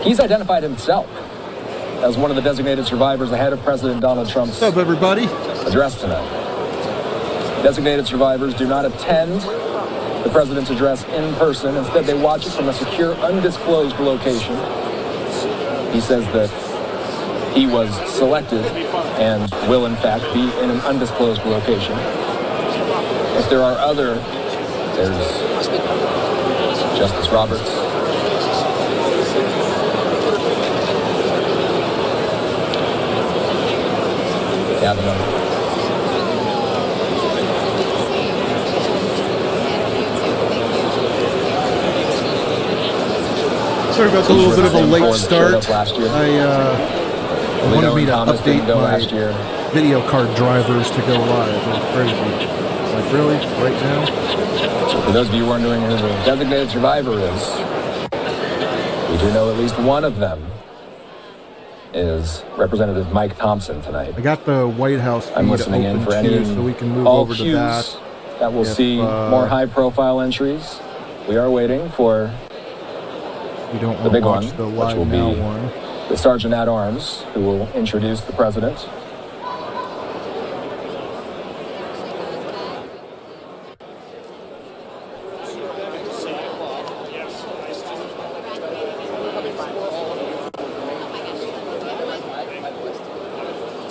He's identified himself as one of the designated survivors ahead of President Donald Trump's What's up, everybody? address tonight. Designated survivors do not attend the president's address in person. Instead, they watch it from a secure, undisclosed location. He says that he was selected and will, in fact, be in an undisclosed location. If there are other, there's Justice Roberts. Kavanaugh. Sorry about the little bit of a late start. I wanted me to update my video card drivers to go live. It was crazy. Like, really? Right now? So for those of you wondering who the designated survivor is, we do know at least one of them is Representative Mike Thompson tonight. I got the White House feed I'm listening in for any so we can move all over cues to that. That will see more high-profile entries. We are waiting for you don't the big watch one, the which will be the Sergeant at Arms, who will introduce the president.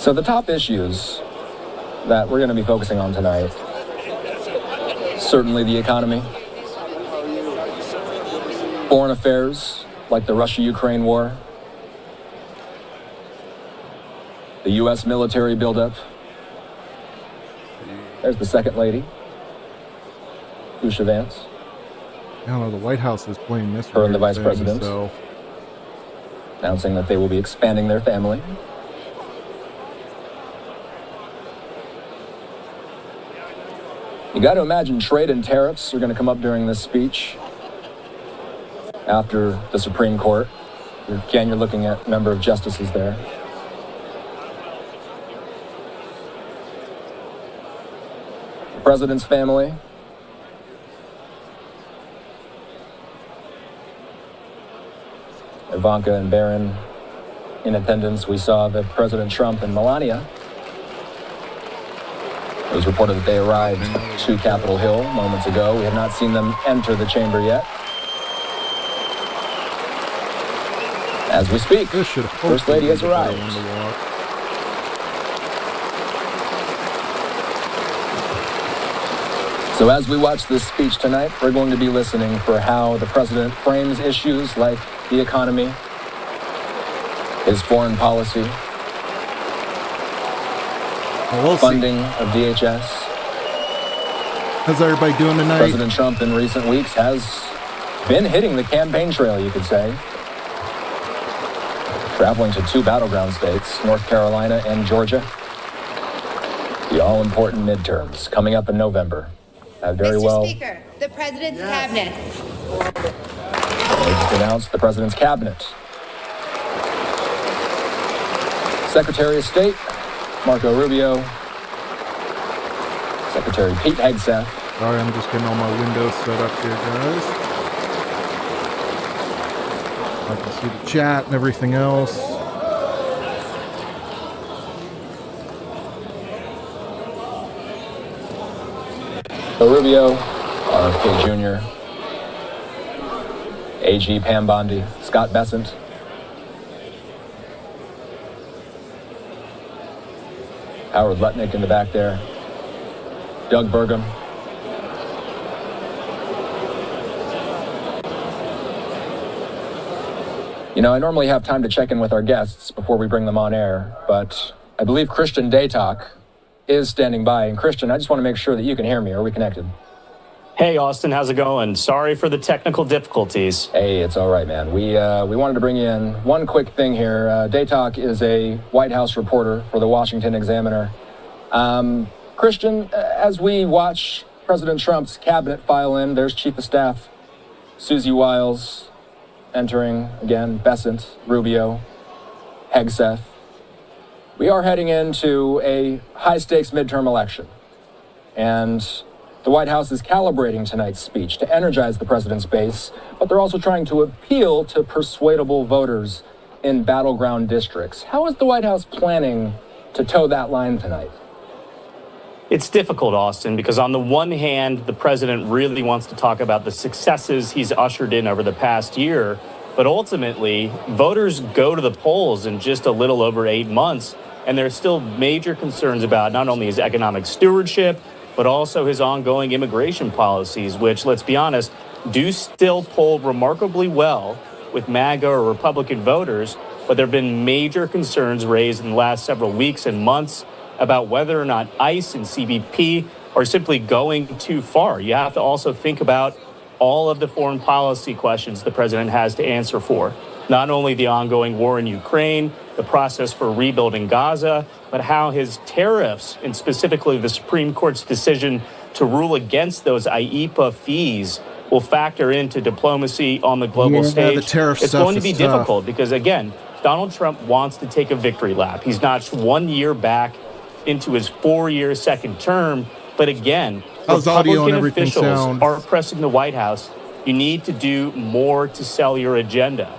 So the top issues that we're going to be focusing on tonight, certainly the economy, foreign affairs like the Russia-Ukraine war, the U.S. military buildup. There's the second lady, Usha Vance. I don't know, the White House is playing this. Her and the vice president, so announcing that they will be expanding their family. You got to imagine trade and tariffs are going to come up during this speech after the Supreme Court. Again, you're looking at a number of justices there. The president's family. Ivanka and Barron in attendance. We saw that President Trump and Melania. It was reported that they arrived to Capitol Hill moments ago. We have not seen them enter the chamber yet. As we speak, First Lady has arrived. So as we watch this speech tonight, we're going to be listening for how the president frames issues like the economy, his foreign policy, funding of DHS. How's everybody doing tonight? President Trump in recent weeks has been hitting the campaign trail, you could say. Traveling to two battleground states, North Carolina and Georgia. The all-important midterms coming up in November. Mr. Speaker, the President's Cabinet. They just announced the President's Cabinet. Secretary of State, Marco Rubio. Secretary Pete Hegseth. Sorry, I'm just getting all my windows set up here, guys. I can see the chat and everything else. So Rubio, RFK Jr., AG Pam Bondi, Scott Bessent. Howard Lutnick in the back there. Doug Burgum. You know, I normally have time to check in with our guests before we bring them on air, but I believe Christian Daytalk is standing by. And Christian, I just want to make sure that you can hear me. Are we connected? Hey, Austin, how's it going? Sorry for the technical difficulties. Hey, it's all right, man. We wanted to bring you in one quick thing here. Daytalk is a White House reporter for the Washington Examiner. Christian, as we watch President Trump's cabinet file in, there's Chief of Staff Susie Wiles entering again, Bessent, Rubio, Hegseth. We are heading into a high-stakes midterm election. And The White House is calibrating tonight's speech to energize the president's base, but they're also trying to appeal to persuadable voters in battleground districts. How is the White House planning to toe that line tonight? It's difficult, Austin, because on the one hand, the president really wants to talk about the successes he's ushered in over the past year. But ultimately, voters go to the polls in just a little over 8 months, and there's still major concerns about not only his economic stewardship, but also his ongoing immigration policies, which, let's be honest, do still poll remarkably well with MAGA or Republican voters. But there have been major concerns raised in the last several weeks and months about whether or not ICE and CBP are simply going too far. You have to also think about all of the foreign policy questions the president has to answer for. Not only the ongoing war in Ukraine, the process for rebuilding Gaza, but how his tariffs, and specifically the Supreme Court's decision to rule against those IEEPA fees, will factor into diplomacy on the global stage. The tariff it's stuff going to be is difficult because, again, Donald Trump wants to take a victory lap. He's notched 1 year back into his 4-year second term. But again, Republican officials are pressing the White House. You need to do more to sell your agenda.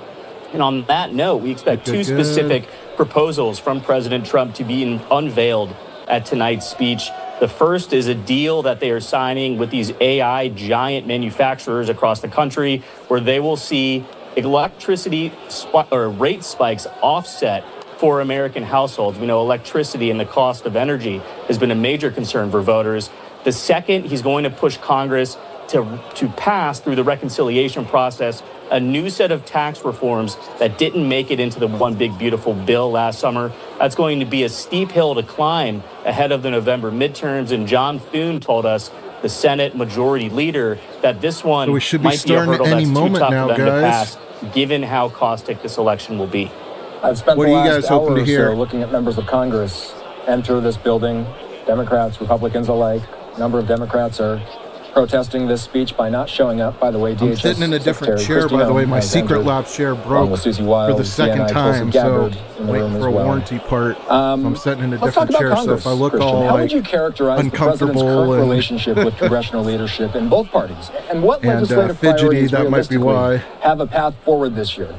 And on that note, we expect two specific proposals from President Trump to be unveiled at tonight's speech. The first is a deal that they are signing with these AI giant manufacturers across the country, where they will see electricity rate spikes offset for American households. We know electricity and the cost of energy has been a major concern for voters. The second, he's going to push Congress to pass through the reconciliation process a new set of tax reforms that didn't make it into the one big beautiful bill last summer. That's going to be a steep hill to climb ahead of the November midterms. And John Thune told us, the Senate Majority Leader, that this one might be a hurdle that's too tough for them to pass, given how caustic this election will be. I've spent the last hour or so looking at members of Congress enter this building, Democrats, Republicans alike. A number of Democrats are protesting this speech by not showing up. By the way, DHS I'm sitting in a different chair, by the way. My Secret Lab chair broke for the second time, so waiting for a warranty part. So I'm sitting in a different chair, so if I look all how would you characterize the president's current relationship with congressional leadership in both parties? And what legislative priorities realistically have a path forward this year?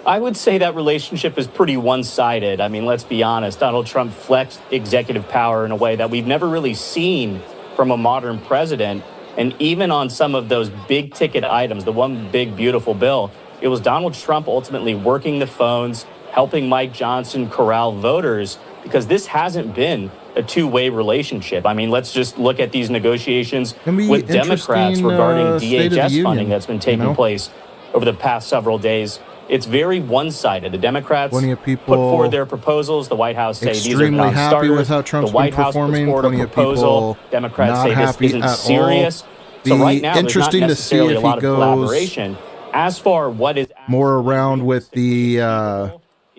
I would say that relationship is pretty one-sided. I mean, let's be honest. Donald Trump flexed executive power in a way that we've never really seen from a modern president. And even on some of those big ticket items, the one big beautiful bill, it was Donald Trump ultimately working the phones, helping Mike Johnson corral voters, because this hasn't been a two-way relationship. I mean, let's just look at these negotiations with Democrats regarding DHS funding that's been taking place over the past several days. It's very one-sided. The Democrats put forward their proposals. The White House say these are non-starters. The White House puts forward a proposal. Democrats say this isn't serious. So right now, there's not necessarily a lot of collaboration. As far what is more around with the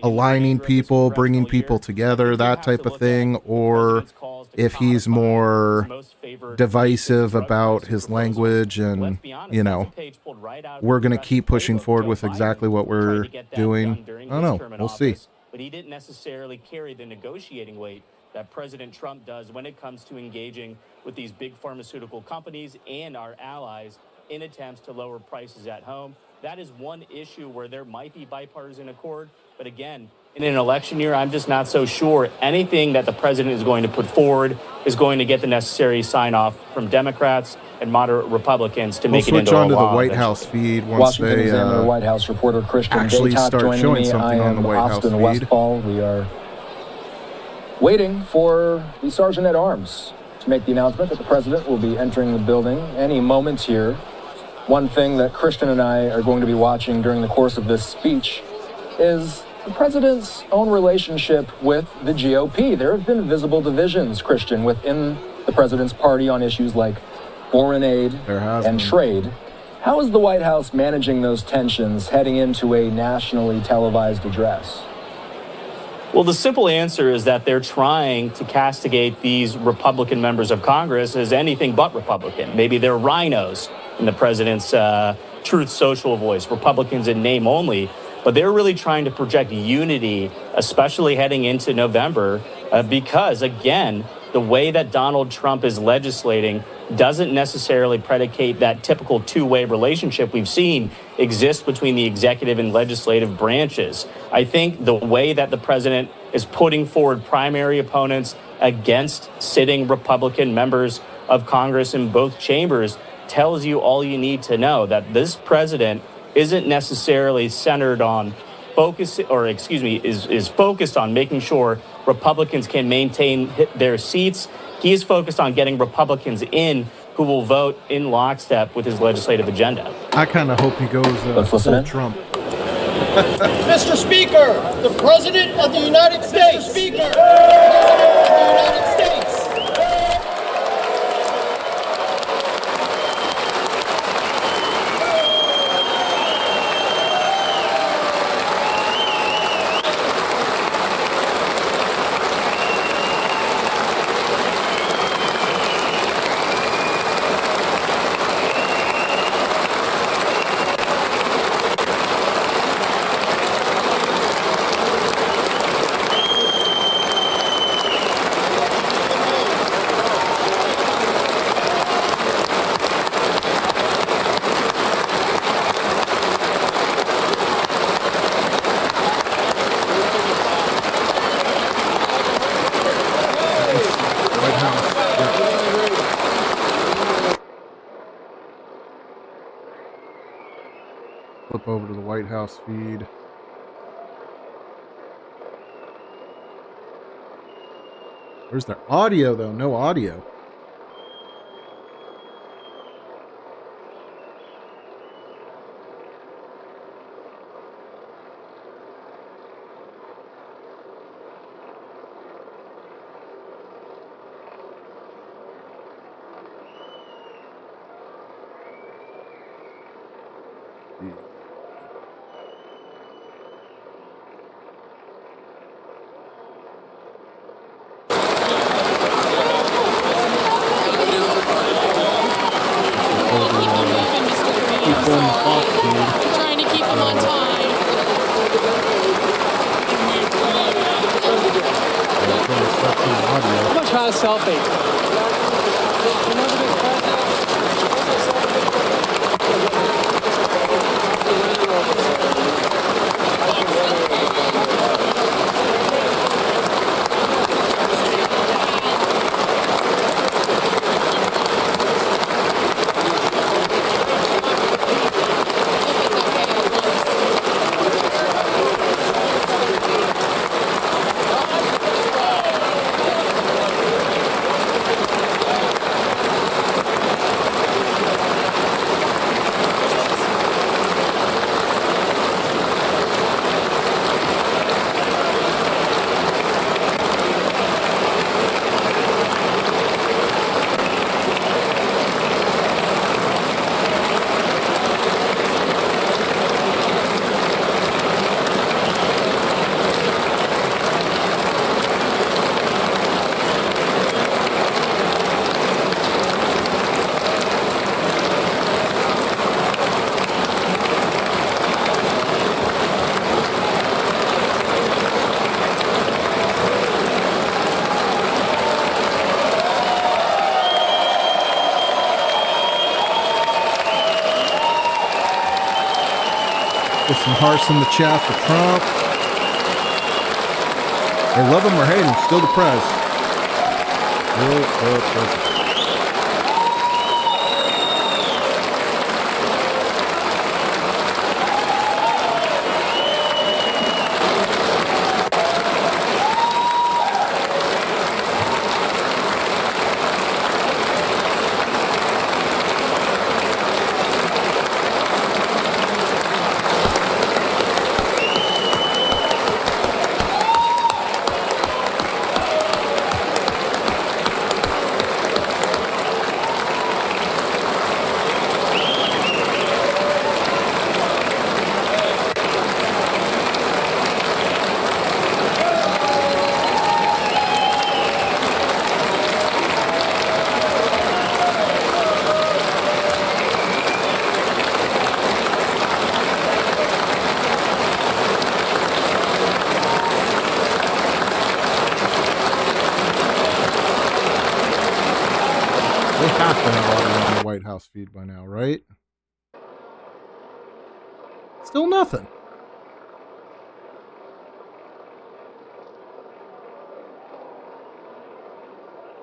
aligning people, bringing people together, that type of thing, or if he's more divisive about his language and, you know, we're going to keep pushing forward with exactly what we're doing. I don't know. We'll see. But he didn't necessarily carry the negotiating weight that President Trump does when it comes to engaging with these big pharmaceutical companies and our allies in attempts to lower prices at home. That is one issue where there might be bipartisan accord. But again, in an election year, I'm just not so sure anything that the president is going to put forward is going to get the necessary sign-off from Democrats and moderate Republicans to make it into a law. We'll switch on to the White House feed once Washington Examiner White House reporter Christian actually Daytop start joining showing me. something on the White House Austin feed. Westfall. We are waiting for the Sergeant at Arms to make the announcement that the president will be entering the building any moment here. One thing that Christian and I are going to be watching during the course of this speech is the president's own relationship with the GOP. There have been visible divisions, Christian, within the president's party on issues like foreign aid and trade. How is the White House managing those tensions heading into a nationally televised address? Well, the simple answer is that they're trying to castigate these Republican members of Congress as anything but Republican. Maybe they're rhinos in the president's Truth Social voice, Republicans in name only. But they're really trying to project unity, especially heading into November, because, again, the way that Donald Trump is legislating doesn't necessarily predicate that typical two-way relationship we've seen exist between the executive and legislative branches. I think the way that the president is putting forward primary opponents against sitting Republican members of Congress in both chambers tells you all you need to know, that this president isn't necessarily centered on is focused on making sure Republicans can maintain their seats. He is focused on getting Republicans in who will vote in lockstep with his legislative agenda. I kind of hope he goes full Trump. Mr. Speaker, the President of the United States. Mr. Speaker, the President of the United States. Flip over to the White House feed. Where's their audio, though? No audio. Trying to keep them on time. I'm gonna try a selfie. Get some hearts in the chat for Trump. They love him or hate him, still the press. White House feed by now, right? Still nothing.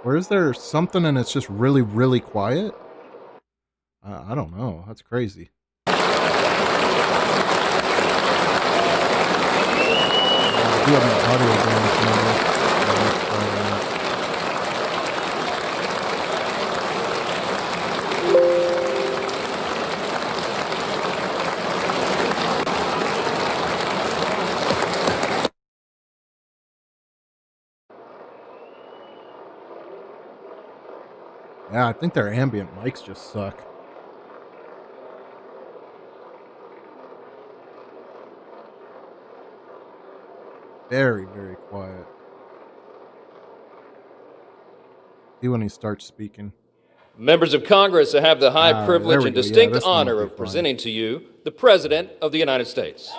Or is there something and it's just really, really quiet? I don't know. That's crazy. I do have my audio down. Yeah, I think their ambient mics just suck. Very, very quiet. See when he starts speaking. Members of Congress, I have the high privilege and distinct honor of presenting to you the President of the United States.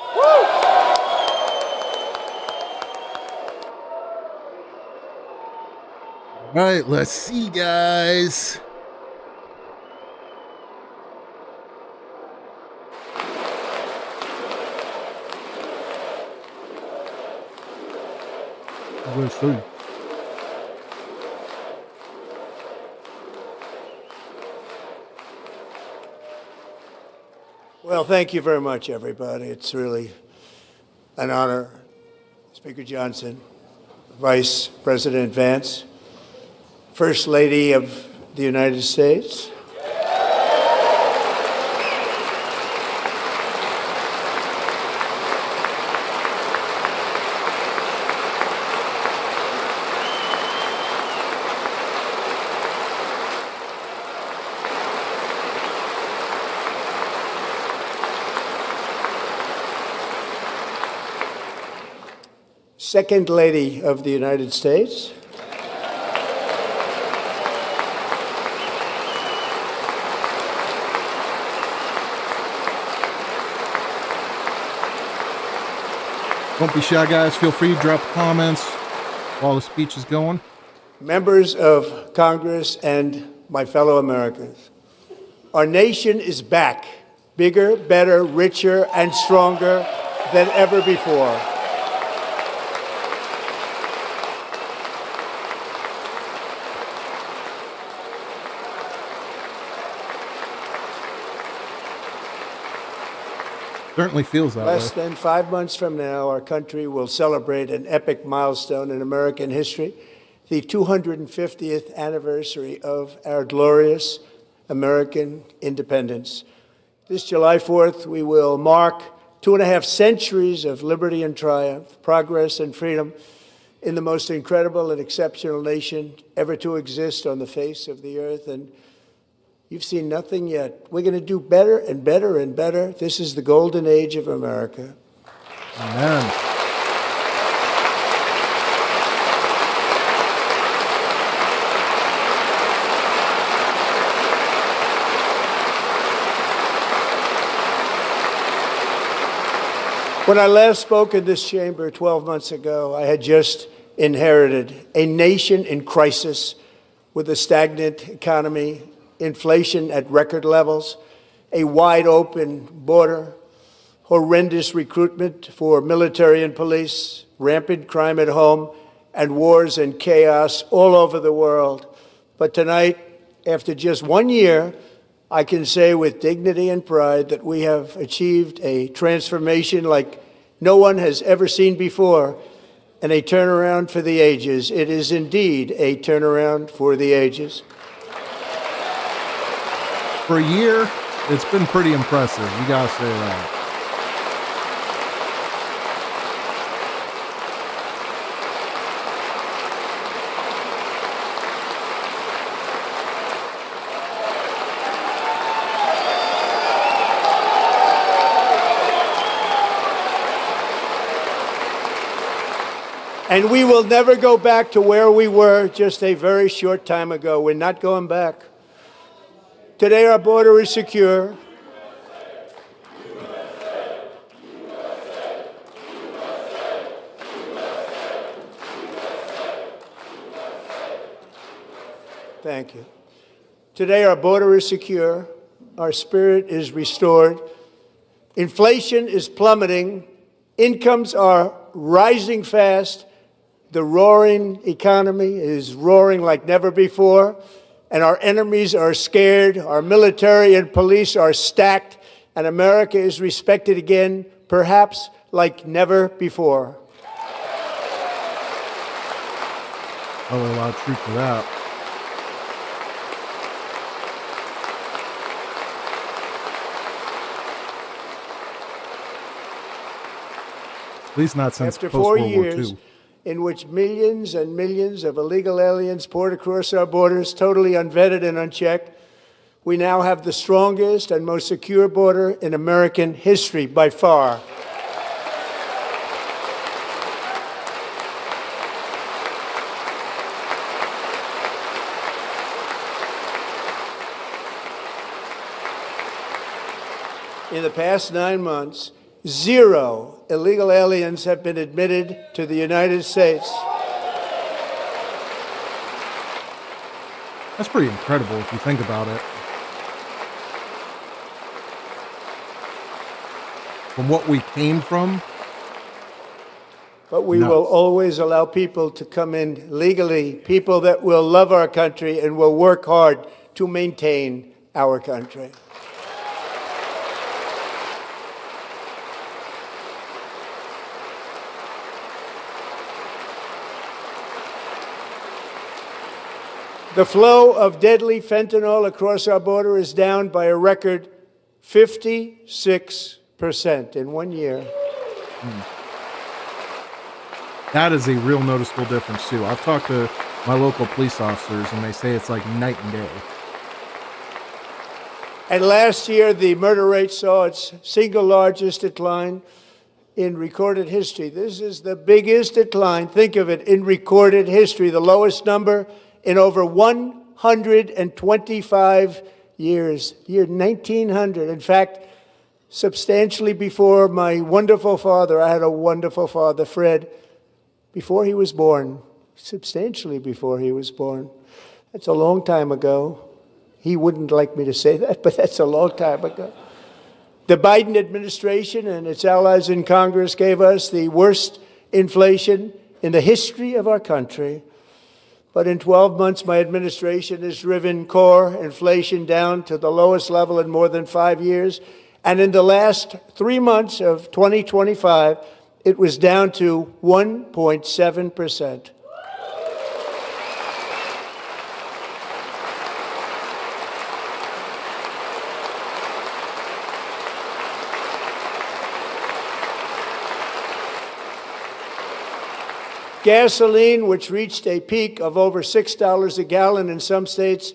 All right, let's see, guys. Let's see. Well, thank you very much, everybody. It's really an honor. Speaker Johnson, Vice President Vance, First Lady of the United States. Second Lady of the United States. Don't be shy, guys. Feel free to drop comments while the speech is going. Members of Congress and my fellow Americans, our nation is back, bigger, better, richer, and stronger than ever before. Certainly feels that way. Less than 5 months from now, our country will celebrate an epic milestone in American history, the 250th anniversary of our glorious American independence. This July 4th, we will mark 2.5 centuries of liberty and triumph, progress and freedom in the most incredible and exceptional nation ever to exist on the face of the earth. And you've seen nothing yet. We're going to do better and better and better. This is the golden age of America. Amen. When I last spoke in this chamber 12 months ago, I had just inherited a nation in crisis with a stagnant economy, inflation at record levels, a wide open border, horrendous recruitment for military and police, rampant crime at home, and wars and chaos all over the world. But tonight, after just 1 year, I can say with dignity and pride that we have achieved a transformation like no one has ever seen before, and a turnaround for the ages. It is indeed a turnaround for the ages. For a year, it's been pretty impressive. You gotta say that. And we will never go back to where we were just a very short time ago. We're not going back. Today, our border is secure. Thank you. Today, our border is secure. Our spirit is restored. Inflation is plummeting. Incomes are rising fast. The roaring economy is roaring like never before. And our enemies are scared. Our military and police are stacked. And America is respected again, perhaps like never before. Oh, a lot of truth to that. At least not since After post-World 4 War years II. in which millions and millions of illegal aliens poured across our borders, totally unvetted and unchecked, we now have the strongest and most secure border in American history by far. In the past 9 months, 0 illegal aliens have been admitted to the United States. That's pretty incredible if you think about it. From what we came from. But we will always allow people to come in legally, people that will love our country and will work hard to maintain our country. The flow of deadly fentanyl across our border is down by a record 56% in 1 year. That is a real noticeable difference, too. I've talked to my local police officers, and they say it's like night and day. And last year, the murder rate saw its single largest decline in recorded history. This is the biggest decline, think of it, in recorded history, the lowest number in over 125 years, year 1900. In fact, substantially before my wonderful father, I had a wonderful father, Fred, before he was born, substantially before he was born. That's a long time ago. He wouldn't like me to say that, but that's a long time ago. The Biden administration and its allies in Congress gave us the worst inflation in the history of our country. But in 12 months, my administration has driven core inflation down to the lowest level in more than 5 years. And in the last 3 months of 2025, it was down to 1.7%. Gasoline, which reached a peak of over $6 a gallon in some states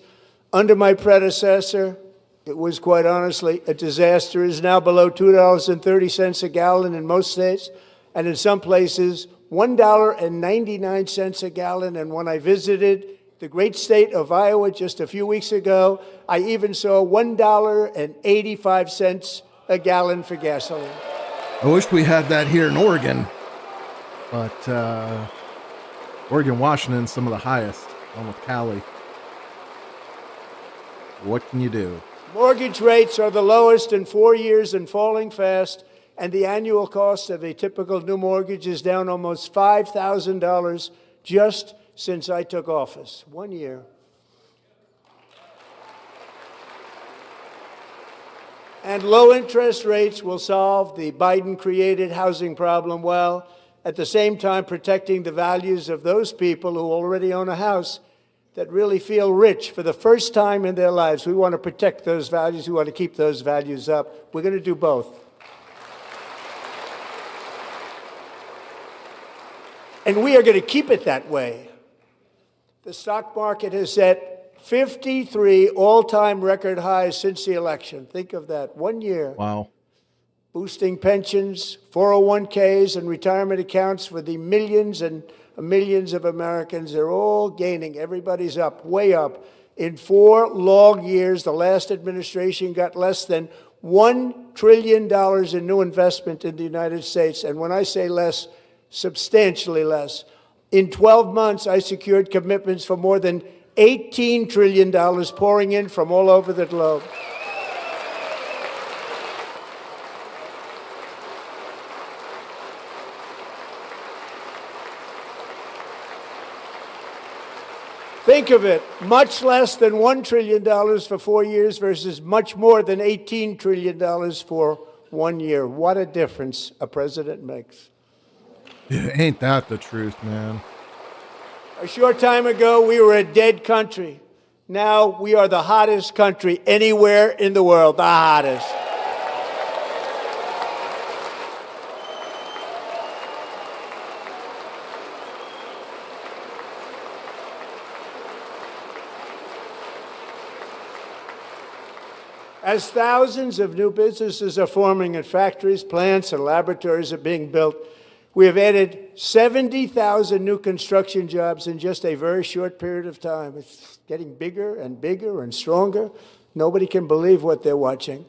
under my predecessor, it was quite honestly a disaster, is now below $2.30 a gallon in most states, and in some places, $1.99 a gallon. And when I visited the great state of Iowa just a few weeks ago, I even saw $1.85 a gallon for gasoline. I wish we had that here in Oregon, but Oregon, Washington, some of the highest, along with Cali. What can you do? Mortgage rates are the lowest in 4 years and falling fast, and the annual cost of a typical new mortgage is down almost $5,000 just since I took office. 1 year. And low interest rates will solve the Biden-created housing problem well, at the same time protecting the values of those people who already own a house that really feel rich for the first time in their lives. We want to protect those values. We want to keep those values up. We're going to do both. And we are going to keep it that way. The stock market has set 53 all-time record highs since the election. Think of that. 1 year. Wow. Boosting pensions, 401ks, and retirement accounts for the millions and millions of Americans. They're all gaining. Everybody's up, way up. In 4 long years, the last administration got less than $1 trillion in new investment in the United States. And when I say less, substantially less. In 12 months, I secured commitments for more than $18 trillion pouring in from all over the globe. Think of it, much less than $1 trillion for 4 years versus much more than $18 trillion for 1 year. What a difference a president makes. Yeah, ain't that the truth, man? A short time ago, we were a dead country. Now we are the hottest country anywhere in the world, the hottest. As thousands of new businesses are forming and factories, plants, and laboratories are being built, we have added 70,000 new construction jobs in just a very short period of time. It's getting bigger and bigger and stronger. Nobody can believe what they're watching.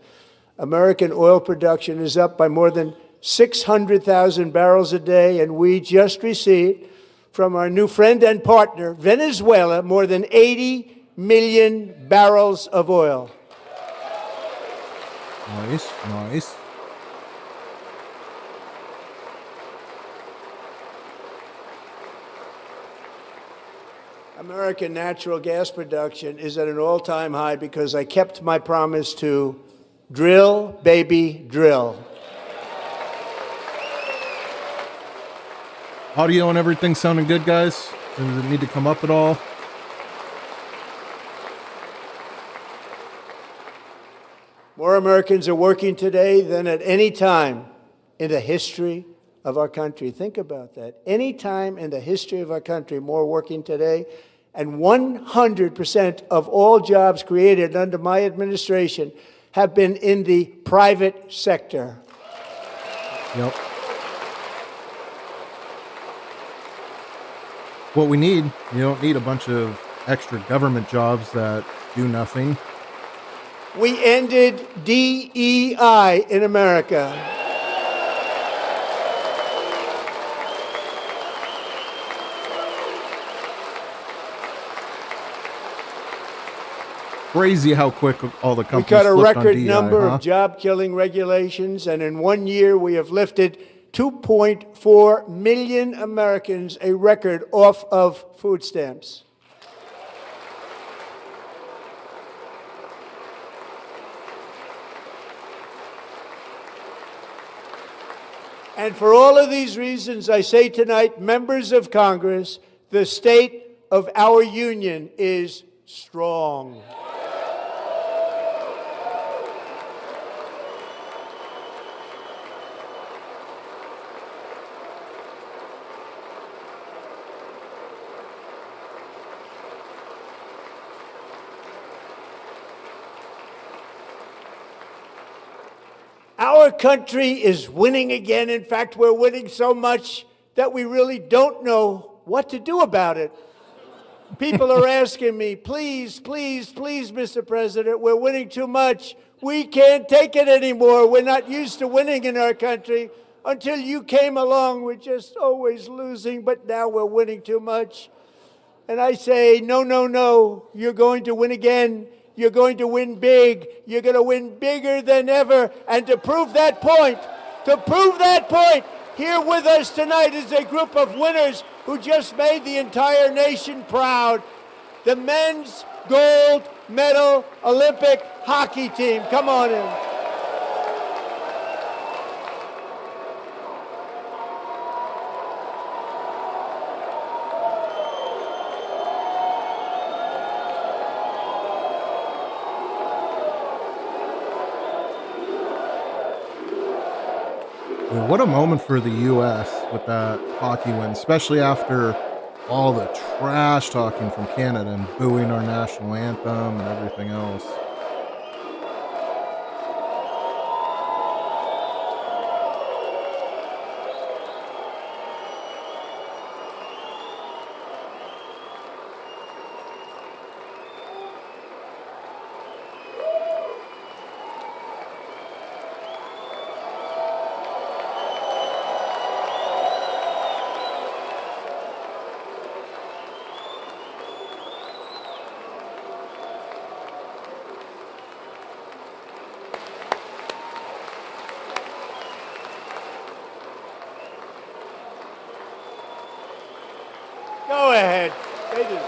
American oil production is up by more than 600,000 barrels a day, and we just received from our new friend and partner, Venezuela, more than 80 million barrels of oil. Nice, nice. American natural gas production is at an all-time high because I kept my promise to drill, baby, drill. Audio and everything sounding good, guys? Does it need to come up at all? More Americans are working today than at any time in the history of our country. Think about that. Any time in the history of our country, more working today. And 100% of all jobs created under my administration have been in the private sector. Yep. What we need, you don't need a bunch of extra government jobs that do nothing. We ended DEI in America. Crazy how quick all the companies We cut a flipped on record DEI, number of job-killing regulations, and in 1 year we have lifted 2.4 million Americans, a record, off of food stamps. And for all of these reasons, I say tonight, members of Congress, the state of our union is strong. Our country is winning again. In fact, we're winning so much that we really don't know what to do about it. People are asking me, please, please, please, Mr. President, we're winning too much. We can't take it anymore. We're not used to winning in our country. Until you came along, we're just always losing, but now we're winning too much. And I say, no, no, no, you're going to win again. You're going to win big. You're going to win bigger than ever. And to prove that point, here with us tonight is a group of winners who just made the entire nation proud. The men's gold medal Olympic hockey team. Come on in. What a moment for the U.S. with that hockey win, especially after all the trash talking from Canada and booing our national anthem and everything else. Go ahead. They do.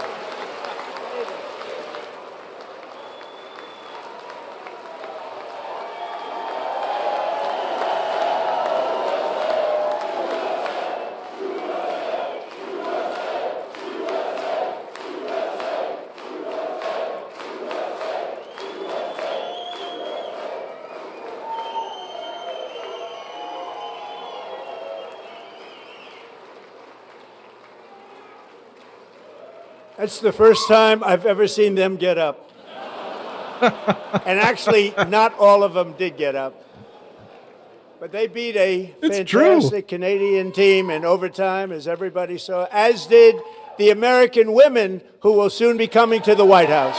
That's the first time I've ever seen them get up. And actually, not all of them did get up. But they beat a fantastic Canadian team in overtime, as everybody saw, as did the American women who will soon be coming to the White House.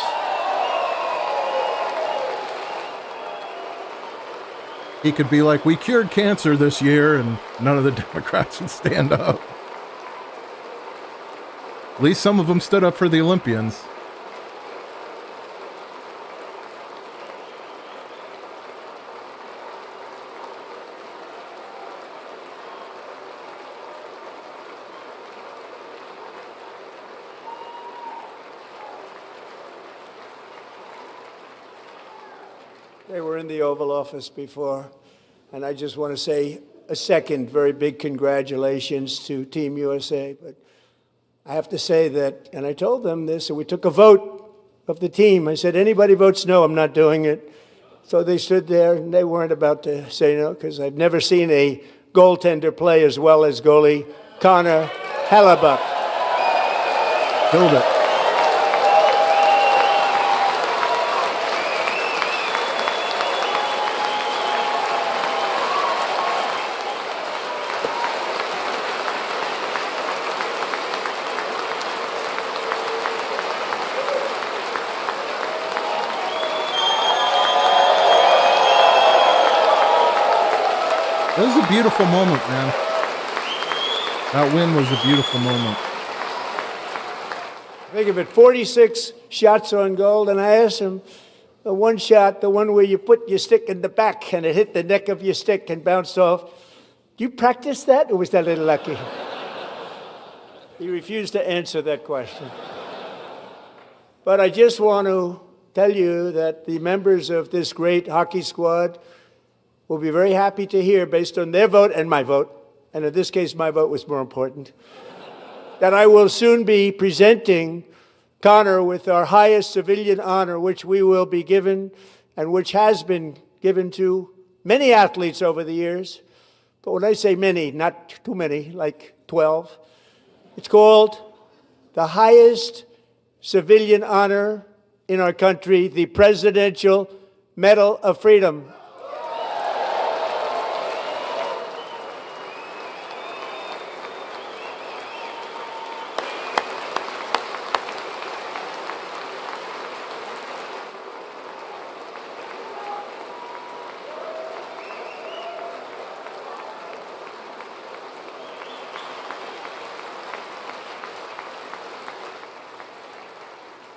He could be like, we cured cancer this year, and none of the Democrats would stand up. At least some of them stood up for the Olympians. They were in the Oval Office before, and I just want to say a second very big congratulations to Team USA. But I have to say that, and I told them this, and we took a vote of the team. I said, anybody votes no, I'm not doing it. So they stood there, and they weren't about to say no, because I've never seen a goaltender play as well as goalie Connor Hellebuck. Killed it. It was a beautiful moment, man. That win was a beautiful moment. Think of it, 46 shots on goal, and I asked him, the one shot, the one where you put your stick in the back and it hit the neck of your stick and bounced off, do you practice that, or was that a little lucky? He refused to answer that question. But I just want to tell you that the members of this great hockey squad will be very happy to hear, based on their vote and my vote, and in this case my vote was more important, that I will soon be presenting Connor with our highest civilian honor, which we will be given, and which has been given to many athletes over the years. But when I say many, not too many, like 12, it's called the highest civilian honor in our country, the Presidential Medal of Freedom.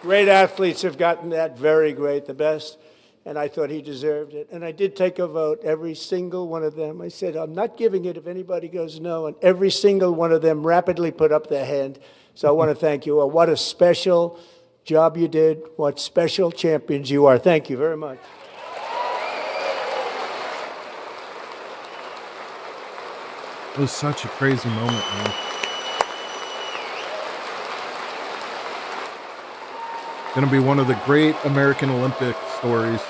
Great athletes have gotten that, very great, the best, and I thought he deserved it. And I did take a vote, every single one of them. I said, I'm not giving it if anybody goes no, and every single one of them rapidly put up their hand. So I want to thank you all. What a special job you did. What special champions you are. Thank you very much. It was such a crazy moment, man. Going to be one of the great American Olympic stories.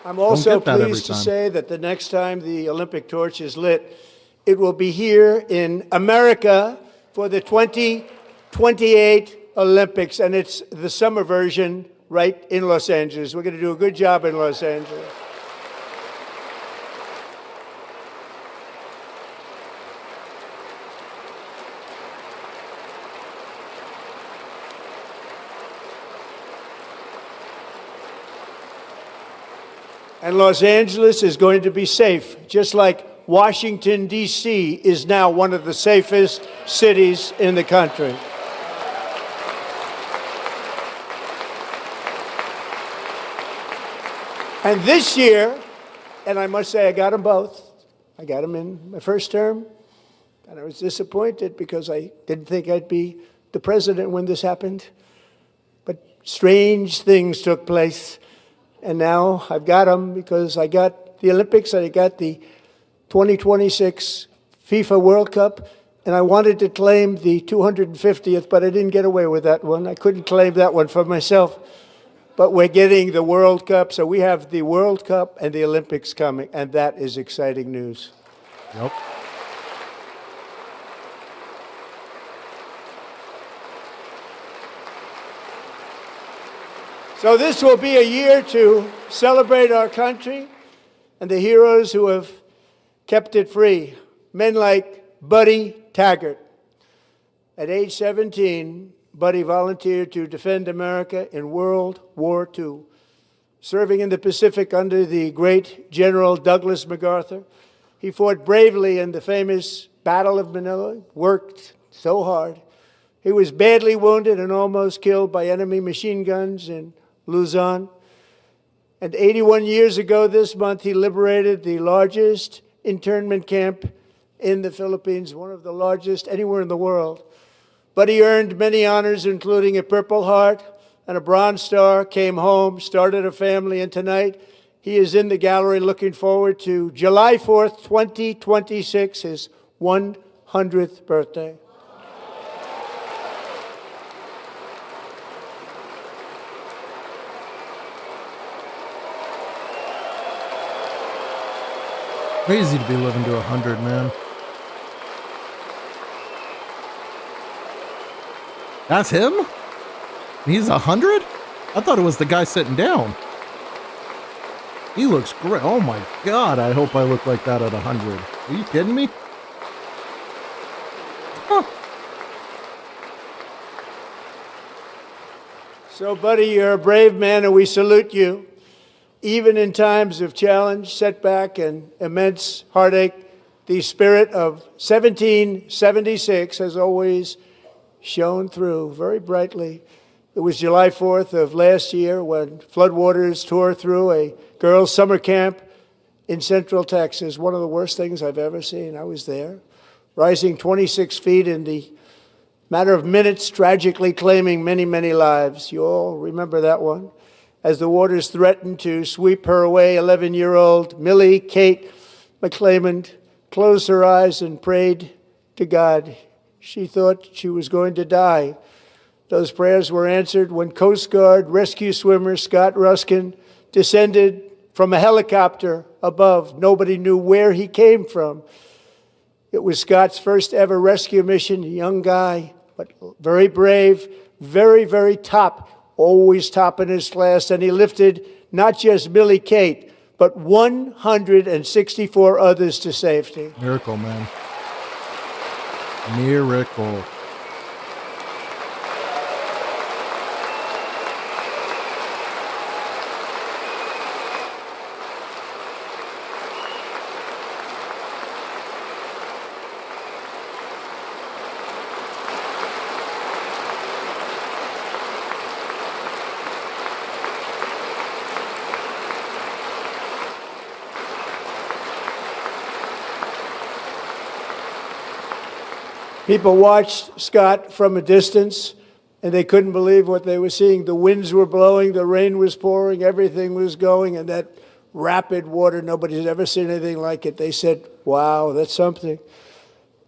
I'm also pleased to say that the next time the Olympic torch is lit, it will be here in America for the 2028 Olympics, and it's the summer version right in Los Angeles. We're going to do a good job in Los Angeles. And Los Angeles is going to be safe, just like Washington, D.C. is now one of the safest cities in the country. And this year, and I must say I got them both. I got him in my first term, and I was disappointed because I didn't think I'd be the president when this happened. But strange things took place, and now I've got him because I got the Olympics and I got the 2026 FIFA World Cup, and I wanted to claim the 250th, but I didn't get away with that one. I couldn't claim that one for myself. But we're getting the World Cup, so we have the World Cup and the Olympics coming, and that is exciting news. Yep. So this will be a year to celebrate our country and the heroes who have kept it free. Men like Buddy Taggart. At age 17, Buddy volunteered to defend America in World War II, serving in the Pacific under the great General Douglas MacArthur. He fought bravely in the famous Battle of Manila, worked so hard. He was badly wounded and almost killed by enemy machine guns in Luzon. And 81 years ago this month, he liberated the largest internment camp in the Philippines, one of the largest anywhere in the world. But he earned many honors, including a Purple Heart and a Bronze Star, came home, started a family, and tonight he is in the gallery looking forward to July 4th, 2026, his 100th birthday. Crazy to be living to 100, man. That's him? He's 100? I thought it was the guy sitting down. He looks great. Oh my God, I hope I look like that at 100. Are you kidding me? Huh. So, Buddy, you're a brave man, and we salute you. Even in times of challenge, setback, and immense heartache, the spirit of 1776 has always shone through very brightly. It was July 4th of last year when floodwaters tore through a girls' summer camp in Central Texas, one of the worst things I've ever seen. I was there, rising 26 feet in the matter of minutes, tragically claiming many, many lives. You all remember that one. As the waters threatened to sweep her away, 11-year-old Millie Kate McClelland closed her eyes and prayed to God. She thought she was going to die. Those prayers were answered when Coast Guard rescue swimmer Scott Ruskin descended from a helicopter above. Nobody knew where he came from. It was Scott's first ever rescue mission, a young guy, but very brave, very, very top, always top in his class, and he lifted not just Millie Kate, but 164 others to safety. Miracle, man. Miracle. People watched Scott from a distance, and they couldn't believe what they were seeing. The winds were blowing, the rain was pouring, everything was going, and that rapid water, nobody's ever seen anything like it. They said, wow, that's something.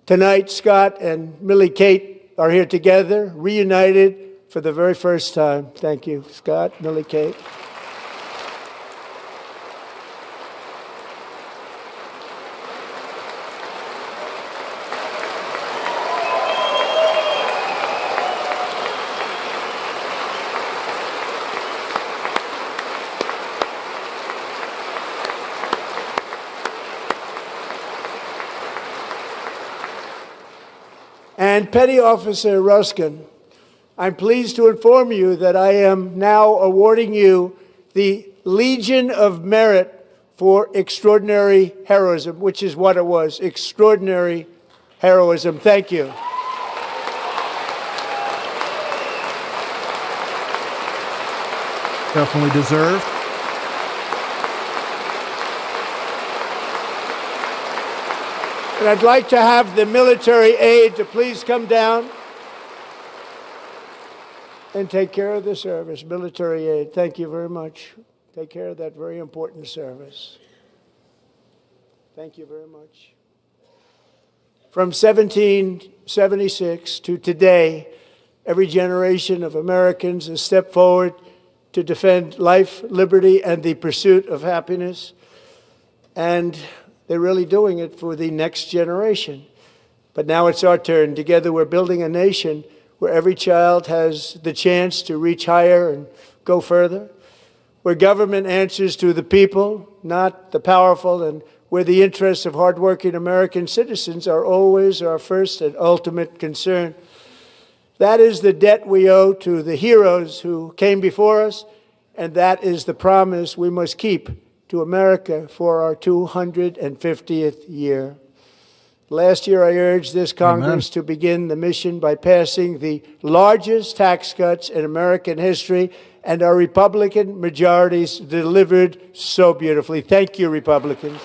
Tonight, Scott and Millie Kate are here together, reunited for the very first time. Thank you, Scott, Millie Kate. And Petty Officer Ruskin, I'm pleased to inform you that I am now awarding you the Legion of Merit for extraordinary heroism, which is what it was, extraordinary heroism. Thank you. Definitely deserved. And I'd like to have the military aide to please come down and take care of the service. Military aide, thank you very much. Take care of that very important service. Thank you very much. From 1776 to today, every generation of Americans has stepped forward to defend life, liberty, and the pursuit of happiness. And they're really doing it for the next generation. But now it's our turn. Together we're building a nation where every child has the chance to reach higher and go further, where government answers to the people, not the powerful, and where the interests of hardworking American citizens are always our first and ultimate concern. That is the debt we owe to the heroes who came before us, and that is the promise we must keep to America for our 250th year. Last year, I urged this Congress to begin the mission by passing the largest tax cuts in American history, and our Republican majorities delivered so beautifully. Thank you, Republicans.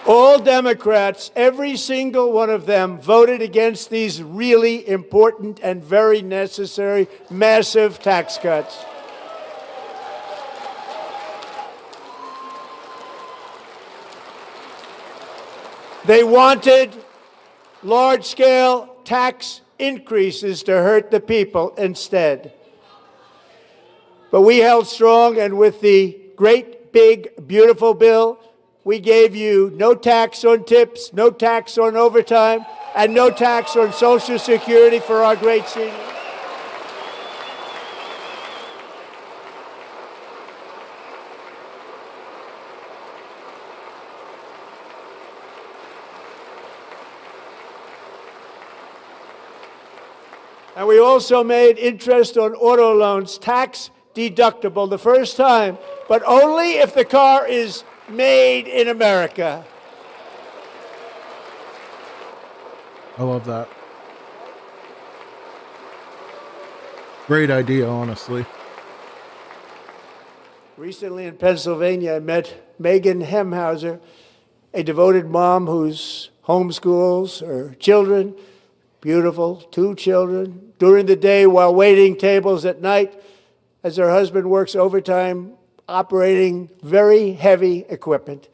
All Democrats, every single one of them, voted against these really important and very necessary massive tax cuts. They wanted large-scale tax increases to hurt the people instead. But we held strong, and with the great, big, beautiful bill, we gave you no tax on tips, no tax on overtime, and no tax on Social Security for our great seniors. And we also made interest on auto loans tax deductible the first time, but only if the car is made in America. I love that. Great idea, honestly. Recently in Pennsylvania, I met Megan Hemhauser, a devoted mom who's homeschools her children, beautiful, 2 children, during the day while waiting tables at night as her husband works overtime operating very heavy equipment.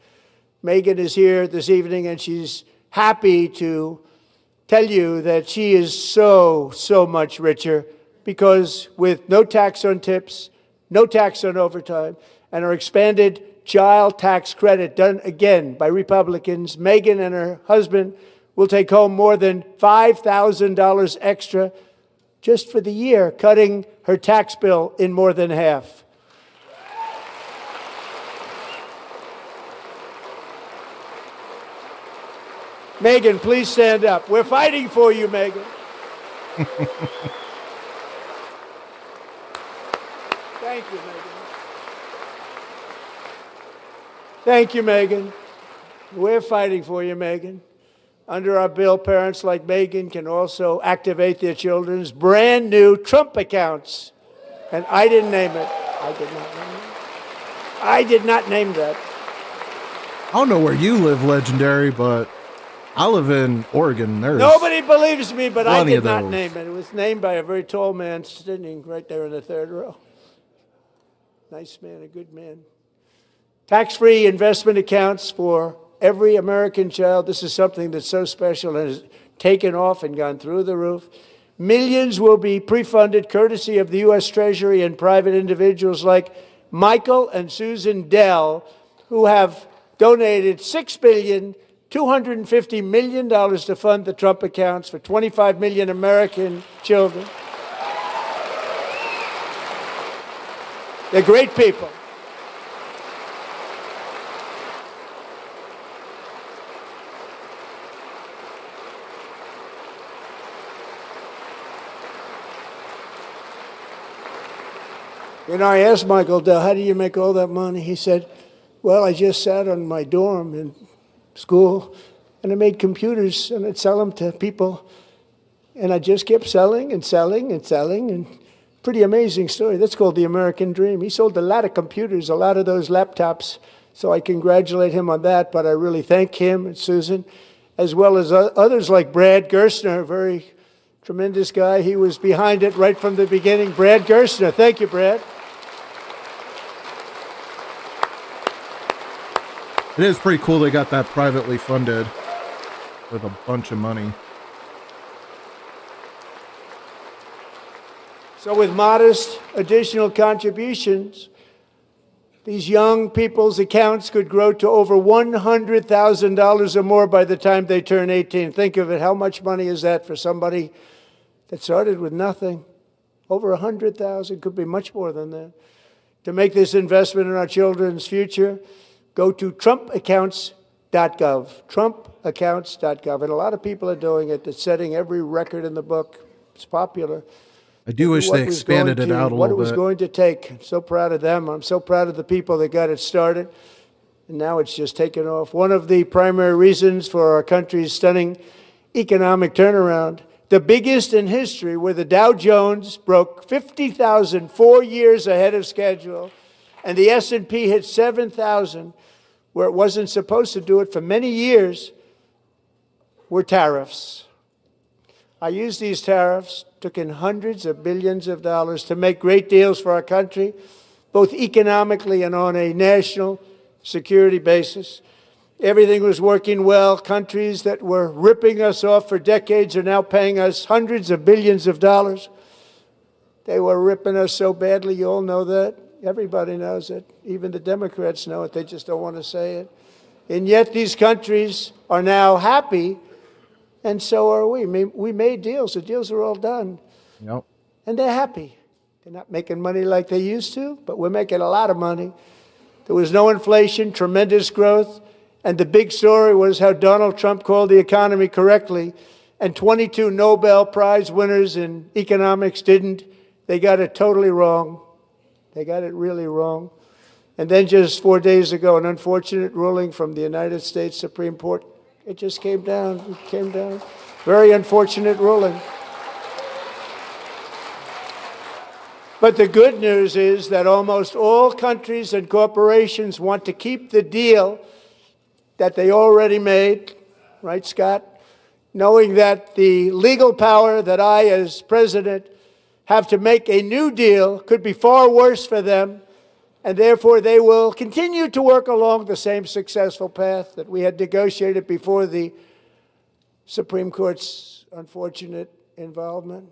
Megan is here this evening, and she's happy to tell you that she is so much richer because with no tax on tips, no tax on overtime, and our expanded child tax credit done again by Republicans, Megan and her husband will take home more than $5,000 extra just for the year, cutting her tax bill in more than half. Megan, please stand up. We're fighting for you, Megan. Thank you, Megan. Thank you, Megan. We're fighting for you, Megan. Under our bill, parents like Megan can also activate their children's brand new Trump accounts. And I didn't name it. I did not name it. I did not name that. I don't know where you live, Legendary, but I live in Oregon. Nobody believes me, but I did not name it. It was named by a very tall man sitting right there in the third row. Nice man, a good man. Tax-free investment accounts for every American child. This is something that's so special and has taken off and gone through the roof. Millions will be pre-funded courtesy of the U.S. Treasury and private individuals like Michael and Susan Dell, who have donated $6.25 billion to fund the Trump accounts for 25 million American children. They're great people. You know, I asked Michael Dell, how do you make all that money? He said, well, I just sat on my dorm in school and I made computers, and I'd sell them to people. And I just kept selling and selling and selling, and pretty amazing story. That's called the American dream. He sold a lot of computers, a lot of those laptops, so I congratulate him on that, but I really thank him and Susan, as well as others like Brad Gerstner, a very tremendous guy. He was behind it right from the beginning. Brad Gerstner, thank you, Brad. It is pretty cool they got that privately funded with a bunch of money. So with modest additional contributions, these young people's accounts could grow to over $100,000 or more by the time they turn 18. Think of it. How much money is that for somebody that started with nothing? Over 100,000, could be much more than that. To make this investment in our children's future, go to trumpaccounts.gov, trumpaccounts.gov. And a lot of people are doing it. It's setting every record in the book. It's popular. I do wish they expanded it out a little bit. What it was going to take. I'm so proud of them. I'm so proud of the people that got it started. And now it's just taken off. One of the primary reasons for our country's stunning economic turnaround, the biggest in history, where the Dow Jones broke 50,000 4 years ahead of schedule, and the S&P hit 7,000, where it wasn't supposed to do it for many years, were tariffs. I used these tariffs, took in hundreds of billions of dollars to make great deals for our country, both economically and on a national security basis. Everything was working well. Countries that were ripping us off for decades are now paying us hundreds of billions of dollars. They were ripping us so badly, you all know that. Everybody knows it. Even the Democrats know it. They just don't want to say it. And yet these countries are now happy, and so are we. We made deals. The deals are all done. Yep. And they're happy. They're not making money like they used to, but we're making a lot of money. There was no inflation, tremendous growth, and the big story was how Donald Trump called the economy correctly, and 22 Nobel Prize winners in economics didn't. They got it totally wrong. They got it really wrong. And then just 4 days ago, an unfortunate ruling from the United States Supreme Court. It just came down. It came down. Very unfortunate ruling. But the good news is that almost all countries and corporations want to keep the deal that they already made, right, Scott? Knowing that the legal power that I, as president, have to make a new deal could be far worse for them, and therefore they will continue to work along the same successful path that we had negotiated before the Supreme Court's unfortunate involvement.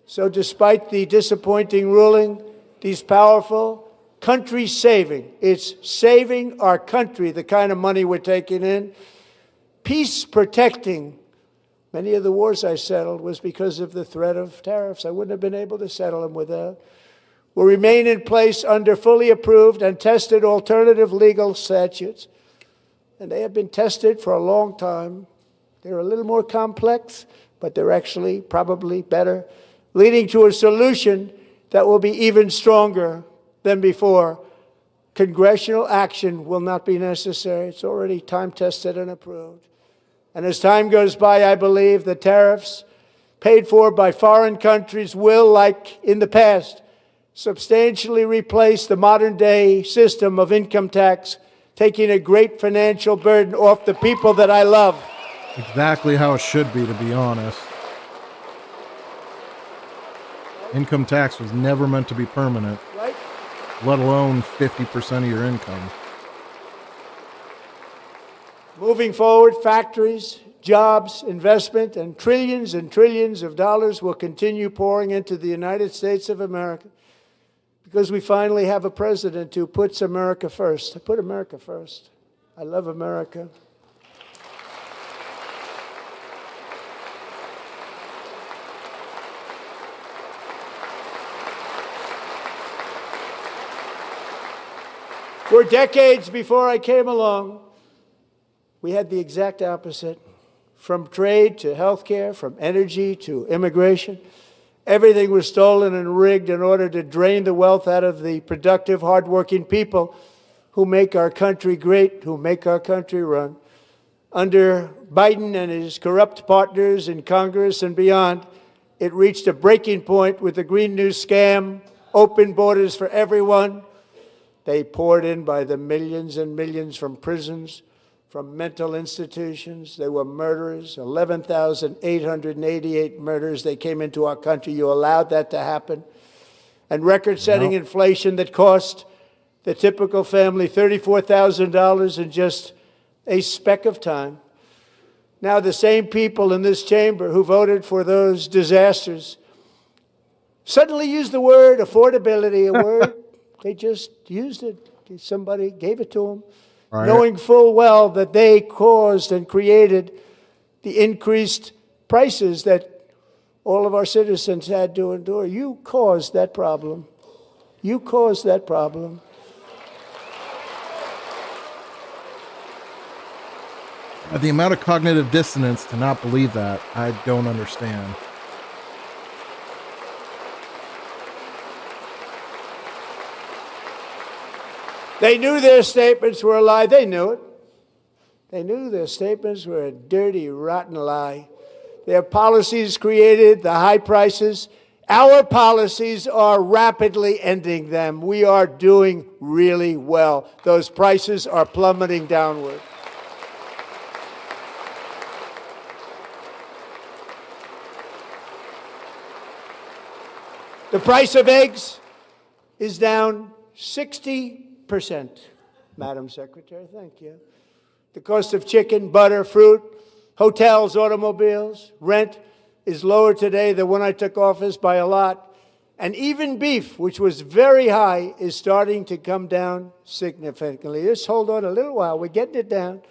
So despite the disappointing ruling, these powerful country-saving, it's saving our country, the kind of money we're taking in, peace-protecting. Many of the wars I settled was because of the threat of tariffs. I wouldn't have been able to settle them without. Will remain in place under fully approved and tested alternative legal statutes. And they have been tested for a long time. They're a little more complex, but they're actually probably better, leading to a solution that will be even stronger than before. Congressional action will not be necessary. It's already time-tested and approved. And as time goes by, I believe the tariffs paid for by foreign countries will, like in the past, substantially replace the modern-day system of income tax, taking a great financial burden off the people that I love. Exactly how it should be, to be honest. Income tax was never meant to be permanent, Right? let alone 50% of your income. Moving forward, factories, jobs, investment, and trillions of dollars will continue pouring into the United States of America because we finally have a president who puts America first. I put America first. I love America. For decades before I came along, we had the exact opposite. From trade to healthcare, from energy to immigration, everything was stolen and rigged in order to drain the wealth out of the productive, hardworking people who make our country great, who make our country run. Under Biden and his corrupt partners in Congress and beyond, it reached a breaking point with the Green New scam, open borders for everyone. They poured in by the millions and millions from prisons, from mental institutions. They were murderers, 11,888 murders. They came into our country. You allowed that to happen. And record-setting inflation that cost the typical family $34,000 in just a speck of time. Now the same people in this chamber who voted for those disasters suddenly used the word affordability, a word, they just used it. Somebody gave it to them, knowing full well that they caused and created the increased prices that all of our citizens had to endure. You caused that problem. You caused that problem. The amount of cognitive dissonance to not believe that, I don't understand. They knew their statements were a lie. They knew it. They knew their statements were a dirty, rotten lie. Their policies created the high prices. Our policies are rapidly ending them. We are doing really well. Those prices are plummeting downward. The price of eggs is down 60%, Madam Secretary. Thank you. The cost of chicken, butter, fruit, hotels, automobiles, rent is lower today than when I took office by a lot. And even beef, which was very high, is starting to come down significantly. Just hold on a little while. We're getting it down.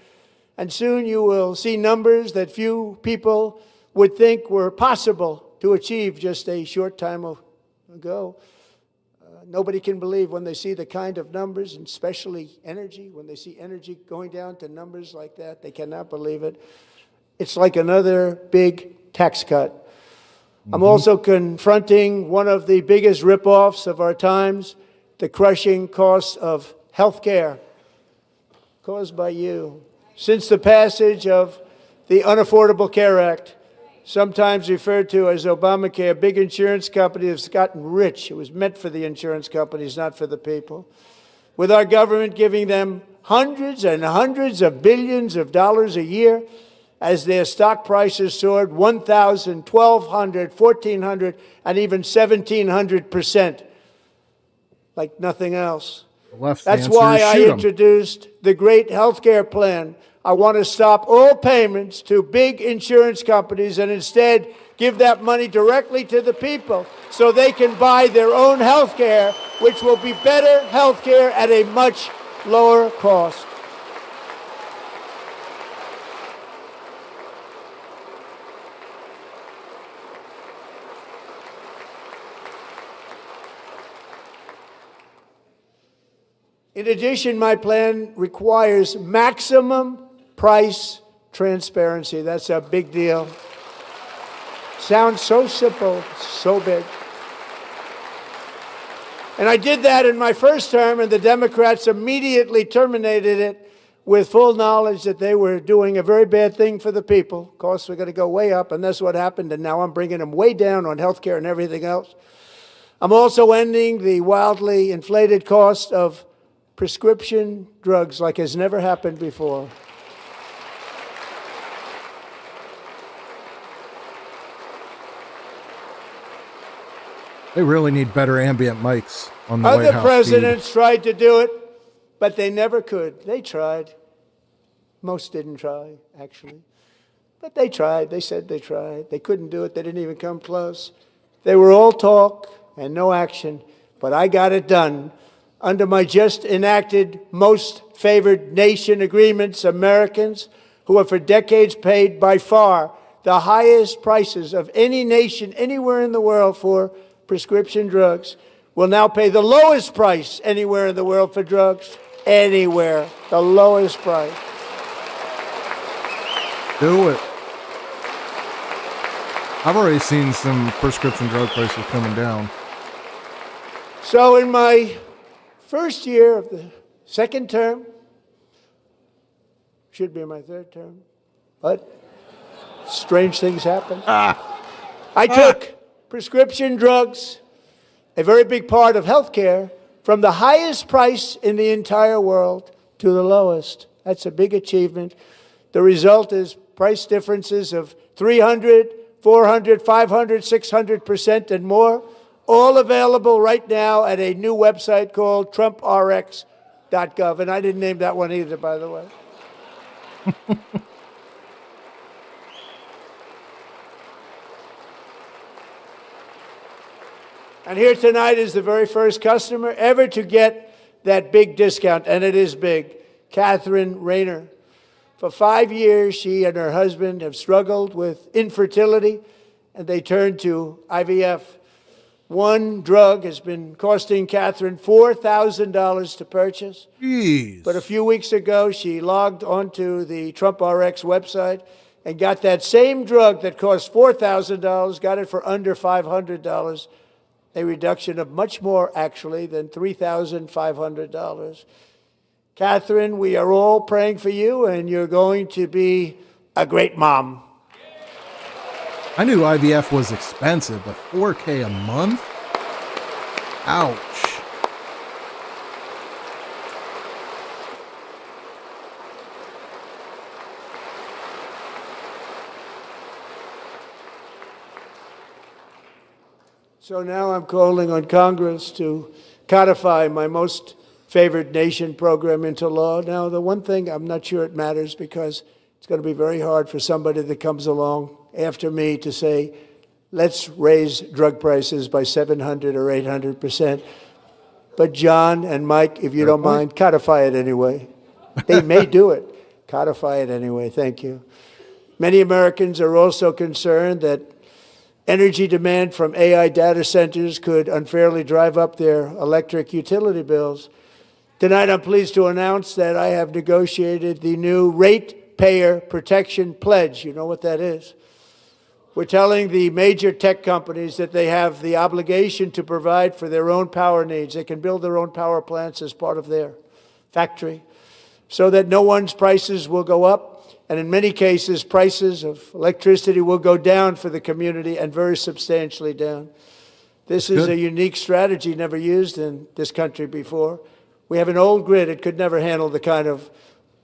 And soon you will see numbers that few people would think were possible to achieve just a short time ago. Nobody can believe when they see the kind of numbers, and especially energy, when they see energy going down to numbers like that, they cannot believe it. It's like another big tax cut. I'm also confronting one of the biggest ripoffs of our times, the crushing costs of health care caused by you. Since the passage of the Unaffordable Care Act, sometimes referred to as Obamacare, big insurance companies have gotten rich. It was meant for the insurance companies, not for the people. With our government giving them hundreds and hundreds of billions of dollars a year as their stock prices soared 1,000, 1,200, 1,400, and even 1,700%, like nothing else. That's why I introduced the great health care plan. I want to stop all payments to big insurance companies and instead give that money directly to the people so they can buy their own health care, which will be better health care at a much lower cost. In addition, my plan requires maximum price transparency. That's a big deal. Sounds so simple, so big. And I did that in my first term, and the Democrats immediately terminated it with full knowledge that they were doing a very bad thing for the people. Costs were going to go way up, and that's what happened, and now I'm bringing them way down on health care and everything else. I'm also ending the wildly inflated cost of prescription drugs like has never happened before. They really need better ambient mics on the White House. Other presidents tried to do it, but they never could. They tried. Most didn't try, actually. But they tried. They said they tried. They couldn't do it. They didn't even come close. They were all talk and no action, but I got it done. Under my just enacted most favored nation agreements, Americans who have for decades paid by far the highest prices of any nation anywhere in the world for prescription drugs will now pay the lowest price anywhere in the world for drugs. Anywhere. The lowest price. Do it. I've already seen some prescription drug prices coming down. So in my first year of the second term, should be my third term, But strange things happen. I took prescription drugs, a very big part of healthcare, from the highest price in the entire world to the lowest. That's a big achievement. The result is price differences of 300, 400, 500, 600% and more, all available right now at a new website called TrumpRx.gov. And I didn't name that one either, by the way. And here tonight is the very first customer ever to get that big discount, and it is big, Catherine Rayner. For 5 years, she and her husband have struggled with infertility, and they turned to IVF. One drug has been costing Catherine $4,000 to purchase. Jeez. But a few weeks ago, she logged onto the Trump RX website and got that same drug that cost $4,000, got it for under $500. A reduction of much more, actually, than $3,500. Catherine, we are all praying for you, and you're going to be a great mom. I knew IVF was expensive, but $4K a month? Ouch. So now I'm calling on Congress to codify my most favored nation program into law. Now, the one thing, I'm not sure it matters because it's going to be very hard for somebody that comes along after me to say, let's raise drug prices by 700 or 800%. But John and Mike, if you don't mind, codify it anyway. They may do it. Codify it anyway. Thank you. Many Americans are also concerned that energy demand from AI data centers could unfairly drive up their electric utility bills. Tonight, I'm pleased to announce that I have negotiated the new Ratepayer Protection Pledge. You know what that is? We're telling the major tech companies that they have the obligation to provide for their own power needs. They can build their own power plants as part of their factory so that no one's prices will go up. And in many cases, prices of electricity will go down for the community and very substantially down. This is a unique strategy never used in this country before. We have an old grid. It could never handle the kind of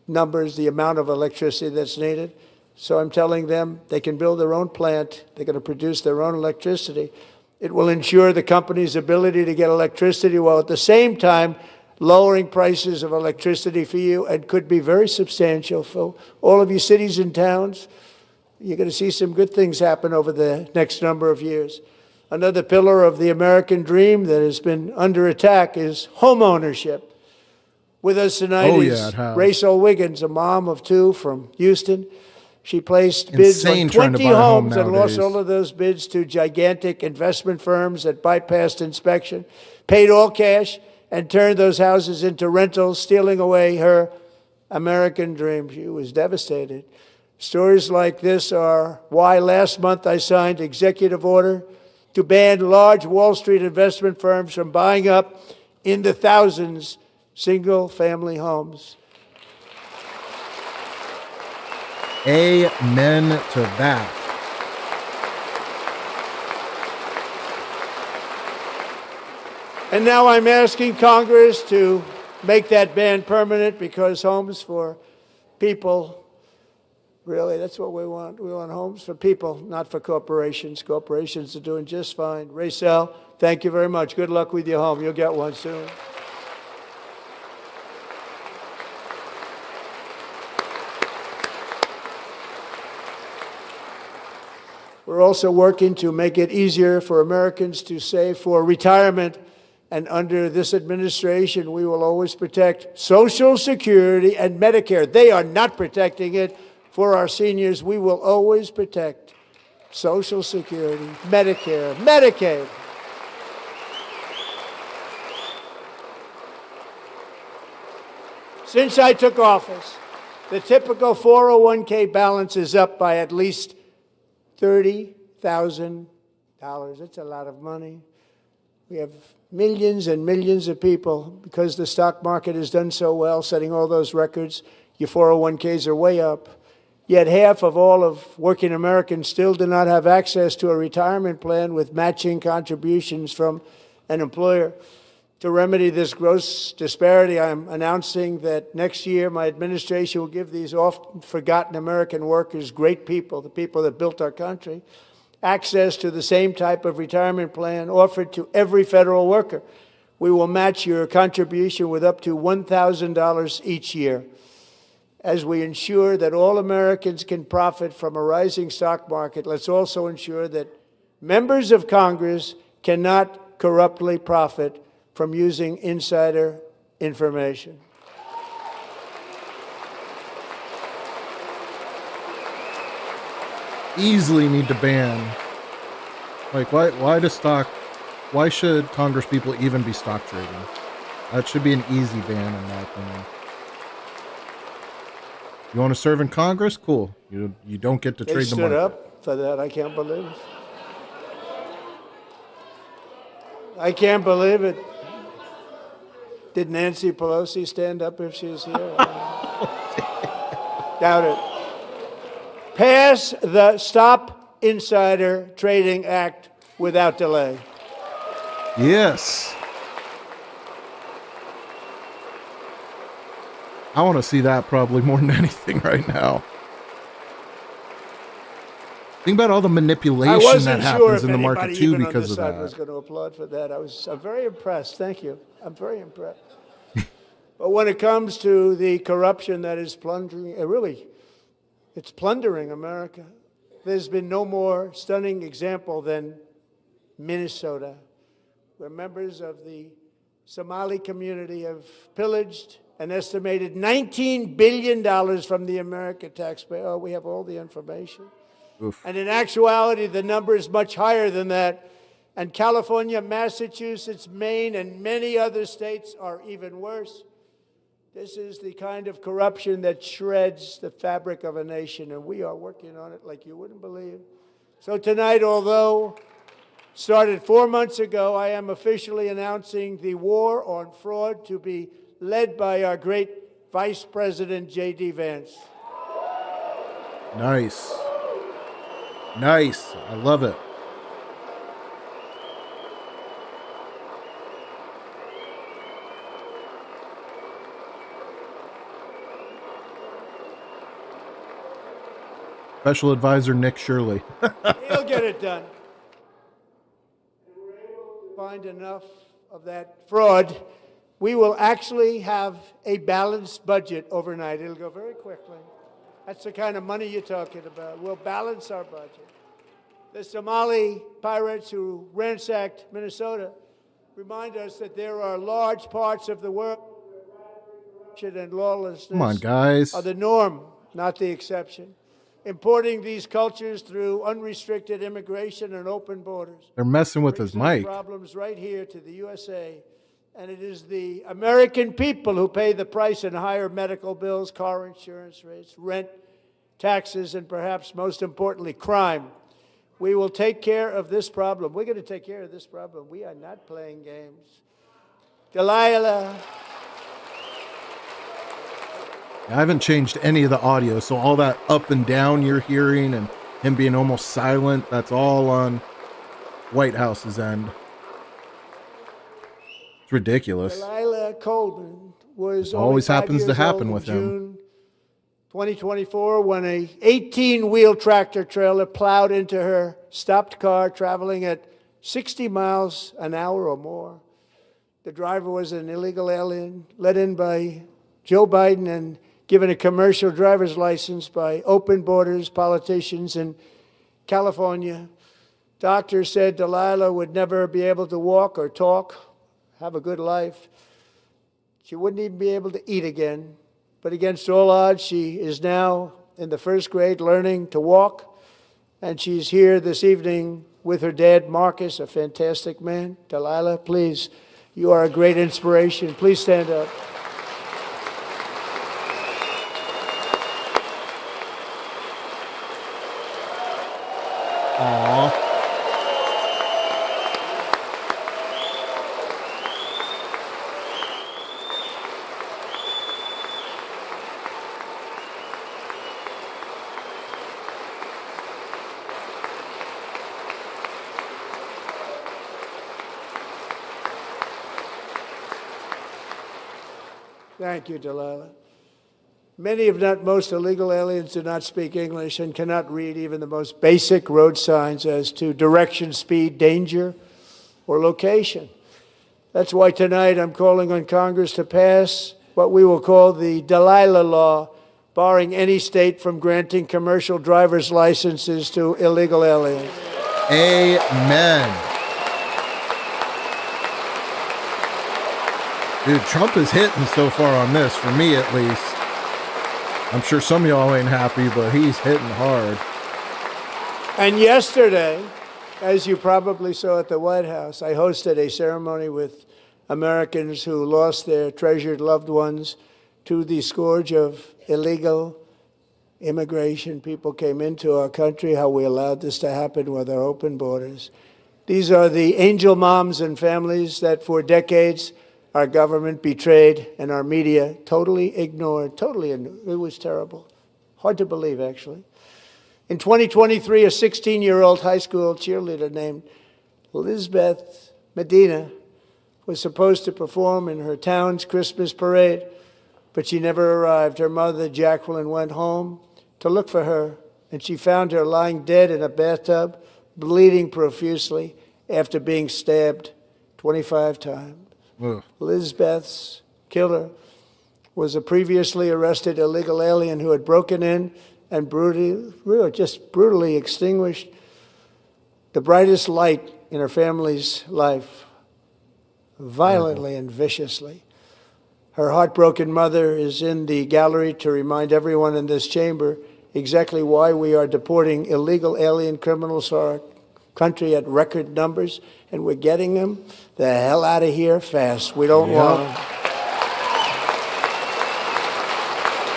numbers, the amount of electricity that's needed. So I'm telling them they can build their own plant. They're going to produce their own electricity. It will ensure the company's ability to get electricity while at the same time lowering prices of electricity for you, and could be very substantial for all of you cities and towns. You're going to see some good things happen over the next number of years. Another pillar of the American dream that has been under attack is home ownership. With us tonight is Rachel Wiggins, a mom of two from Houston. She placed bids on 20 homes and lost all of those bids to gigantic investment firms that bypassed inspection, paid all cash, and turned those houses into rentals, stealing away her American dream. She was devastated. Stories like this are why last month I signed executive order to ban large Wall Street investment firms from buying up in the thousands single-family homes. Amen to that. And now I'm asking Congress to make that ban permanent, because homes for people, really, that's what we want. We want homes for people, not for corporations. Corporations are doing just fine. Rachel, thank you very much. Good luck with your home. You'll get one soon. We're also working to make it easier for Americans to save for retirement. And under this administration, we will always protect Social Security and Medicare. They are not protecting it for our seniors. We will always protect Social Security, Medicare, Medicaid. Since I took office, the typical 401k balance is up by at least $30,000. That's a lot of money. We have millions and millions of people, because the stock market has done so well, setting all those records. Your 401ks are way up. Yet half of all of working Americans still do not have access to a retirement plan with matching contributions from an employer. To remedy this gross disparity, I'm announcing that next year my administration will give these often forgotten American workers, great people, the people that built our country, access to the same type of retirement plan offered to every federal worker. We will match your contribution with up to $1,000 each year. As we ensure that all Americans can profit from a rising stock market, let's also ensure that members of Congress cannot corruptly profit from using insider information. Easily need to ban. Like, why should Congress people even be stock trading? That should be an easy ban, in my opinion. You want to serve in Congress? Cool. You don't get to trade the market. They stood up for that. I can't believe it. I can't believe it. Did Nancy Pelosi stand up if she was here? Doubt it. Pass the Stop Insider Trading Act without delay. Yes. I want to see that probably more than anything right now. Think about all the manipulation that happens in the market too because of that. I was going to applaud for that. I'm very impressed. Thank you. I'm very impressed. But when it comes to the corruption that is plundering, it's plundering America. There's been no more stunning example than Minnesota, where members of the Somali community have pillaged an estimated $19 billion from the American taxpayer. Oh, we have all the information. Oof. And in actuality, the number is much higher than that. And California, Massachusetts, Maine, and many other states are even worse. This is the kind of corruption that shreds the fabric of a nation, and we are working on it like you wouldn't believe. So tonight, although started 4 months ago, I am officially announcing the war on fraud to be led by our great Vice President, J.D. Vance. Nice. Nice. I love it. Special Advisor Nick Shirley. He'll get it done. We're able to find enough of that fraud. We will actually have a balanced budget overnight. It'll go very quickly. That's the kind of money you're talking about. We'll balance our budget. The Somali pirates who ransacked Minnesota remind us that there are large parts of the world where corruption and lawlessness Come on, guys. are the norm, not the exception. Importing these cultures through unrestricted immigration and open borders. They're messing with his mic. Problems right here to the USA. And it is the American people who pay the price in higher medical bills, car insurance rates, rent, taxes, and perhaps most importantly, crime. We will take care of this problem. We're going to take care of this problem. We are not playing games. Delilah. I haven't changed any of the audio, so all that up and down you're hearing and him being almost silent, that's all on White House's end. It's ridiculous. Delilah Coleman was always happens to happen with him. June 2024 when a 18-wheel tractor trailer plowed into her stopped car traveling at 60 miles an hour or more. The driver was an illegal alien let in by Joe Biden and given a commercial driver's license by open borders politicians in California. Doctors said Delilah would never be able to walk or talk, have a good life. She wouldn't even be able to eat again. But against all odds, she is now in the first grade learning to walk. And she's here this evening with her dad, Marcus, a fantastic man. Delilah, please, you are a great inspiration. Please stand up. Aww. Thank you, Delilah. Many, if not most, illegal aliens do not speak English and cannot read even the most basic road signs as to direction, speed, danger, or location. That's why tonight I'm calling on Congress to pass what we will call the Delilah Law, barring any state from granting commercial driver's licenses to illegal aliens. Amen. Dude, Trump is hitting so far on this, for me at least. I'm sure some of y'all ain't happy, but he's hitting hard. And yesterday, as you probably saw at the White House, I hosted a ceremony with Americans who lost their treasured loved ones to the scourge of illegal immigration. People came into our country, how we allowed this to happen with our open borders. These are the angel moms and families that for decades our government betrayed and our media totally ignored. It was terrible. Hard to believe, actually. In 2023, a 16-year-old high school cheerleader named Elizabeth Medina was supposed to perform in her town's Christmas parade, but she never arrived. Her mother, Jacqueline, went home to look for her, and she found her lying dead in a bathtub, bleeding profusely after being stabbed 25 times. Elizabeth's killer was a previously arrested illegal alien who had broken in and brutally extinguished the brightest light in her family's life, violently and viciously. Her heartbroken mother is in the gallery to remind everyone in this chamber exactly why we are deporting illegal alien criminals to our country at record numbers, and we're getting them the hell out of here fast. We don't want them.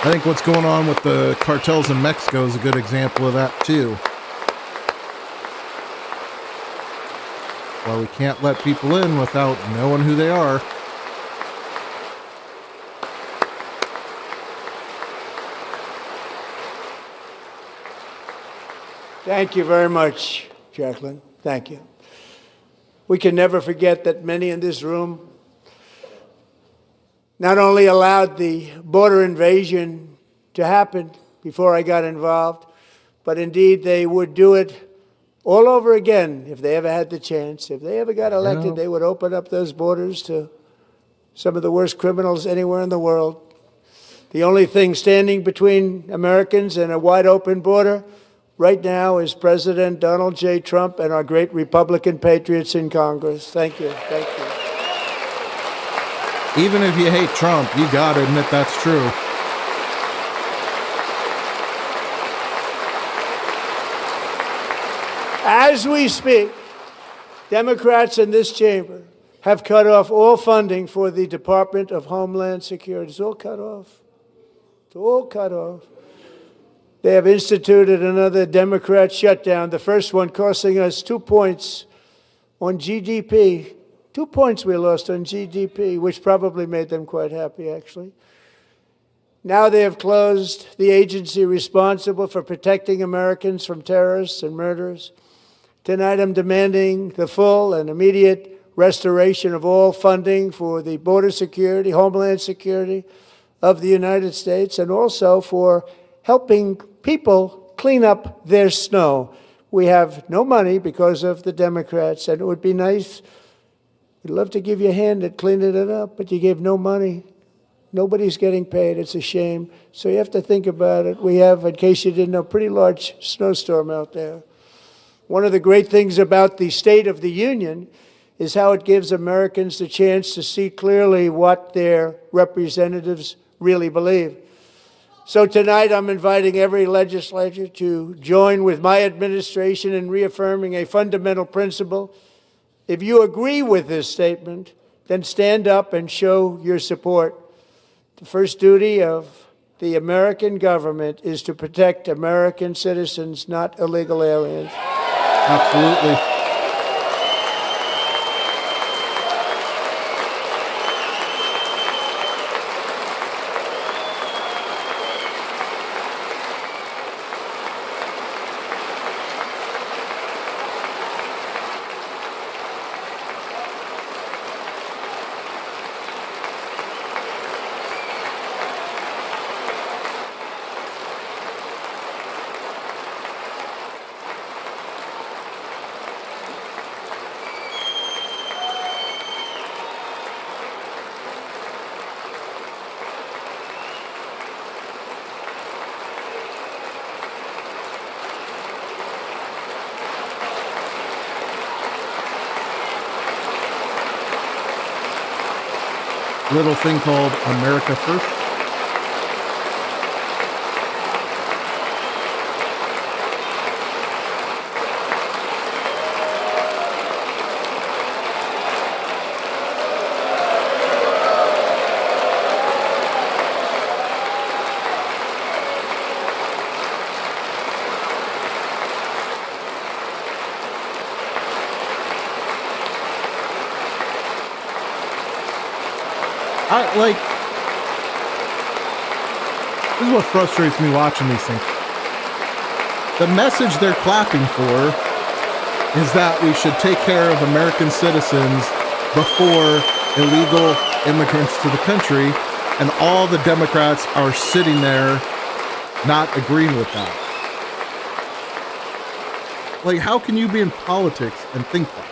I think what's going on with the cartels in Mexico is a good example of that, too. Well, we can't let people in without knowing who they are. Thank you very much, Jacqueline. Thank you. We can never forget that many in this room not only allowed the border invasion to happen before I got involved, but indeed they would do it all over again if they ever had the chance. If they ever got elected, they would open up those borders to some of the worst criminals anywhere in the world. The only thing standing between Americans and a wide open border right now is President Donald J. Trump and our great Republican patriots in Congress. Thank you. Thank you. Even if you hate Trump, you got to admit that's true. As we speak, Democrats in this chamber have cut off all funding for the Department of Homeland Security. It's all cut off. It's all cut off. They have instituted another Democrat shutdown, the first one costing us 2 points on GDP. 2 points we lost on GDP, which probably made them quite happy, actually. Now they have closed the agency responsible for protecting Americans from terrorists and murderers. Tonight I'm demanding the full and immediate restoration of all funding for the border security, homeland security of the United States, and also for helping people clean up their snow. We have no money because of the Democrats, and it would be nice. We'd love to give you a hand at cleaning it up, but you gave no money. Nobody's getting paid. It's a shame. So you have to think about it. We have, in case you didn't know, a pretty large snowstorm out there. One of the great things about the State of the Union is how it gives Americans the chance to see clearly what their representatives really believe. So tonight I'm inviting every legislator to join with my administration in reaffirming a fundamental principle. If you agree with this statement, then stand up and show your support. The first duty of the American government is to protect American citizens, not illegal aliens. Absolutely. little thing called America First. This is what frustrates me watching these things. The message they're clapping for is that we should take care of American citizens before illegal immigrants to the country, and all the Democrats are sitting there not agreeing with that. Like, how can you be in politics and think that?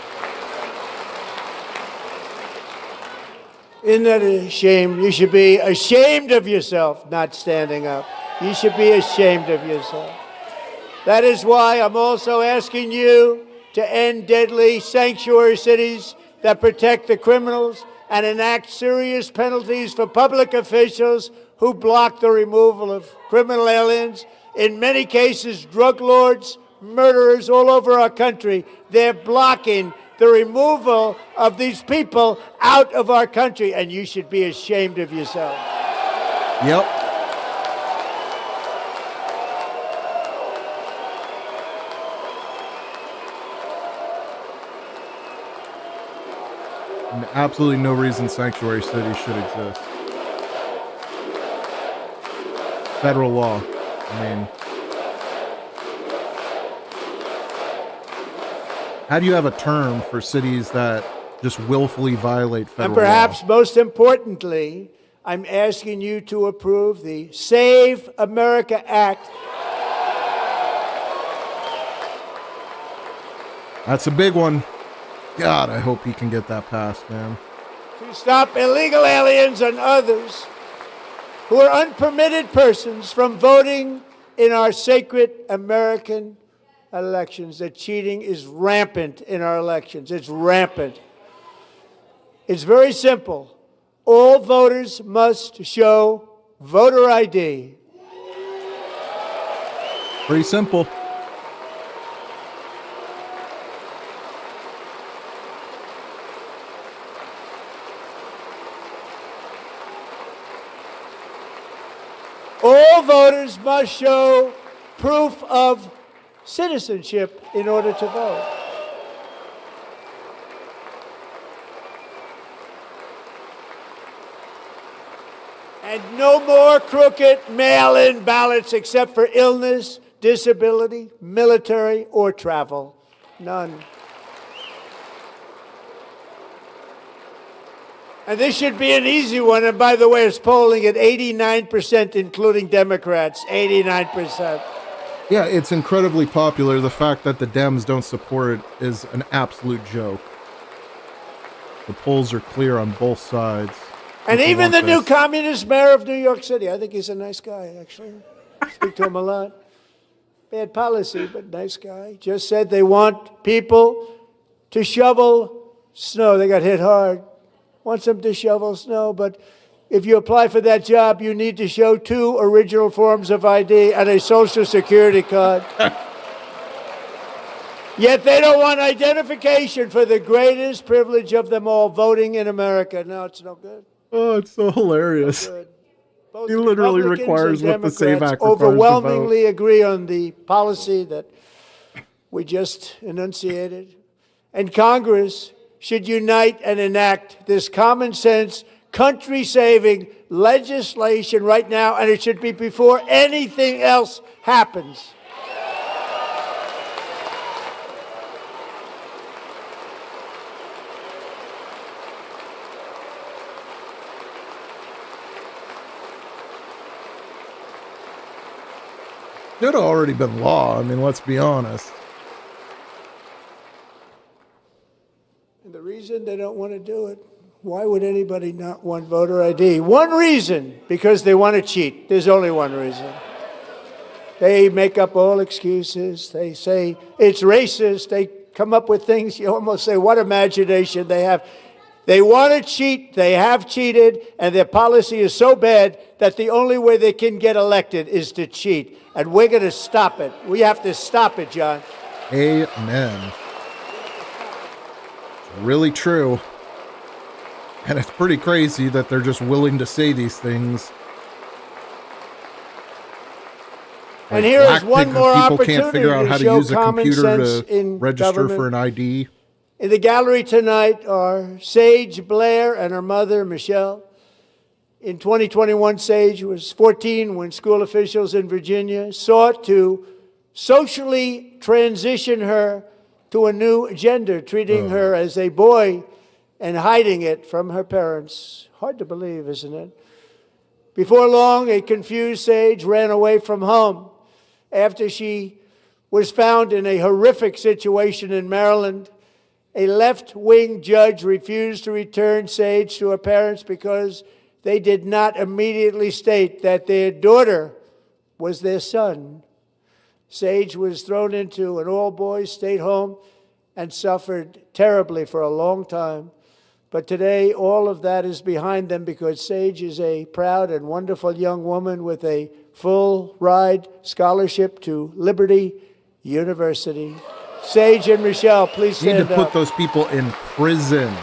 Isn't that a shame? You should be ashamed of yourself not standing up. You should be ashamed of yourself. That is why I'm also asking you to end deadly sanctuary cities that protect the criminals and enact serious penalties for public officials who block the removal of criminal aliens. In many cases, drug lords, murderers all over our country, they're blocking the removal of these people out of our country, and you should be ashamed of yourself. Yep. And absolutely no reason sanctuary cities should exist. Federal law. I mean, how do you have a term for cities that just willfully violate federal law? And perhaps most importantly, I'm asking you to approve the Save America Act. That's a big one. God, I hope he can get that passed, man. To stop illegal aliens and others who are unpermitted persons from voting in our sacred American elections. That cheating is rampant in our elections. It's rampant. It's very simple. All voters must show voter ID. Pretty simple. All voters must show proof of citizenship in order to vote. And no more crooked mail-in ballots except for illness, disability, military, or travel. None. And this should be an easy one. And by the way, it's polling at 89%, including Democrats. 89%. Yeah, it's incredibly popular. The fact that the Dems don't support it is an absolute joke. The polls are clear on both sides. And even the new communist mayor of New York City, I think he's a nice guy, actually. Speak to him a lot. Bad policy, but nice guy. Just said they want people to shovel snow. They got hit hard. Wants them to shovel snow, but if you apply for that job, you need to show 2 original forms of ID and a Social Security card. Yet they don't want identification for the greatest privilege of them all, voting in America. No, it's no good. Oh, it's so hilarious. Both He literally Republicans requires and what the SAVE Democrats Act requires to overwhelmingly agree on the policy that we just enunciated. And Congress should unite and enact this common sense, country-saving legislation right now, and it should be before anything else happens. Should have already been law. I mean, let's be honest. And the reason they don't want to do it, why would anybody not want voter ID? One reason, because they want to cheat. There's only one reason. They make up all excuses. They say it's racist. They come up with things. You almost say, what imagination they have. They want to cheat, they have cheated, and their policy is so bad that the only way they can get elected is to cheat. And we're going to stop it. We have to stop it, John. Amen. It's really true. And it's pretty crazy that they're just willing to say these things. And here is one more opportunity people can't figure out how to use a computer to register government. for an ID. In the gallery tonight are Sage Blair and her mother, Michelle. In 2021, Sage was 14 when school officials in Virginia sought to socially transition her to a new gender, treating her as a boy and hiding it from her parents. Hard to believe, isn't it? Before long, a confused Sage ran away from home after she was found in a horrific situation in Maryland. A left-wing judge refused to return Sage to her parents because they did not immediately state that their daughter was their son. Sage was thrown into an all-boys state home and suffered terribly for a long time. But today, all of that is behind them because Sage is a proud and wonderful young woman with a full-ride scholarship to Liberty University. Sage and Michelle, please stand up. Need to put those people in prison.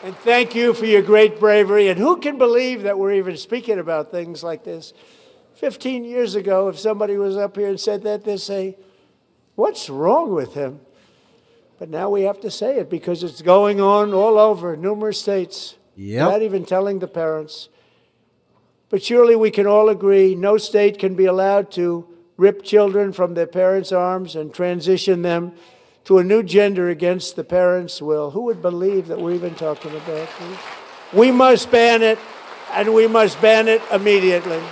And thank you for your great bravery. And who can believe that we're even speaking about things like this? 15 years ago, if somebody was up here and said that, they'd say, what's wrong with him? But now we have to say it because it's going on all over numerous states. Not even telling the parents. But surely we can all agree no state can be allowed to rip children from their parents' arms and transition them to a new gender against the parents' will. Who would believe that we're even talking about this? We must ban it, and we must ban it immediately.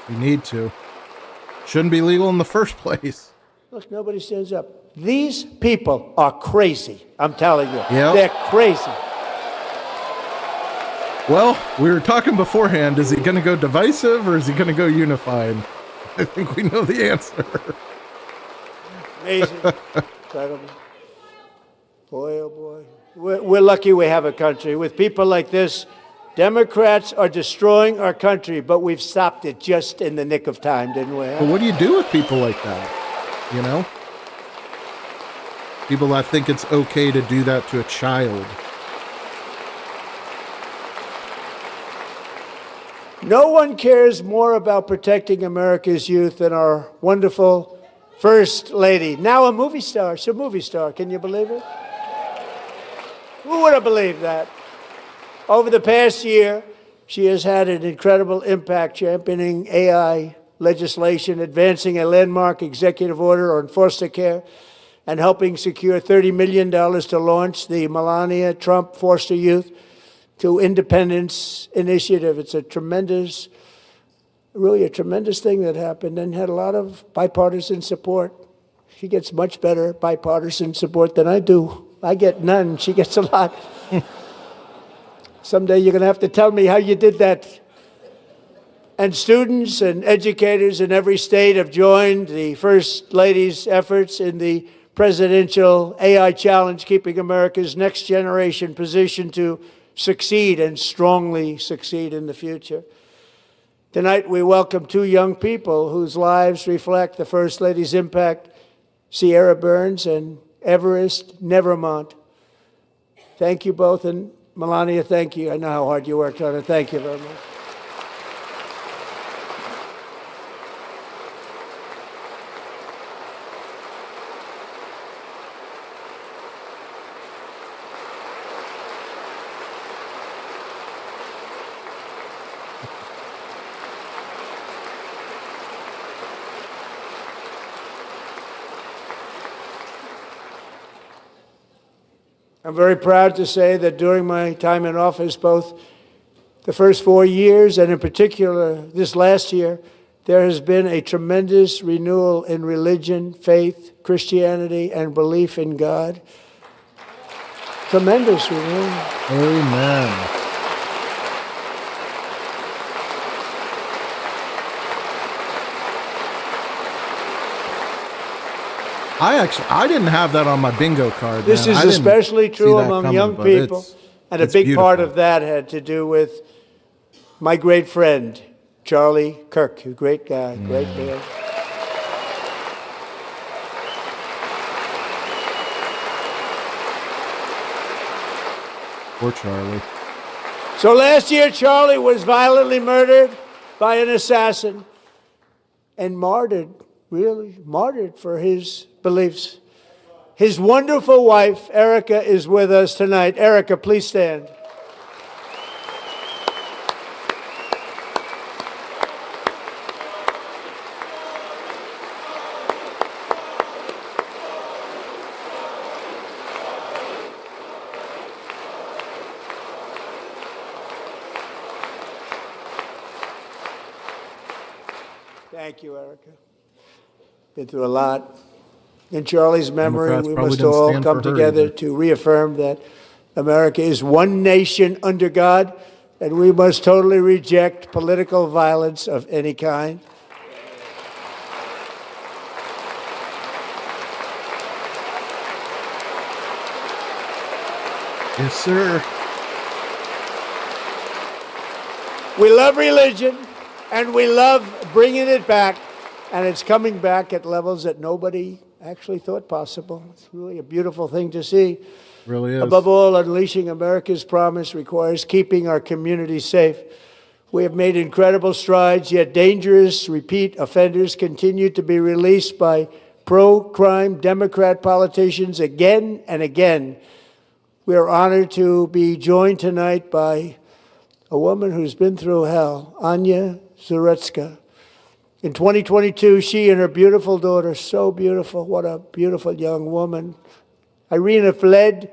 We need to. Shouldn't be legal in the first place. Look, nobody stands up. These people are crazy, I'm telling you. They're crazy. Well, we were talking beforehand. Is he going to go divisive or is he going to go unified? I think we know the answer. Amazing. Incredible. Boy, oh boy. We're lucky we have a country. With people like this, Democrats are destroying our country, but we've stopped it just in the nick of time, didn't we? But what do you do with people like that? You know? People that think it's okay to do that to a child. No one cares more about protecting America's youth than our wonderful First Lady. Now a movie star. She's a movie star. Can you believe it? Who would have believed that? Over the past year, she has had an incredible impact championing AI legislation, advancing a landmark executive order on foster care, and helping secure $30 million to launch the Melania Trump Foster Youth to Independence Initiative. It's a tremendous, really a tremendous thing that happened and had a lot of bipartisan support. She gets much better bipartisan support than I do. I get none. She gets a lot. Someday you're going to have to tell me how you did that. And students and educators in every state have joined the First Lady's efforts in the presidential AI challenge, keeping America's next generation positioned to succeed and strongly succeed in the future. Tonight, we welcome two young people whose lives reflect the First Lady's impact, Sierra Burns and Everest Nevermont. Thank you both, and Melania, thank you. I know how hard you worked on it. Thank you very much. I'm very proud to say that during my time in office, both the first 4 years, and in particular this last year, there has been a tremendous renewal in religion, faith, Christianity, and belief in God. Tremendous renewal. Amen. I didn't have that on my bingo card. This is especially true among young people, and a big part of that had to do with my great friend, Charlie Kirk, a great guy, great man. Poor Charlie. So last year, Charlie was violently murdered by an assassin and martyred, really martyred for his beliefs. His wonderful wife, Erica, is with us tonight. Erica, please stand. Thank you, Erica. Been through a lot. In Charlie's memory, we must all come together to reaffirm that America is one nation under God, and we must totally reject political violence of any kind. Yes, sir. We love religion, and we love bringing it back, and it's coming back at levels that nobody actually thought possible. It's really a beautiful thing to see. Really is. Above all, unleashing America's promise requires keeping our communities safe. We have made incredible strides, yet dangerous repeat offenders continue to be released by pro-crime Democrat politicians again and again. We are honored to be joined tonight by a woman who's been through hell, Anya Zaretska. In 2022, she and her beautiful daughter, so beautiful, what a beautiful young woman. Irina fled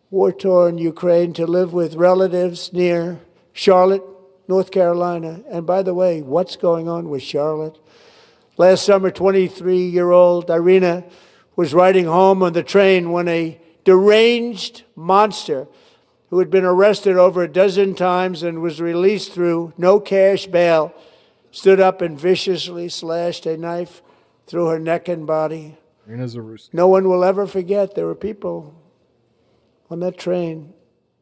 war-torn Ukraine to live with relatives near Charlotte, North Carolina. And by the way, what's going on with Charlotte? Last summer, 23-year-old Irina was riding home on the train when a deranged monster who had been arrested over a dozen times and was released through no cash bail, stood up and viciously slashed a knife through her neck and body. No one will ever forget. There were people on that train.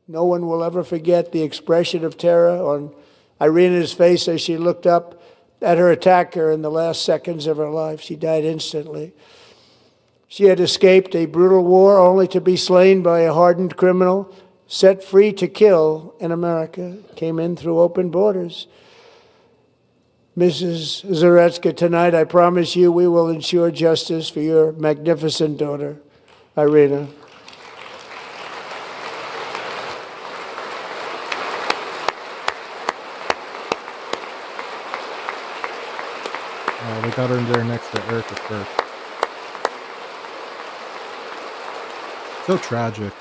No one will ever forget the expression of terror on Irina's face as she looked up at her attacker in the last seconds of her life. She died instantly. She had escaped a brutal war only to be slain by a hardened criminal, set free to kill in America, came in through open borders. Mrs. Zaretska, tonight I promise you we will ensure justice for your magnificent daughter, Irina. They got her in there next to Erica first. So tragic.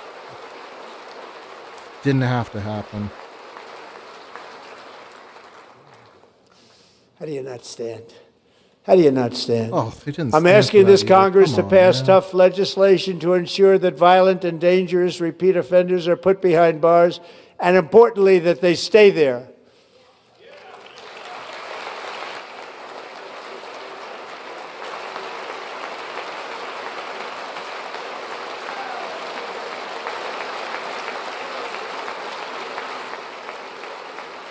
Didn't have to happen. How do you not stand? How do you not stand? Oh, they didn't. I'm asking this Congress to pass tough legislation to ensure that violent and dangerous repeat offenders are put behind bars, and importantly, that they stay there.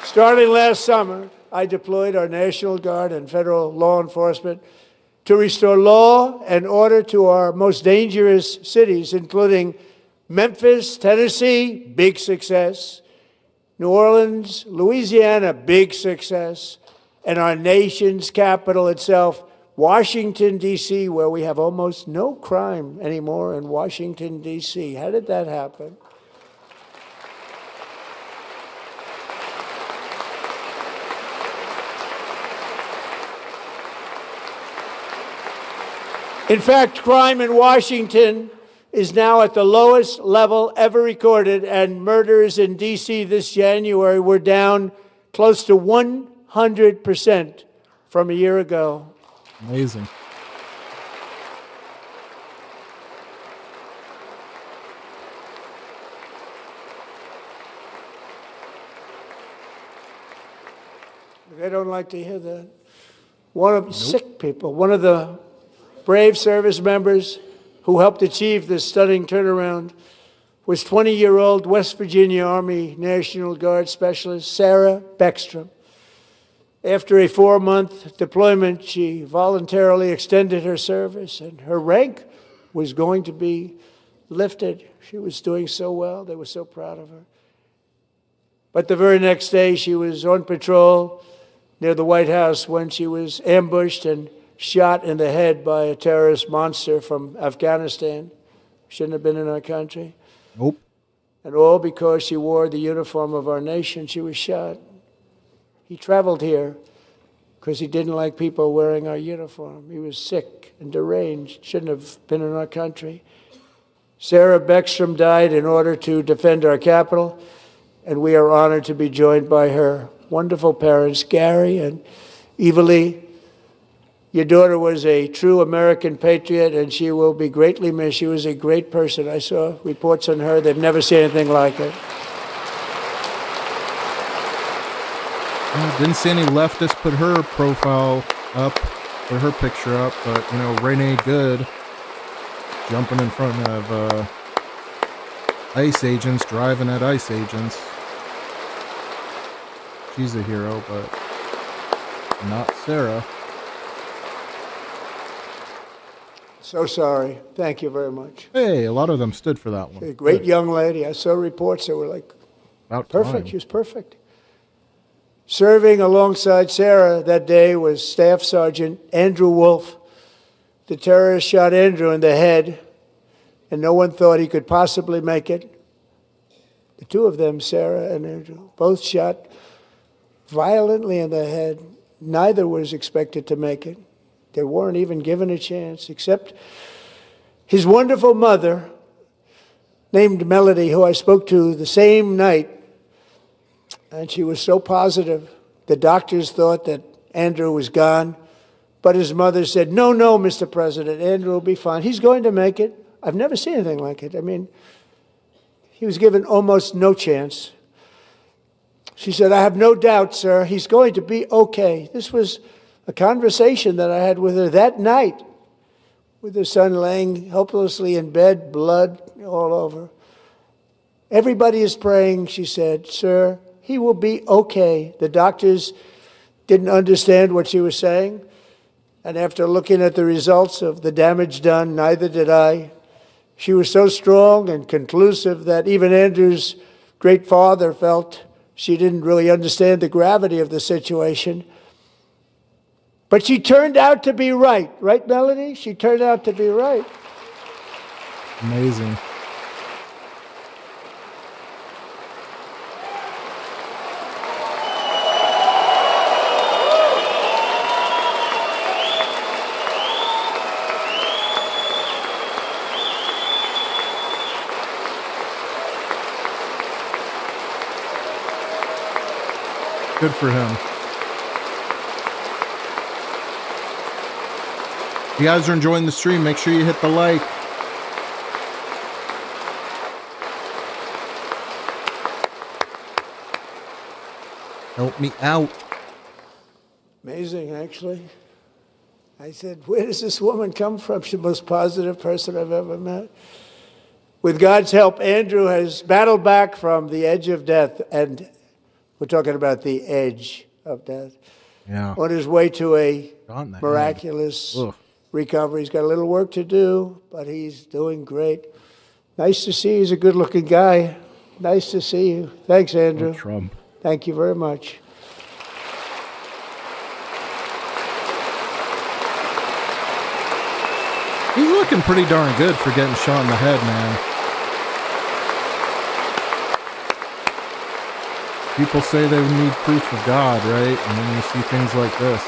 Starting last summer, I deployed our National Guard and federal law enforcement to restore law and order to our most dangerous cities, including Memphis, Tennessee, big success, New Orleans, Louisiana, big success, and our nation's capital itself, Washington, D.C., where we have almost no crime anymore in Washington, D.C. How did that happen? In fact, crime in Washington is now at the lowest level ever recorded, and murders in D.C. this January were down close to 100% from a year ago. Amazing. They don't like to hear that. One of sick people, one of the brave service members who helped achieve this stunning turnaround was 20-year-old West Virginia Army National Guard Specialist Sarah Beckstrom. After a 4-month deployment, she voluntarily extended her service, and her rank was going to be lifted. She was doing so well. They were so proud of her. But the very next day, she was on patrol near the White House when she was ambushed and shot in the head by a terrorist monster from Afghanistan. Shouldn't have been in our country. Nope. And all because she wore the uniform of our nation. She was shot. He traveled here because he didn't like people wearing our uniform. He was sick and deranged. Shouldn't have been in our country. Sarah Beckstrom died in order to defend our capital, and we are honored to be joined by her wonderful parents, Gary and Eva Lee. Your daughter was a true American patriot, and she will be greatly missed. She was a great person. I saw reports on her. They've never seen anything like it. Didn't see any leftists put her profile up, put her picture up, but, you know, Renee Good jumping in front of ICE agents, driving at ICE agents. She's a hero, but not Sarah. So sorry. Thank you very much. Hey, a lot of them stood for that one. A great young lady. I saw reports that were like, About perfect. time. She was perfect. Serving alongside Sarah that day was Staff Sergeant Andrew Wolf. The terrorist shot Andrew in the head, and no one thought he could possibly make it. The two of them, Sarah and Andrew, both shot violently in the head. Neither was expected to make it. They weren't even given a chance, except his wonderful mother, named Melody, who I spoke to the same night. And she was so positive. The doctors thought that Andrew was gone. But his mother said, no, Mr. President, Andrew will be fine. He's going to make it. I've never seen anything like it. I mean, he was given almost no chance. She said, I have no doubt, sir, he's going to be okay. This was a conversation that I had with her that night, with her son laying helplessly in bed, blood all over. Everybody is praying, she said, sir, he will be okay. The doctors didn't understand what she was saying. And after looking at the results of the damage done, neither did I. She was so strong and conclusive that even Andrew's great father felt she didn't really understand the gravity of the situation. But she turned out to be right. Right, Melanie? She turned out to be right. Amazing. Good for him. If you guys are enjoying the stream, make sure you hit the like. Help me out. Amazing, actually. I said, where does this woman come from? She's the most positive person I've ever met. With God's help, Andrew has battled back from the edge of death, and we're talking about the edge of death. Yeah. On his way to a miraculous recovery. He's got a little work to do, but he's doing great. Nice to see you. He's a good-looking guy. Nice to see you. Thanks, Andrew. Trump. Thank you very much. He's looking pretty darn good for getting shot in the head, man. People say they need proof of God, right? And then you see things like this.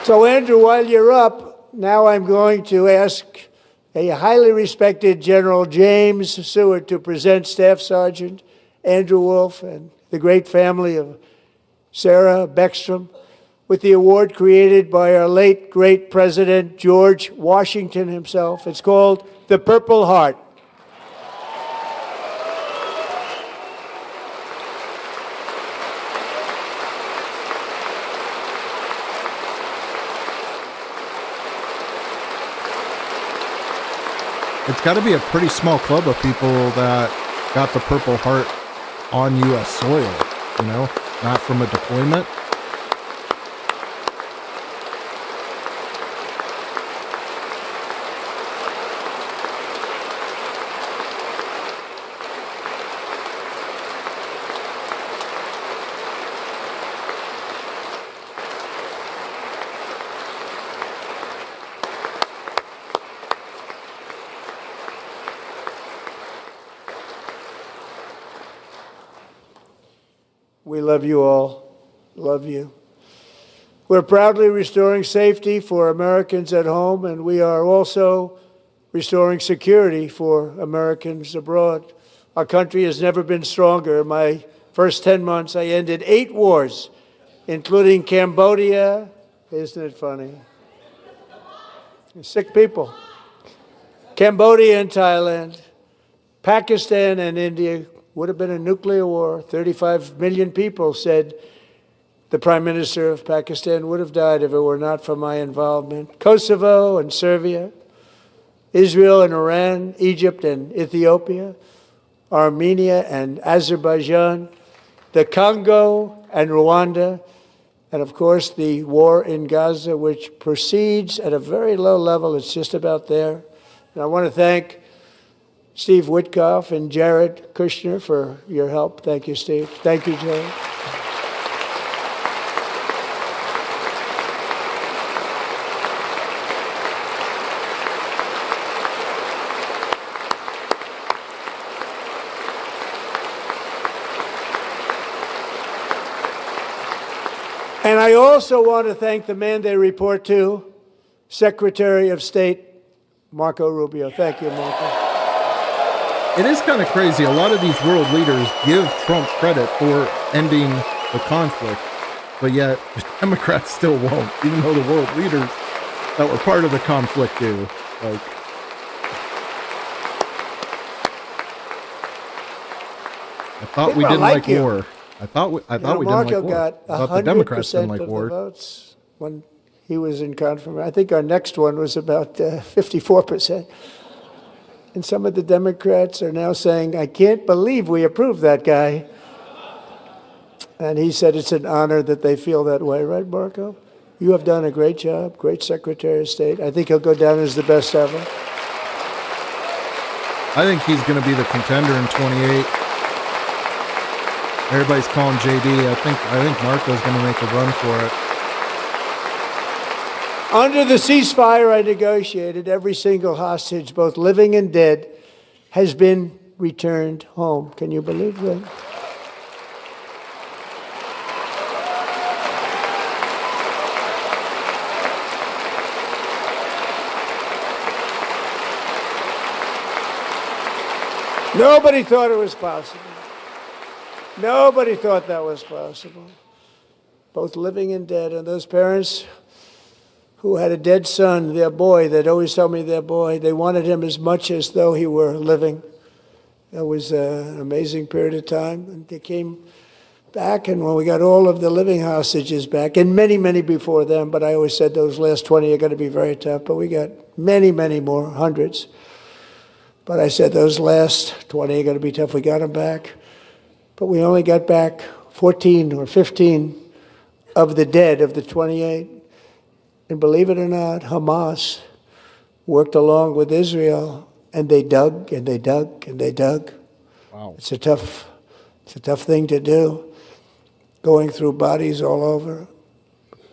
So, Andrew, while you're up, now I'm going to ask a highly respected General James Seward to present Staff Sergeant Andrew Wolf and the great family of Sarah Beckstrom with the award created by our late, great President George Washington himself. It's called the Purple Heart. It's got to be a pretty small club of people that got the Purple Heart on U.S. soil, you know, not from a deployment. We love you all. Love you. We're proudly restoring safety for Americans at home, and we are also restoring security for Americans abroad. Our country has never been stronger. In my first 10 months, I ended 8 wars, including Cambodia. Isn't it funny? Sick people. Cambodia and Thailand, Pakistan and India. Would have been a nuclear war. 35 million people said the Prime Minister of Pakistan would have died if it were not for my involvement. Kosovo and Serbia, Israel and Iran, Egypt and Ethiopia, Armenia and Azerbaijan, the Congo and Rwanda, and of course the war in Gaza, which proceeds at a very low level. It's just about there. And I want to thank Steve Witkoff and Jared Kushner for your help. Thank you, Steve. Thank you, Jared. And I also want to thank the man they report to, Secretary of State Marco Rubio. Thank you, Marco. It is kind of crazy. A lot of these world leaders give Trump credit for ending the conflict, but yet the Democrats still won't, even though the world leaders that were part of the conflict do. Like, I thought we didn't like war. I thought we didn't like war. Marco got 100% of war. the votes when he was in confirmation. I think our next one was about 54%. And some of the Democrats are now saying, I can't believe we approved that guy. And he said it's an honor that they feel that way, right, Marco? You have done a great job, great Secretary of State. I think he'll go down as the best ever. I think he's going to be the contender in 28. Everybody's calling JD. I think Marco's going to make a run for it. Under the ceasefire I negotiated, every single hostage, both living and dead, has been returned home. Can you believe that? Nobody thought it was possible. Nobody thought that was possible. Both living and dead. And those parents who had a dead son, their boy, they'd always tell me their boy, they wanted him as much as though he were living. That was an amazing period of time. And they came back, and when we got all of the living hostages back, and many, many before them, but I always said those last 20 are going to be very tough, but we got many, many more, hundreds. But I said those last 20 are going to be tough. We got them back. But we only got back 14 or 15 of the dead of the 28. And believe it or not, Hamas worked along with Israel, and they dug and they dug and they dug. Wow. It's a tough thing to do, going through bodies all over,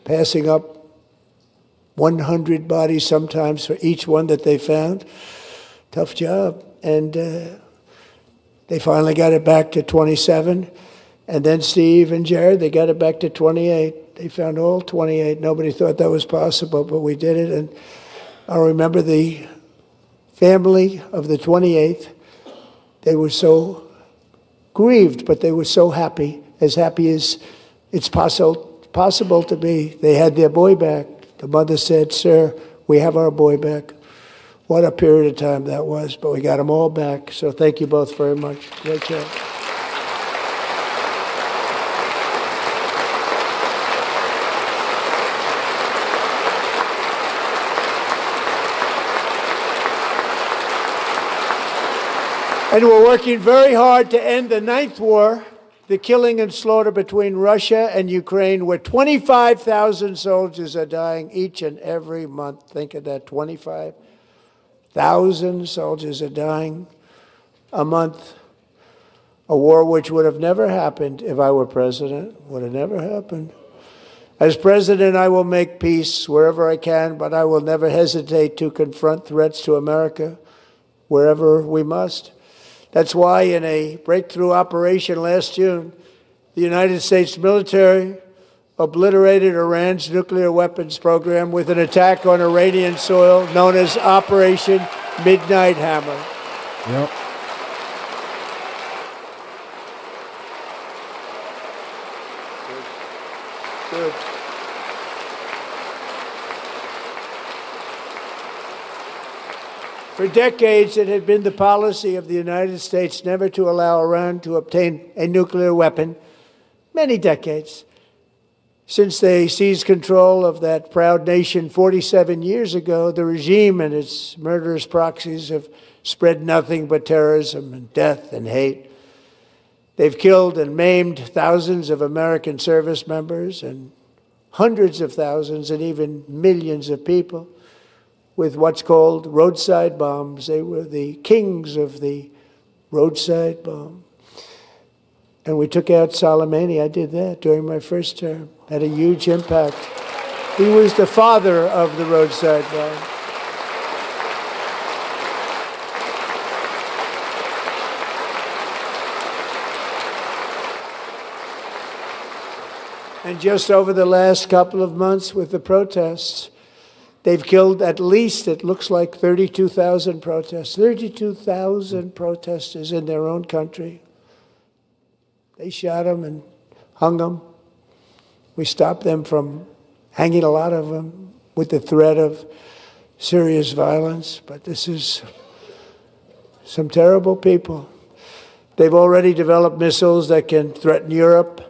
passing up 100 bodies sometimes for each one that they found. Tough job. And they finally got it back to 27. And then Steve and Jared, they got it back to 28. They found all 28. Nobody thought that was possible, but we did it. And I remember the family of the 28th. They were so grieved, but they were so happy as it's possible to be. They had their boy back. The mother said, "Sir, we have our boy back." What a period of time that was, but we got them all back. So thank you both very much. Great job. And we're working very hard to end the 9th war, the killing and slaughter between Russia and Ukraine, where 25,000 soldiers are dying each and every month. Think of that, 25,000 soldiers are dying a month. A war which would have never happened if I were president, would have never happened. As president, I will make peace wherever I can, but I will never hesitate to confront threats to America wherever we must. That's why in a breakthrough operation last June, the United States military obliterated Iran's nuclear weapons program with an attack on Iranian soil known as Operation Midnight Hammer. Yep. Good. For decades, it had been the policy of the United States never to allow Iran to obtain a nuclear weapon. Many decades. Since they seized control of that proud nation 47 years ago, the regime and its murderous proxies have spread nothing but terrorism and death and hate. They've killed and maimed thousands of American service members and hundreds of thousands and even millions of people with what's called roadside bombs. They were the kings of the roadside bomb. And we took out Soleimani. I did that during my first term. Had a huge impact. He was the father of the roadside bomb. And just over the last couple of months with the protests, they've killed at least, it looks like, 32,000 protesters. 32,000 protesters in their own country. They shot them and hung them. We stopped them from hanging a lot of them with the threat of serious violence. But this is some terrible people. They've already developed missiles that can threaten Europe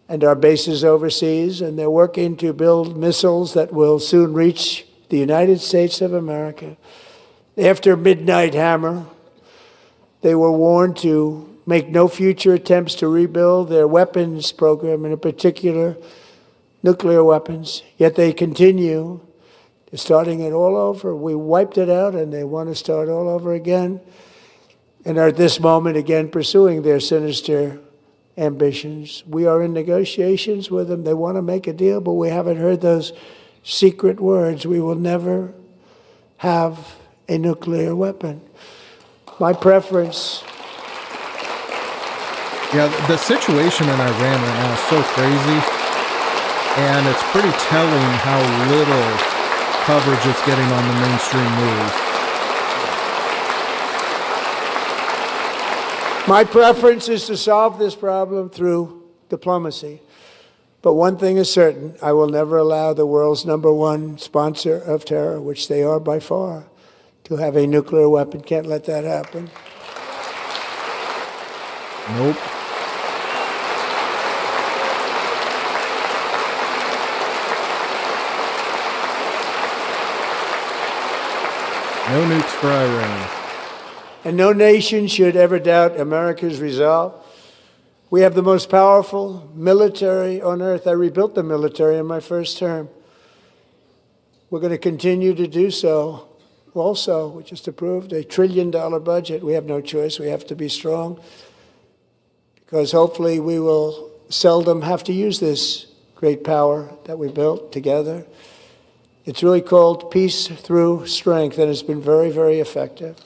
and our bases overseas, and they're working to build missiles that will soon reach the United States of America. After Midnight Hammer, they were warned to make no future attempts to rebuild their weapons program, and in particular, nuclear weapons. Yet they continue. They're starting it all over. We wiped it out, and they want to start all over again, and are at this moment again pursuing their sinister ambitions. We are in negotiations with them. They want to make a deal, but we haven't heard those secret words. We will never have a nuclear weapon. My preference. Yeah, the situation in Iran right now is so crazy, and it's pretty telling how little coverage it's getting on the mainstream news. My preference is to solve this problem through diplomacy. But one thing is certain, I will never allow the world's #1 sponsor of terror, which they are by far, to have a nuclear weapon. Can't let that happen. Nope. No nukes for Iran. And no nation should ever doubt America's resolve. We have the most powerful military on earth. I rebuilt the military in my first term. We're going to continue to do so. Also, we just approved a $1 trillion budget. We have no choice. We have to be strong, because hopefully we will seldom have to use this great power that we built together. It's really called peace through strength, and it's been very, very effective.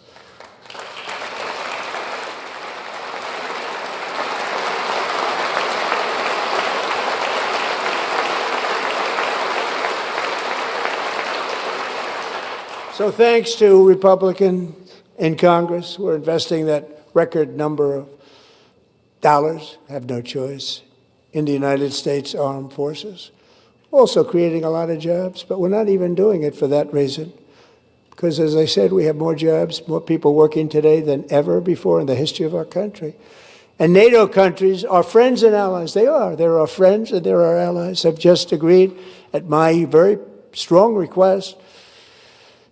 So thanks to Republican in Congress. We're investing that record number of dollars, have no choice, in the United States Armed Forces. Also creating a lot of jobs, but we're not even doing it for that reason. Because, as I said, we have more jobs, more people working today than ever before in the history of our country. And NATO countries are friends and allies. They are. They're our friends and they're our allies. Have just agreed, at my very strong request,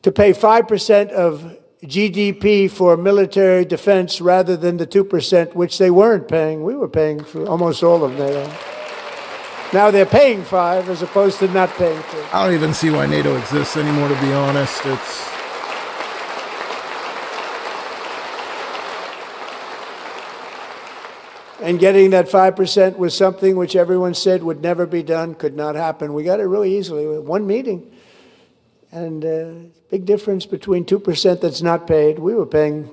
to pay 5% of GDP for military defense rather than the 2%, which they weren't paying. We were paying for almost all of NATO. Now they're paying 5 as opposed to not paying 2. I don't even see why NATO exists anymore, to be honest. And getting that 5% was something which everyone said would never be done, could not happen. We got it really easily with one meeting. And big difference between 2% that's not paid. We were paying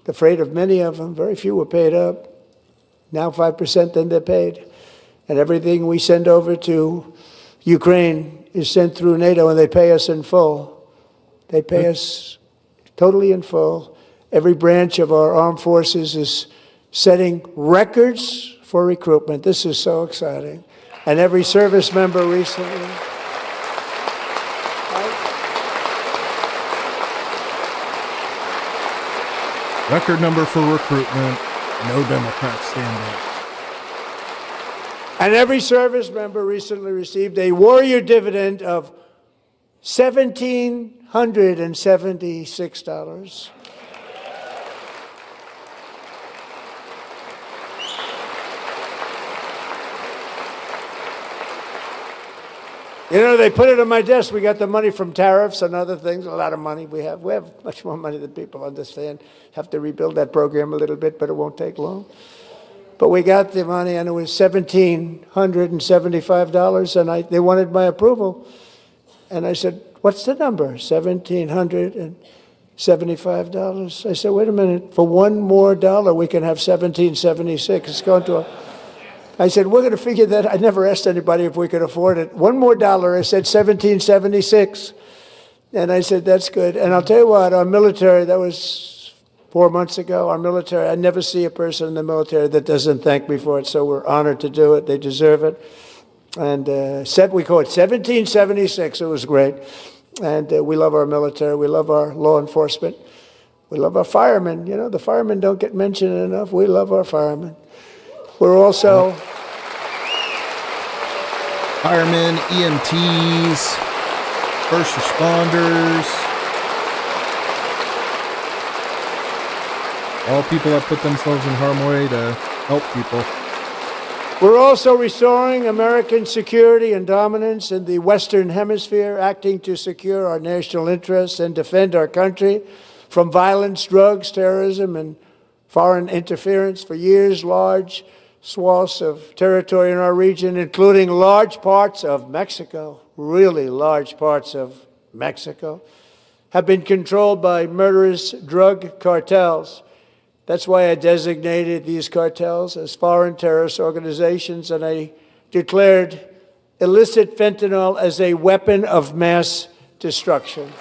the freight of many of them. Very few were paid up. Now 5%, then they're paid. And everything we send over to Ukraine is sent through NATO, and they pay us in full. They pay us totally in full. Every branch of our armed forces is setting records for recruitment. This is so exciting. And every service member recently. Record number for recruitment. No Democrats stand up. And every service member recently received a warrior dividend of $1,776. You know, they put it on my desk. We got the money from tariffs and other things, a lot of money we have. We have much more money than people understand. Have to rebuild that program a little bit, but it won't take long. But we got the money, and it was $1,775, and they wanted my approval. And I said, what's the number? $1,775. I said, wait a minute. For one more dollar, we can have $1,776. It's going to I said, we're going to figure that. I never asked anybody if we could afford it. One more dollar, I said $1,776. And I said, that's good. And I'll tell you what, our military, that was 4 months ago, our military, I never see a person in the military that doesn't thank me for it. So we're honored to do it. They deserve it. And we call it 1776. It was great. And we love our military. We love our law enforcement. We love our firemen. You know, the firemen don't get mentioned enough. We love our firemen. We're also firemen, EMTs, first responders, all people that put themselves in harm's way to help people. We're also restoring American security and dominance in the Western Hemisphere, acting to secure our national interests and defend our country from violence, drugs, terrorism, and foreign interference. For years, large swaths of territory in our region, including large parts of Mexico, really large parts of Mexico, have been controlled by murderous drug cartels. That's why I designated these cartels as foreign terrorist organizations, and I declared illicit fentanyl as a weapon of mass destruction.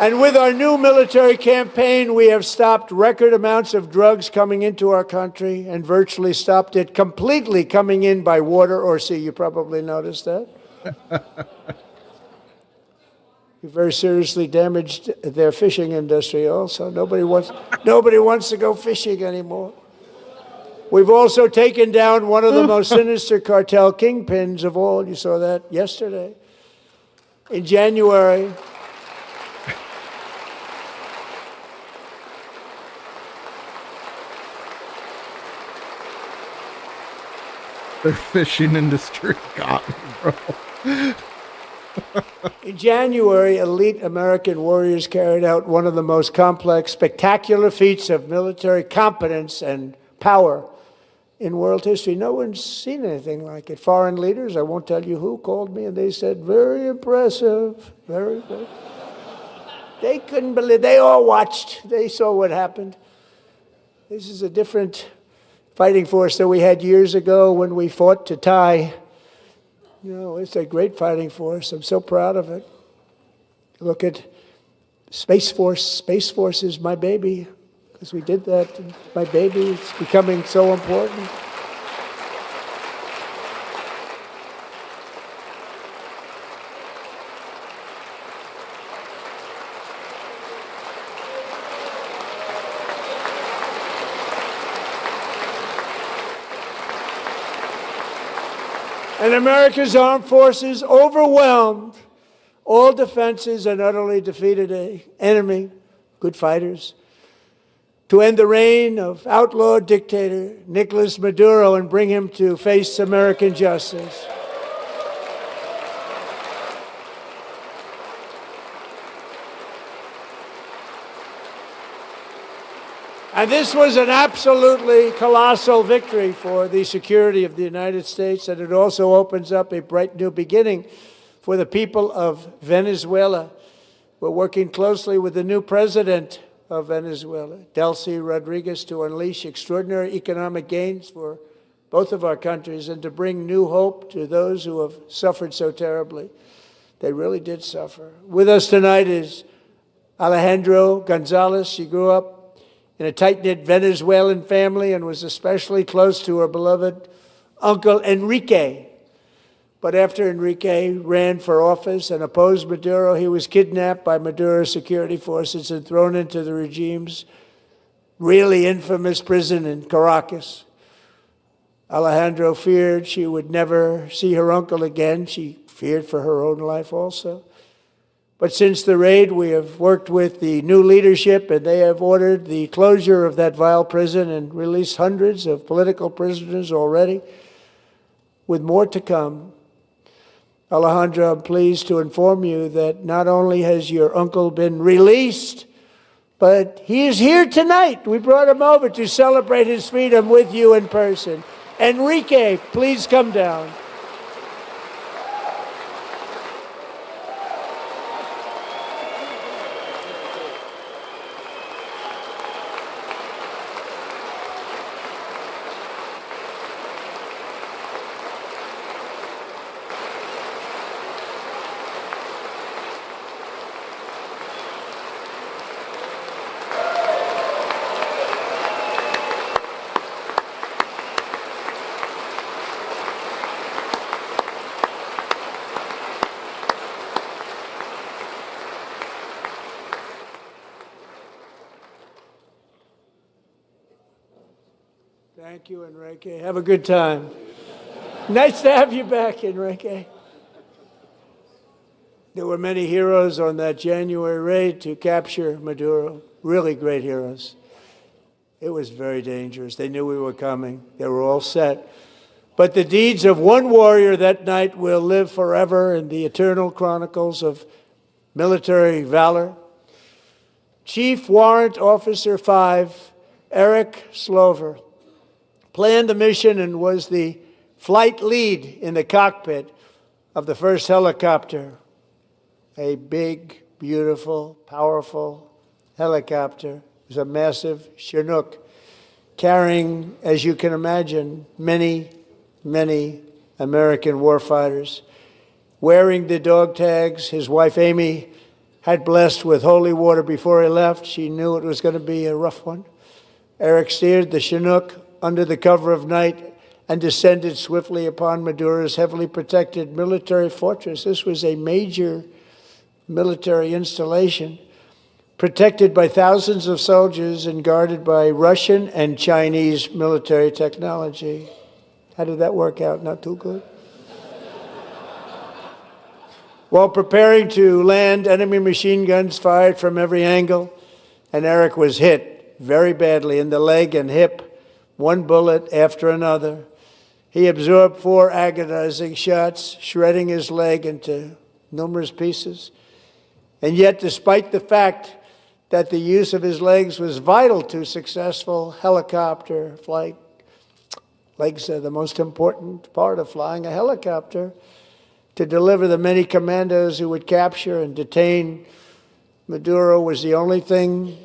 And with our new military campaign, we have stopped record amounts of drugs coming into our country and virtually stopped it completely coming in by water or sea. You probably noticed that. We very seriously damaged their fishing industry also. Nobody wants to go fishing anymore. We've also taken down one of the most sinister cartel kingpins of all. You saw that yesterday. In January, their fishing industry got me, bro. In January, elite American warriors carried out one of the most complex, spectacular feats of military competence and power in world history. No one's seen anything like it. Foreign leaders, I won't tell you who, called me and they said, very impressive, very good. They couldn't believe, they all watched, they saw what happened. This is a different fighting force that we had years ago when we fought to tie. You know, it's a great fighting force. I'm so proud of it. Look at Space Force. Space Force is my baby, because we did that. My baby, it's becoming so important. And America's armed forces overwhelmed all defenses and utterly defeated an enemy, good fighters, to end the reign of outlaw dictator Nicolas Maduro and bring him to face American justice. And this was an absolutely colossal victory for the security of the United States, and it also opens up a bright new beginning for the people of Venezuela. We're working closely with the new president of Venezuela, Delcy Rodriguez, to unleash extraordinary economic gains for both of our countries and to bring new hope to those who have suffered so terribly. They really did suffer. With us tonight is Alejandro Gonzalez. She grew up in a tight-knit Venezuelan family and was especially close to her beloved uncle Enrique. But after Enrique ran for office and opposed Maduro, he was kidnapped by Maduro's security forces and thrown into the regime's really infamous prison in Caracas. Alejandro feared she would never see her uncle again. She feared for her own life also. But since the raid, we have worked with the new leadership, and they have ordered the closure of that vile prison and released hundreds of political prisoners already, with more to come. Alejandro, I'm pleased to inform you that not only has your uncle been released, but he is here tonight. We brought him over to celebrate his freedom with you in person. Enrique, please come down. Thank you, Enrique. Have a good time. Nice to have you back, Enrique. There were many heroes on that January raid to capture Maduro, really great heroes. It was very dangerous. They knew we were coming. They were all set. But the deeds of one warrior that night will live forever in the eternal chronicles of military valor. Chief Warrant Officer 5, Eric Slover, planned the mission and was the flight lead in the cockpit of the first helicopter, a big, beautiful, powerful helicopter. It was a massive Chinook carrying, as you can imagine, many, many American warfighters. Wearing the dog tags, his wife Amy had blessed with holy water before he left. She knew it was going to be a rough one. Eric steered the Chinook under the cover of night and descended swiftly upon Maduro's heavily protected military fortress. This was a major military installation, protected by thousands of soldiers and guarded by Russian and Chinese military technology. How did that work out? Not too good. While preparing to land, enemy machine guns fired from every angle, and Eric was hit very badly in the leg and hip, one bullet after another. He absorbed 4 agonizing shots, shredding his leg into numerous pieces. And yet, despite the fact that the use of his legs was vital to successful helicopter flight, legs are the most important part of flying a helicopter, to deliver the many commandos who would capture and detain Maduro was the only thing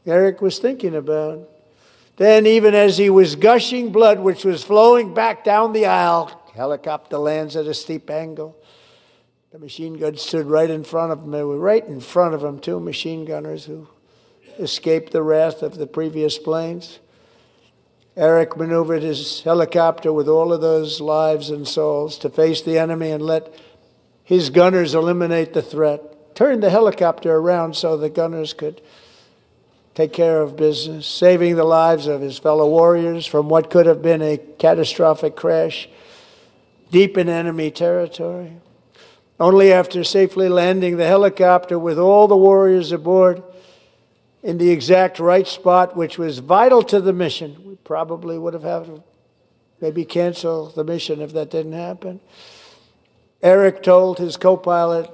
Eric was thinking about. Then, even as he was gushing blood, which was flowing back down the aisle, helicopter lands at a steep angle. The machine gun stood right in front of him. They were right in front of him, two machine gunners who escaped the wrath of the previous planes. Eric maneuvered his helicopter with all of those lives and souls to face the enemy and let his gunners eliminate the threat. Turned the helicopter around so the gunners could take care of business, saving the lives of his fellow warriors from what could have been a catastrophic crash deep in enemy territory. Only after safely landing the helicopter with all the warriors aboard in the exact right spot, which was vital to the mission. We probably would have had to maybe cancel the mission if that didn't happen. Eric told his co-pilot,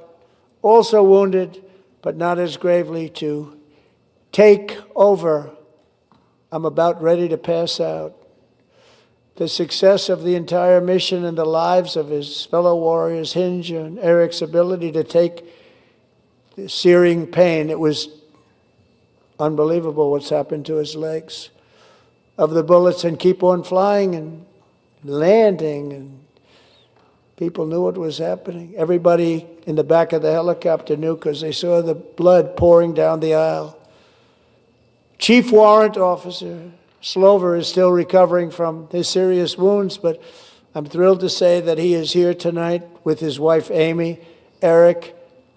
also wounded, but not as gravely, to take over. I'm about ready to pass out. The success of the entire mission and the lives of his fellow warriors hinge on Eric's ability to take the searing pain. It was unbelievable what's happened to his legs of the bullets and keep on flying and landing, and people knew what was happening. Everybody in the back of the helicopter knew because they saw the blood pouring down the aisle. Chief Warrant Officer Slover is still recovering from his serious wounds, but I'm thrilled to say that he is here tonight with his wife Amy, Eric,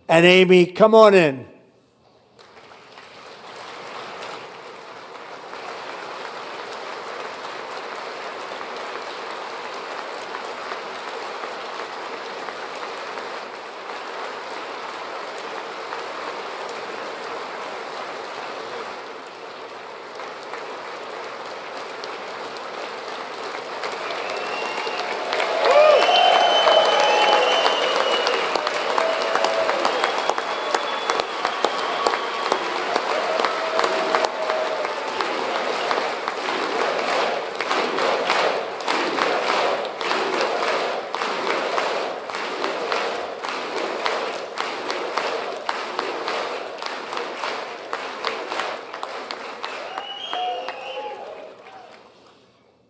and Amy, come on in.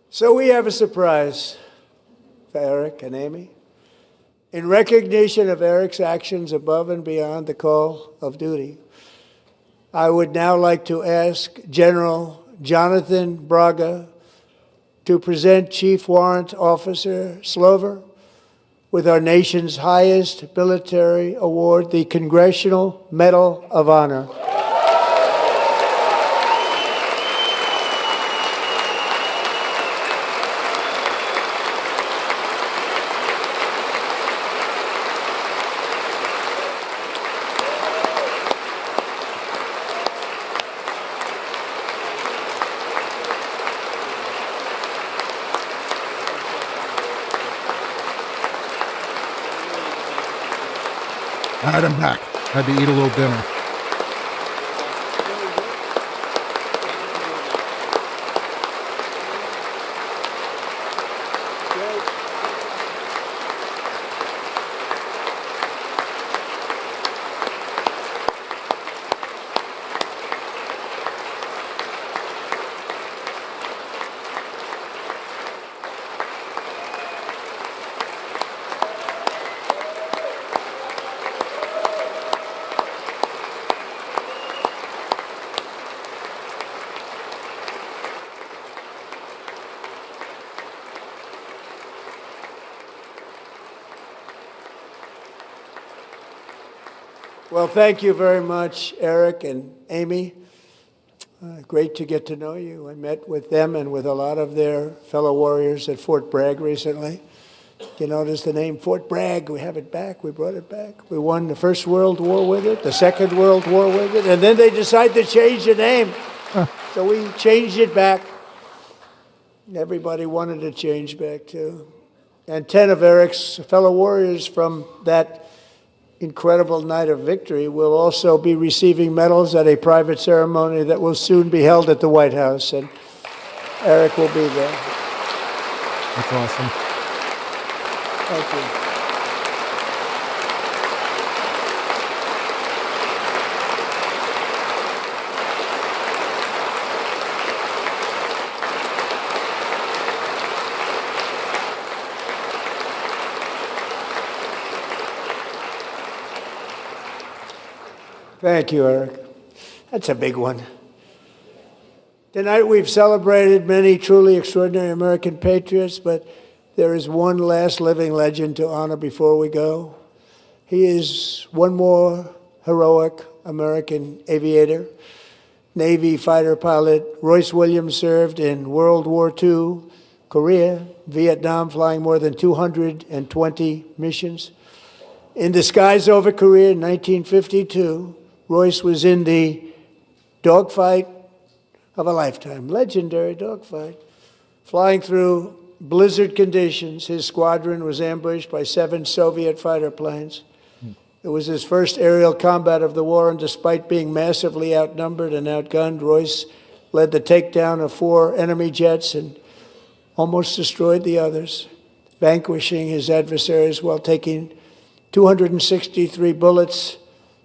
So we have a surprise for Eric and Amy. In recognition of Eric's actions above and beyond the call of duty, I would now like to ask General Jonathan Braga to present Chief Warrant Officer Slover with our nation's highest military award, the Congressional Medal of Honor. All right, I'm back. Had to eat a little dinner. Well, thank you very much, Eric and Amy. Great to get to know you. I met with them and with a lot of their fellow warriors at Fort Bragg recently. You notice the name Fort Bragg, we have it back, we brought it back. We won the First World War with it, the Second World War with it, and then they decided to change the name. So we changed it back. Everybody wanted to change back too. And 10 of Eric's fellow warriors from that incredible night of victory will also be receiving medals at a private ceremony that will soon be held at the White House, and Eric will be there. That's awesome. Thank you. Thank you, Eric. That's a big one. Tonight we've celebrated many truly extraordinary American patriots, but there is one last living legend to honor before we go. He is one more heroic American aviator, Navy fighter pilot. Royce Williams served in World War II, Korea, Vietnam, flying more than 220 missions. In the skies over Korea in 1952, Royce was in the dogfight of a lifetime, legendary dogfight. Flying through blizzard conditions, his squadron was ambushed by 7 Soviet fighter planes. It was his first aerial combat of the war, and despite being massively outnumbered and outgunned, Royce led the takedown of 4 enemy jets and almost destroyed the others, vanquishing his adversaries while taking 263 bullets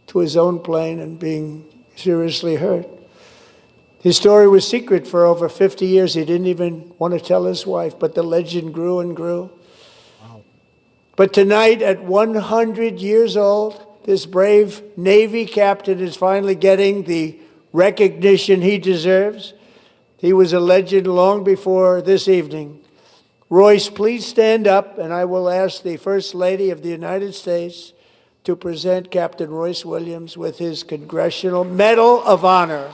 to his own plane and being seriously hurt. His story was secret for over 50 years. He didn't even want to tell his wife, but the legend grew and grew. Wow. But tonight, at 100 years old, this brave Navy captain is finally getting the recognition he deserves. He was a legend long before this evening. Royce, please stand up, and I will ask the First Lady of the United States to present Captain Royce Williams with his Congressional Medal of Honor.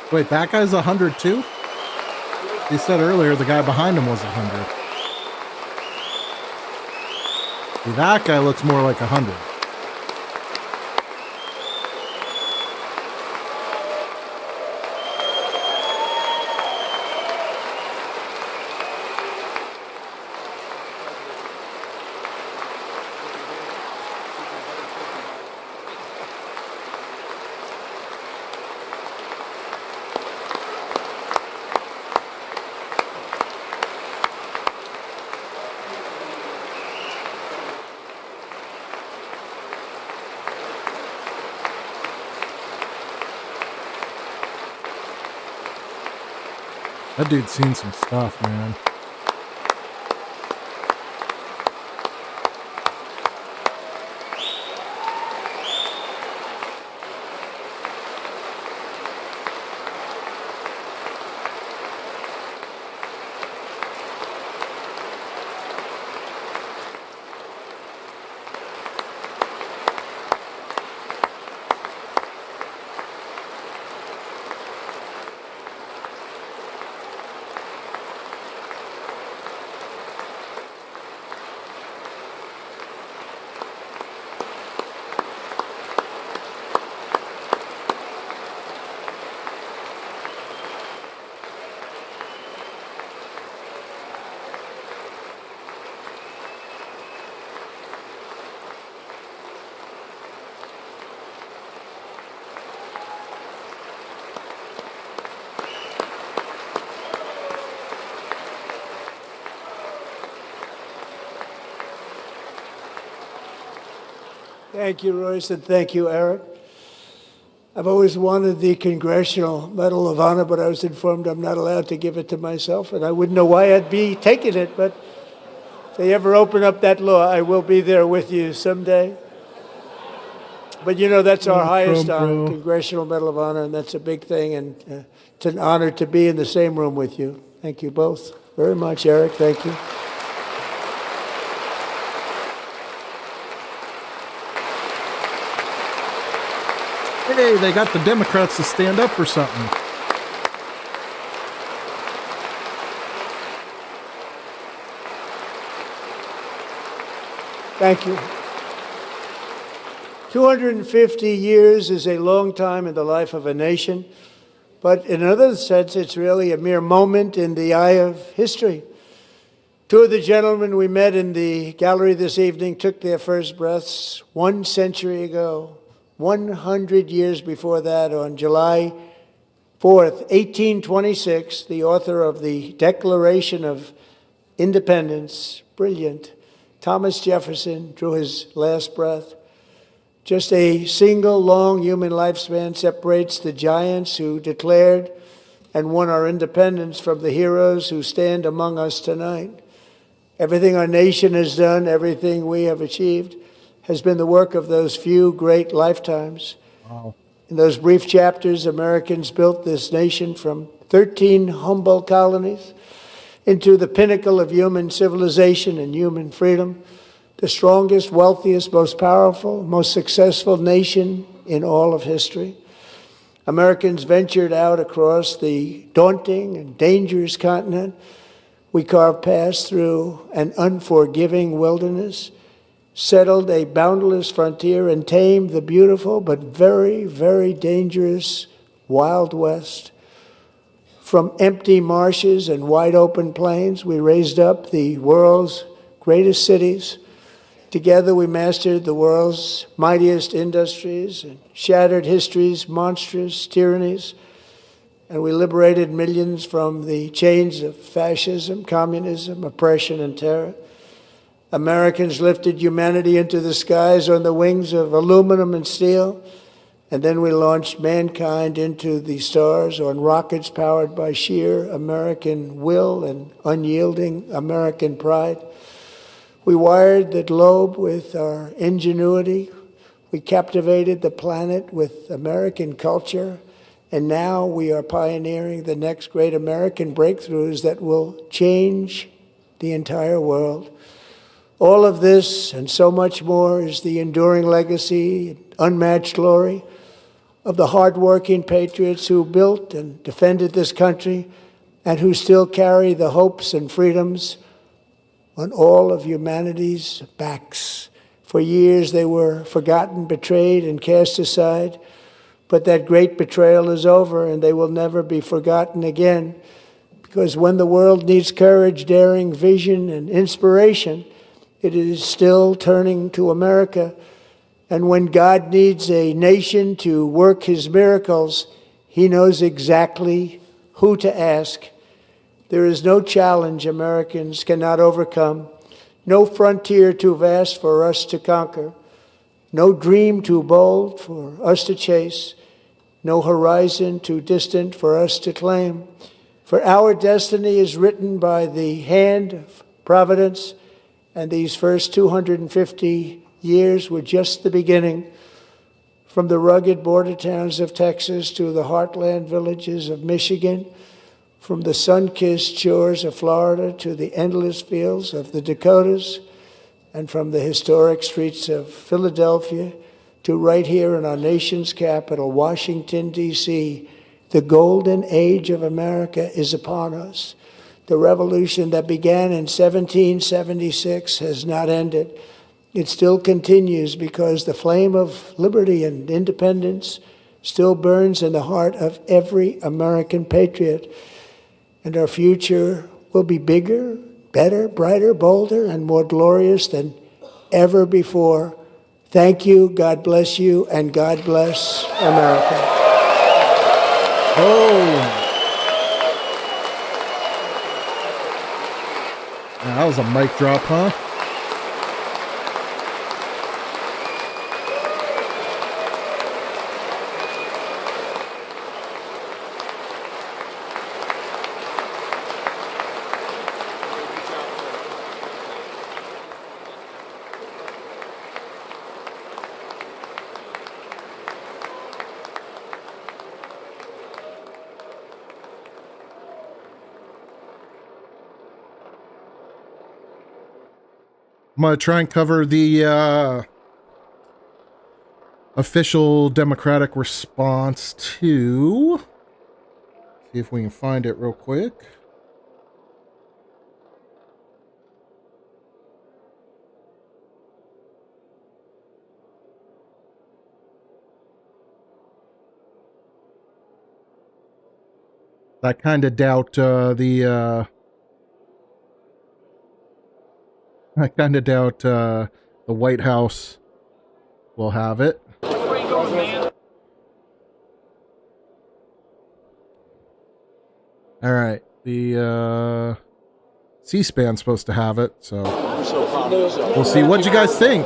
Wait, that guy's 100 too? He said earlier the guy behind him was 100. See, that guy looks more like 100. That dude's seen some stuff, man. Thank you, Royce, and thank you, Eric. I've always wanted the Congressional Medal of Honor, but I was informed I'm not allowed to give it to myself, and I wouldn't know why I'd be taking it, but if they ever open up that law, I will be there with you someday. But you know, that's our highest honor, Congressional Medal of Honor, and that's a big thing, and it's an honor to be in the same room with you. Thank you both very much, Eric. Thank you. Hey, they got the Democrats to stand up for something. Thank you. 250 years is a long time in the life of a nation, but in another sense, it's really a mere moment in the eye of history. 2 of the gentlemen we met in the gallery this evening took their first breaths 1 century ago. 100 years before that, on July 4th, 1826, the author of the Declaration of Independence, brilliant, Thomas Jefferson, drew his last breath. Just a single long human lifespan separates the giants who declared and won our independence from the heroes who stand among us tonight. Everything our nation has done, everything we have achieved, has been the work of those few great lifetimes. Wow. In those brief chapters, Americans built this nation from 13 humble colonies into the pinnacle of human civilization and human freedom, the strongest, wealthiest, most powerful, most successful nation in all of history. Americans ventured out across the daunting and dangerous continent. We carved paths through an unforgiving wilderness, settled a boundless frontier, and tamed the beautiful but very, very dangerous Wild West. From empty marshes and wide open plains, we raised up the world's greatest cities. Together we mastered the world's mightiest industries and shattered history's monstrous tyrannies. And we liberated millions from the chains of fascism, communism, oppression, and terror. Americans lifted humanity into the skies on the wings of aluminum and steel, and then we launched mankind into the stars on rockets powered by sheer American will and unyielding American pride. We wired the globe with our ingenuity. We captivated the planet with American culture, and now we are pioneering the next great American breakthroughs that will change the entire world. All of this and so much more is the enduring legacy, unmatched glory of the hardworking patriots who built and defended this country and who still carry the hopes and freedoms on all of humanity's backs. For years they were forgotten, betrayed, and cast aside, but that great betrayal is over and they will never be forgotten again, because when the world needs courage, daring, vision, and inspiration, it is still turning to America. And when God needs a nation to work his miracles, he knows exactly who to ask. There is no challenge Americans cannot overcome, no frontier too vast for us to conquer, no dream too bold for us to chase, no horizon too distant for us to claim. For our destiny is written by the hand of providence, and these first 250 years were just the beginning. From the rugged border towns of Texas to the heartland villages of Michigan, from the sun-kissed shores of Florida to the endless fields of the Dakotas, and from the historic streets of Philadelphia to right here in our nation's capital, Washington, D.C., the golden age of America is upon us. The revolution that began in 1776 has not ended. It still continues because the flame of liberty and independence still burns in the heart of every American patriot. And our future will be bigger, better, brighter, bolder, and more glorious than ever before. Thank you, God bless you, and God bless America. Oh. Now, that was a mic drop, huh? I'm going to try and cover the official Democratic response to... See if we can find it real quick. I kind of doubt I kind of doubt the White House will have it. Where you going, man? All right, the C-SPAN's supposed to have it, so we'll see. What you guys think?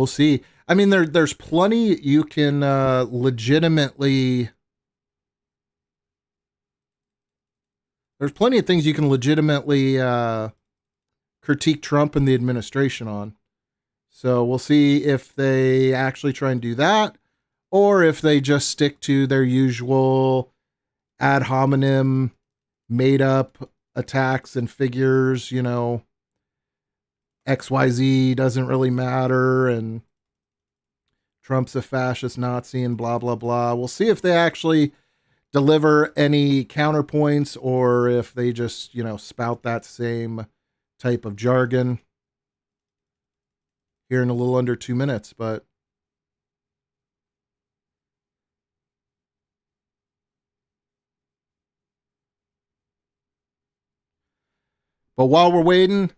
we'll see. I mean, there's plenty you can legitimately. There's plenty of things you can legitimately critique Trump and the administration on. So we'll see if they actually try and do that, or if they just stick to their usual ad hominem, made up attacks and figures, you know, XYZ doesn't really matter, and Trump's a fascist Nazi and blah, blah, blah. We'll see if they actually deliver any counterpoints, or if they just, you know, spout that same type of jargon here in a little under 2 minutes. But while we're waiting,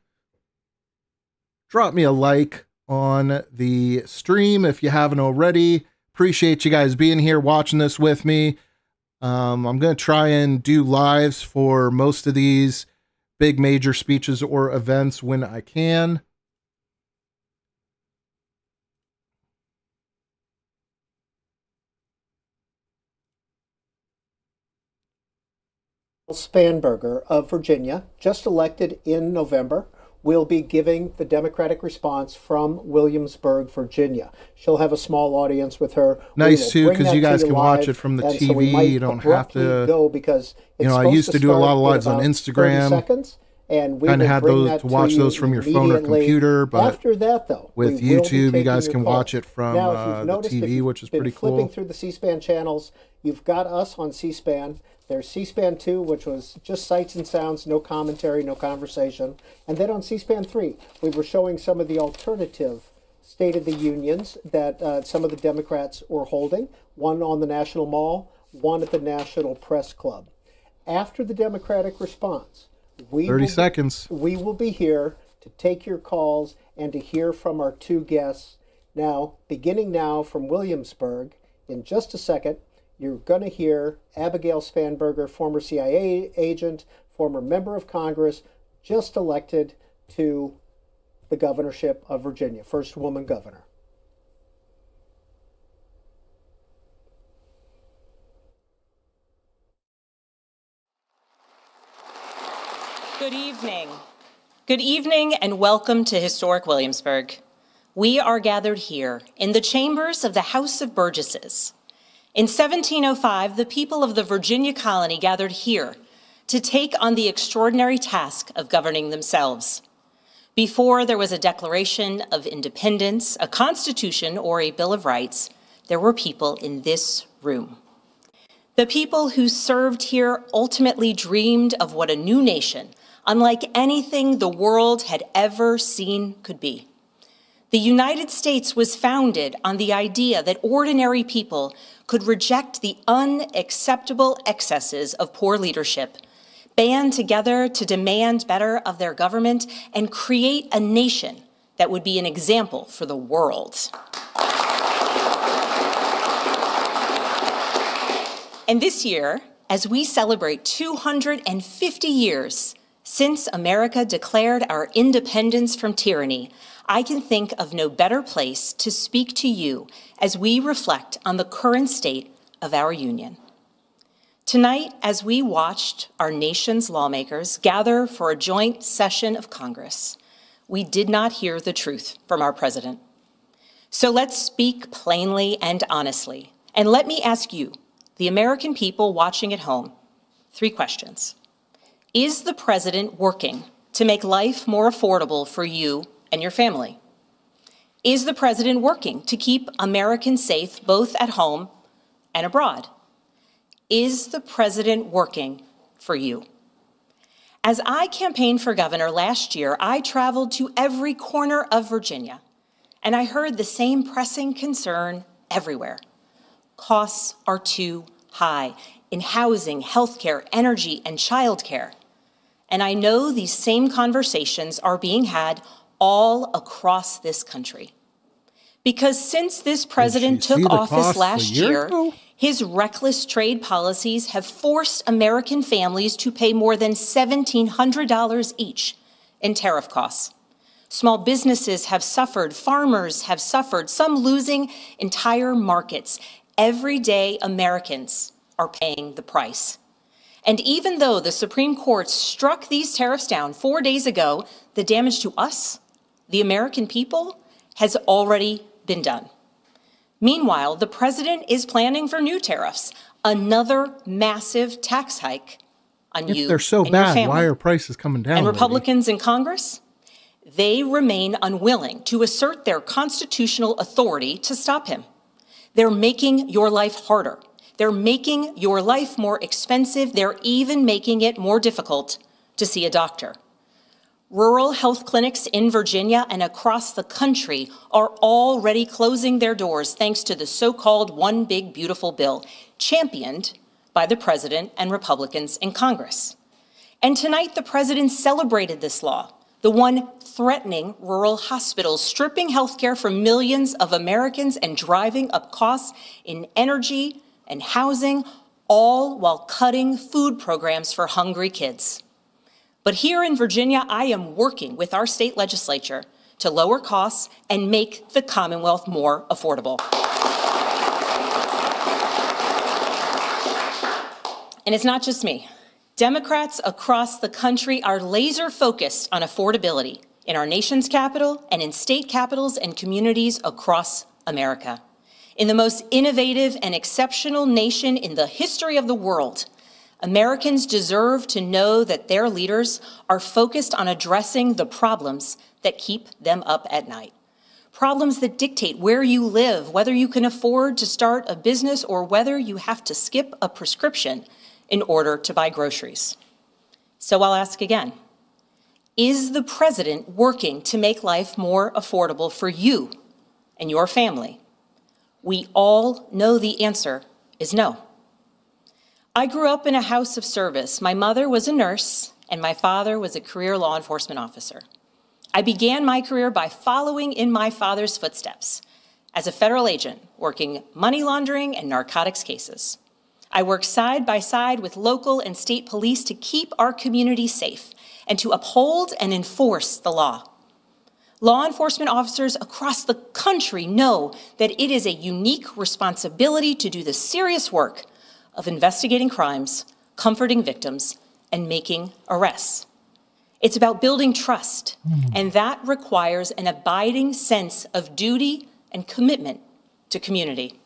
drop me a like on the stream if you haven't already. Appreciate you guys being here watching this with me. I'm going to try and do lives for most of these big major speeches or events when I can. Spanberger of Virginia, just elected in November, will be giving the Democratic response from Williamsburg, Virginia. She'll have a small audience with her. Nice too, because you guys can watch it from the TV. You don't have to go, because you know, I used to do a lot of lives on Instagram. Seconds, and we kind of had those to watch those from your phone or computer. But after that, though, with YouTube, you guys can watch it from the TV, which is pretty cool. Flipping through the C-SPAN channels, you've got us on C-SPAN. There's C-SPAN 2, which was just sights and sounds, no commentary, no conversation. And then on C-SPAN 3, we were showing some of the alternative State of the Unions that some of the Democrats were holding, one on the National Mall, one at the National Press Club. After the Democratic response, we will be here to take your calls and to hear from our two guests. Now, beginning now from Williamsburg, in just a second, you're going to hear Abigail Spanberger, former CIA agent, former member of Congress, just elected to the governorship of Virginia, first woman governor. Good evening. Good evening and welcome to historic Williamsburg. We are gathered here in the chambers of the House of Burgesses. In 1705, the people of the Virginia colony gathered here to take on the extraordinary task of governing themselves. Before there was a Declaration of Independence, a Constitution, or a Bill of Rights, there were people in this room. The people who served here ultimately dreamed of what a new nation, unlike anything the world had ever seen, could be. The United States was founded on the idea that ordinary people could reject the unacceptable excesses of poor leadership, band together to demand better of their government, and create a nation that would be an example for the world. And this year, as we celebrate 250 years since America declared our independence from tyranny, I can think of no better place to speak to you as we reflect on the current state of our union. Tonight, as we watched our nation's lawmakers gather for a joint session of Congress, we did not hear the truth from our president. So let's speak plainly and honestly. And let me ask you, the American people watching at home, 3 questions. Is the president working to make life more affordable for you and your family? Is the president working to keep Americans safe both at home and abroad? Is the president working for you? As I campaigned for governor last year, I traveled to every corner of Virginia, and I heard the same pressing concern everywhere. Costs are too high in housing, healthcare, energy, and childcare. And I know these same conversations are being had all across this country. Because since this president took office last year, his reckless trade policies have forced American families to pay more than $1,700 each in tariff costs. Small businesses have suffered, farmers have suffered, some losing entire markets. Everyday Americans are paying the price. And even though the Supreme Court struck these tariffs down 4 days ago, the damage to us, the American people, has already been done. Meanwhile, the president is planning for new tariffs, another massive tax hike on you If they're so and your bad, family. why are prices coming down? And already? Republicans in Congress, they remain unwilling to assert their constitutional authority to stop him. They're making your life harder. They're making your life more expensive. They're even making it more difficult to see a doctor. Rural health clinics in Virginia and across the country are already closing their doors thanks to the so-called One Big Beautiful Bill, championed by the president and Republicans in Congress. And tonight, the president celebrated this law, the one threatening rural hospitals, stripping health care from millions of Americans and driving up costs in energy and housing, all while cutting food programs for hungry kids. But here in Virginia, I am working with our state legislature to lower costs and make the Commonwealth more affordable. And it's not just me. Democrats across the country are laser focused on affordability in our nation's capital and in state capitals and communities across America. In the most innovative and exceptional nation in the history of the world, Americans deserve to know that their leaders are focused on addressing the problems that keep them up at night. Problems that dictate where you live, whether you can afford to start a business, or whether you have to skip a prescription in order to buy groceries. So I'll ask again, is the president working to make life more affordable for you and your family? We all know the answer is no. I grew up in a house of service. My mother was a nurse, and my father was a career law enforcement officer. I began my career by following in my father's footsteps as a federal agent, working money laundering and narcotics cases. I worked side by side with local and state police to keep our community safe and to uphold and enforce the law. Law enforcement officers across the country know that it is a unique responsibility to do the serious work of investigating crimes, comforting victims, and making arrests. It's about building trust, and that requires an abiding sense of duty and commitment to community.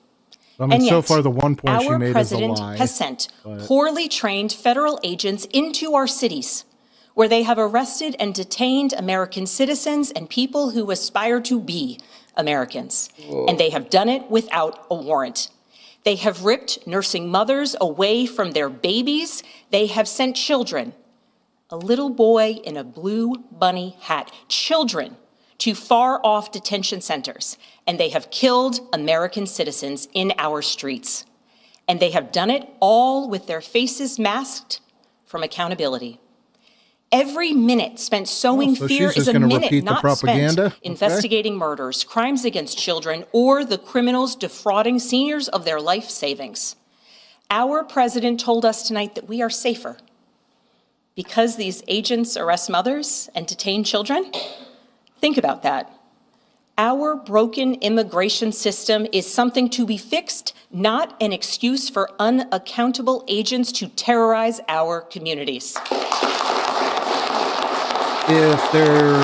I mean, And yet, so far the one point she our made is a president lie. has sent poorly trained federal agents into our cities, where they have arrested and detained American citizens and people who aspire to be Americans. And they have done it without a warrant. They have ripped nursing mothers away from their babies. They have sent children, a little boy in a blue bunny hat, children to far-off detention centers, and they have killed American citizens in our streets. And they have done it all with their faces masked from accountability. Every minute spent sowing fear is a minute not spent investigating murders, crimes against children, or the criminals defrauding seniors of their life savings. Our president told us tonight that we are safer because these agents arrest mothers and detain children. Think about that. Our broken immigration system is something to be fixed, not an excuse for unaccountable agents to terrorize our communities. If they're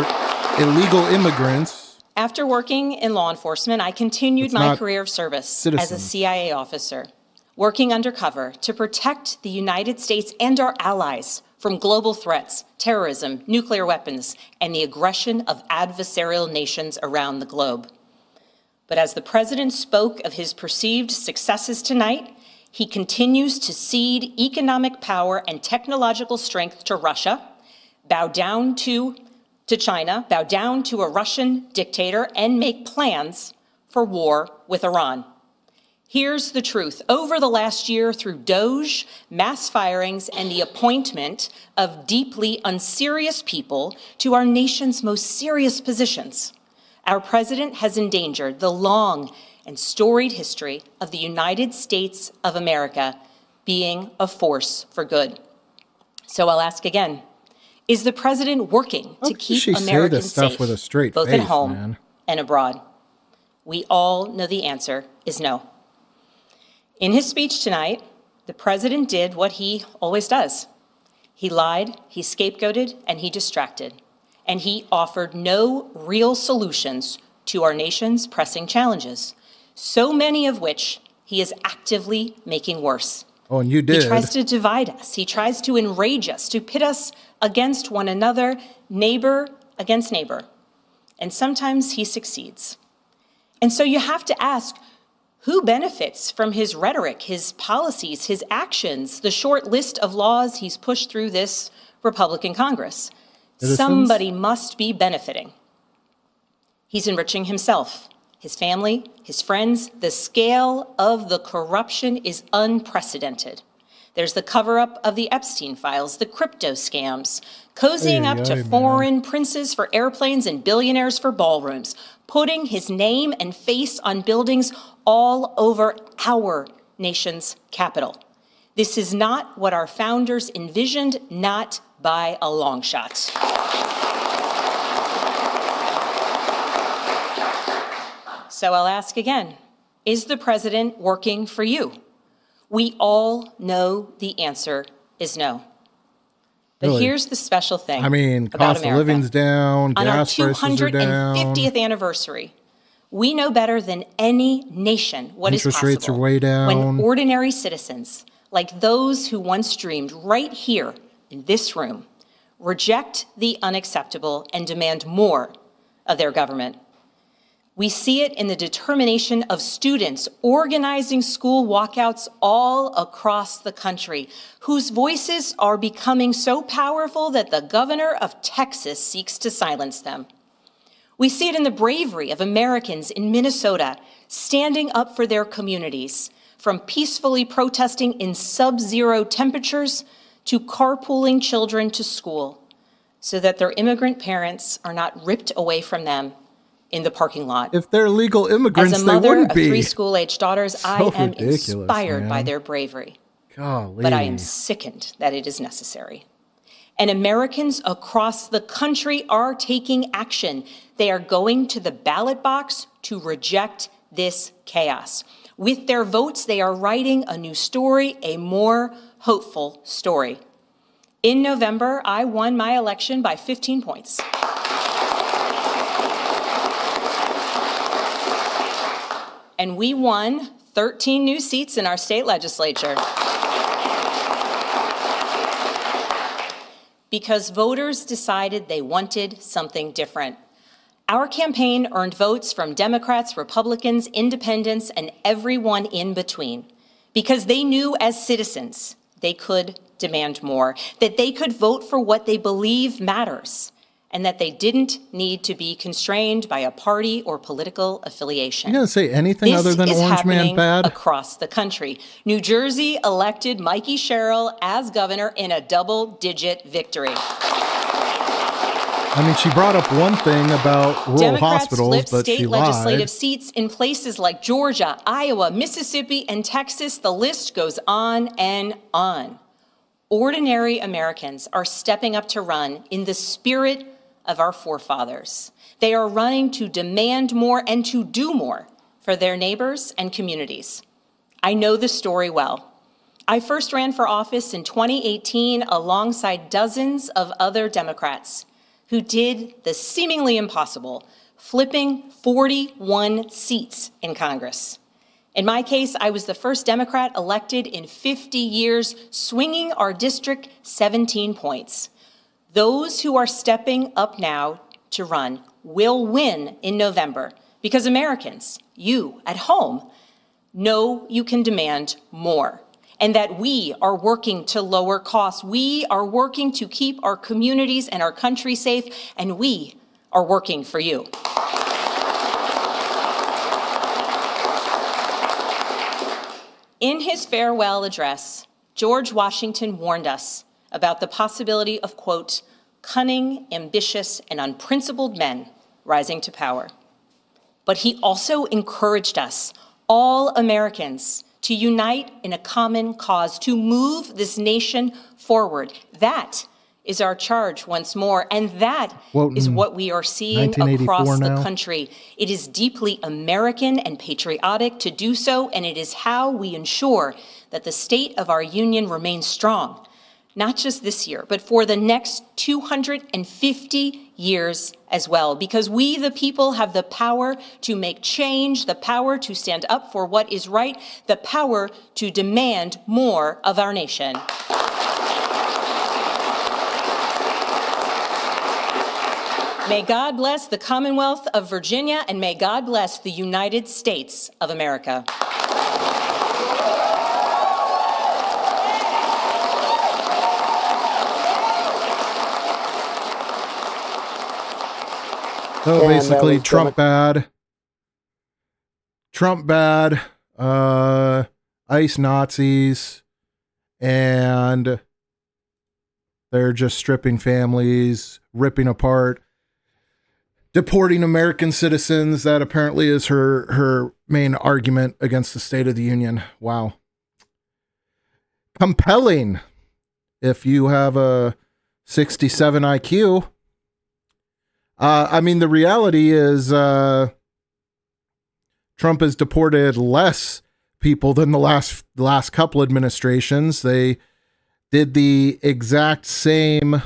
illegal immigrants. After working in law enforcement, I continued my career of service as a CIA officer, working undercover to protect the United States and our allies from global threats, terrorism, nuclear weapons, and the aggression of adversarial nations around the globe. But as the president spoke of his perceived successes tonight, he continues to cede economic power and technological strength to Russia, bow down to China, bow down to a Russian dictator, and make plans for war with Iran. Here's the truth. Over the last year, through DOJ, mass firings, and the appointment of deeply unserious people to our nation's most serious positions, our president has endangered the long and storied history of the United States of America being a force for good. So I'll ask again, Is the president working to keep Americans safe, with a straight both face, at home man? and abroad? We all know the answer is no. In his speech tonight, the president did what he always does. He lied, he scapegoated, and he distracted. And he offered no real solutions to our nation's pressing challenges, so many of which he is actively making worse. Oh, and you did. He tries to divide us. He tries to enrage us, to pit us against one another, neighbor against neighbor. And sometimes he succeeds. And so you have to ask, who benefits from his rhetoric, his policies, his actions, the short list of laws he's pushed through this Republican Congress? Citizens? Somebody must be benefiting. He's enriching himself, his family, his friends. The scale of the corruption is unprecedented. There's the cover-up of the Epstein files, the crypto scams, cozying up to foreign princes for airplanes and billionaires for ballrooms, putting his name and face on buildings all over our nation's capital. This is not what our founders envisioned, not by a long shot. So I'll ask again, is the president working for you? We all know the answer is no. But Really? Here's the special thing. I mean, about cost of America. living's down, On our gas prices are down. 250th anniversary, we know better than any nation what is Interest possible rates are way down. when ordinary citizens, like those who once dreamed right here in this room, reject the unacceptable and demand more of their government. We see it in the determination of students organizing school walkouts all across the country, whose voices are becoming so powerful that the governor of Texas seeks to silence them. We see it in the bravery of Americans in Minnesota standing up for their communities, from peacefully protesting in sub-zero temperatures to carpooling children to school, so that their immigrant parents are not ripped away from them in the parking lot. If they're legal immigrants, As a they mother wouldn't of be. 3 school-age daughters, So I am ridiculous, inspired by man. their bravery. Golly. But I am sickened that it is necessary. And Americans across the country are taking action. They are going to the ballot box to reject this chaos. With their votes, they are writing a new story, a more hopeful story. In November, I won my election by 15 points. And we won 13 new seats in our state legislature. Because voters decided they wanted something different. Our campaign earned votes from Democrats, Republicans, independents, and everyone in between. Because they knew as citizens they could demand more, that they could vote for what they believe matters, and that they didn't need to be constrained by a party or political affiliation. You gonna say anything other than Orange Man bad? Across the country. New Jersey elected Mikey Sherrill as governor in a double-digit victory. I mean, she brought up one thing about rural Democrats hospitals, flipped but state she legislative lied. seats in places like Georgia, Iowa, Mississippi, and Texas. The list goes on and on. Ordinary Americans are stepping up to run in the spirit of our forefathers. They are running to demand more and to do more for their neighbors and communities. I know the story well. I first ran for office in 2018 alongside dozens of other Democrats who did the seemingly impossible, flipping 41 seats in Congress. In my case, I was the first Democrat elected in 50 years, swinging our district 17 points. Those who are stepping up now to run will win in November because Americans, you at home, know you can demand more and that we are working to lower costs. We are working to keep our communities and our country safe, and we are working for you. In his farewell address, George Washington warned us about the possibility of, quote, cunning, ambitious, and unprincipled men rising to power. But he also encouraged us, all Americans, to unite in a common cause, to move this nation forward. That is our charge once more, and that is what we are seeing across the country. It is deeply American and patriotic to do so, and it is how we ensure that the state of our union remains strong, not just this year, but for the next 250 years as well, because we, the people, have the power to make change, the power to stand up for what is right, the power to demand more of our nation. May God bless the Commonwealth of Virginia, and may God bless the United States of America. So basically, Trump bad. Trump bad. ICE Nazis. And they're just stripping families, ripping apart, deporting American citizens. That apparently is her main argument against the State of the Union. Wow. Compelling if you have a 67 IQ. I mean, the reality is Trump has deported less people than the last couple administrations. They did the exact same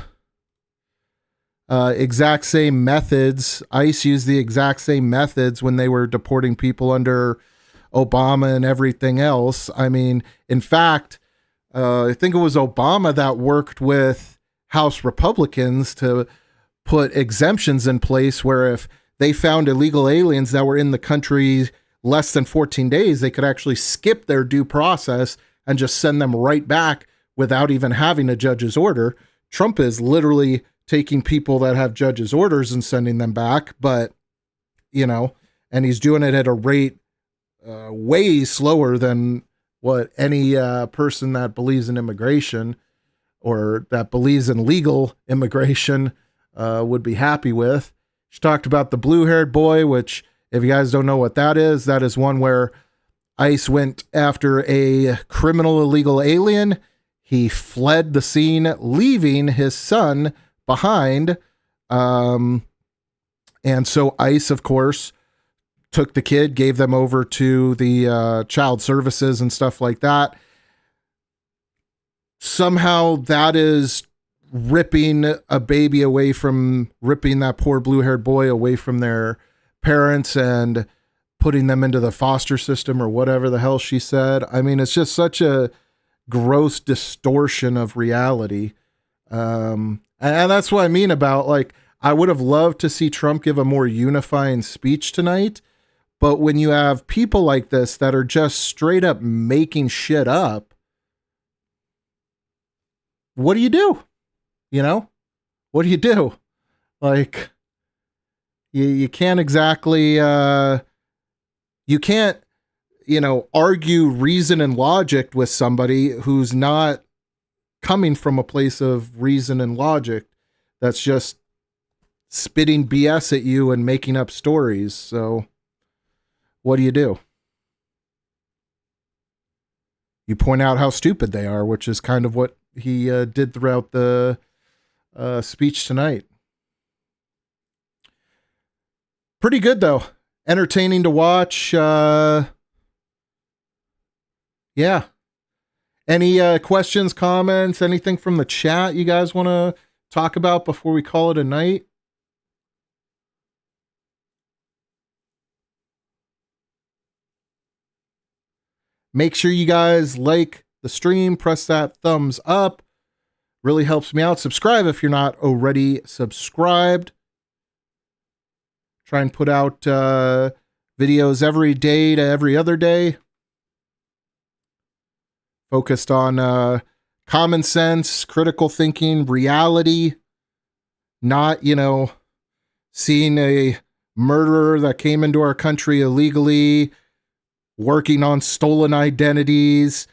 methods. ICE used the exact same methods when they were deporting people under Obama and everything else. I mean, in fact, I think it was Obama that worked with House Republicans to put exemptions in place where if they found illegal aliens that were in the country less than 14 days, they could actually skip their due process and just send them right back without even having a judge's order. Trump is literally taking people that have judge's orders and sending them back, but, and he's doing it at a rate way slower than what any person that believes in immigration or that believes in legal immigration would be happy with. She talked about the blue-haired boy, which, if you guys don't know what that is one where ICE went after a criminal illegal alien. He fled the scene, leaving his son behind. And so ICE, of course, took the kid, gave them over to the child services and stuff like that. Somehow that is ripping that poor blue-haired boy away from their parents and putting them into the foster system or whatever the hell she said. I mean, it's just such a gross distortion of reality. And that's what I mean about, like, I would have loved to see Trump give a more unifying speech tonight. But when you have people like this that are just straight up making shit up, what do you do? What do you do? Like, you can't exactly, you can't, argue reason and logic with somebody who's not coming from a place of reason and logic. That's just spitting BS at you and making up stories. So what do? You point out how stupid they are, which is kind of what he did throughout the speech tonight. Pretty good, though. Entertaining to watch. Yeah. Any questions, comments, anything from the chat you guys want to talk about before we call it a night? Make sure you guys like the stream, press that thumbs up. Really helps me out. Subscribe if you're not already subscribed. Try and put out videos every day to every other day. Focused on common sense, critical thinking, reality. Not, seeing a murderer that came into our country illegally, working on stolen identities,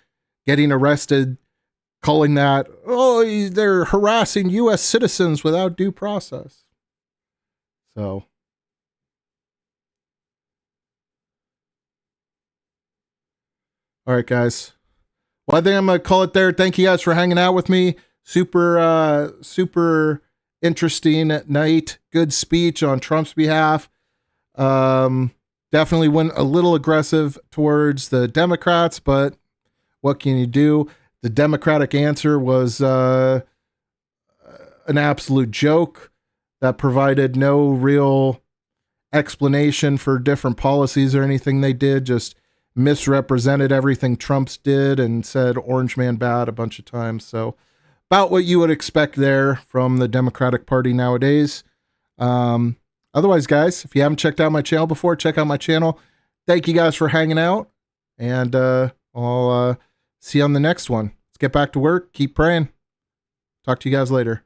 getting arrested, calling that, they're harassing U.S. citizens without due process. So, all right, guys. Well, I think I'm going to call it there. Thank you guys for hanging out with me. super interesting night. Good speech on Trump's behalf. Definitely went a little aggressive towards the Democrats, but what can you do? The Democratic answer was an absolute joke that provided no real explanation for different policies or anything they did, just misrepresented everything Trump's did and said Orange Man bad a bunch of times. So about what you would expect there from the Democratic Party nowadays. Otherwise, guys, if you haven't checked out my channel before, check out my channel. Thank you guys for hanging out, and I'll see you on the next one. Let's get back to work. Keep praying. Talk to you guys later.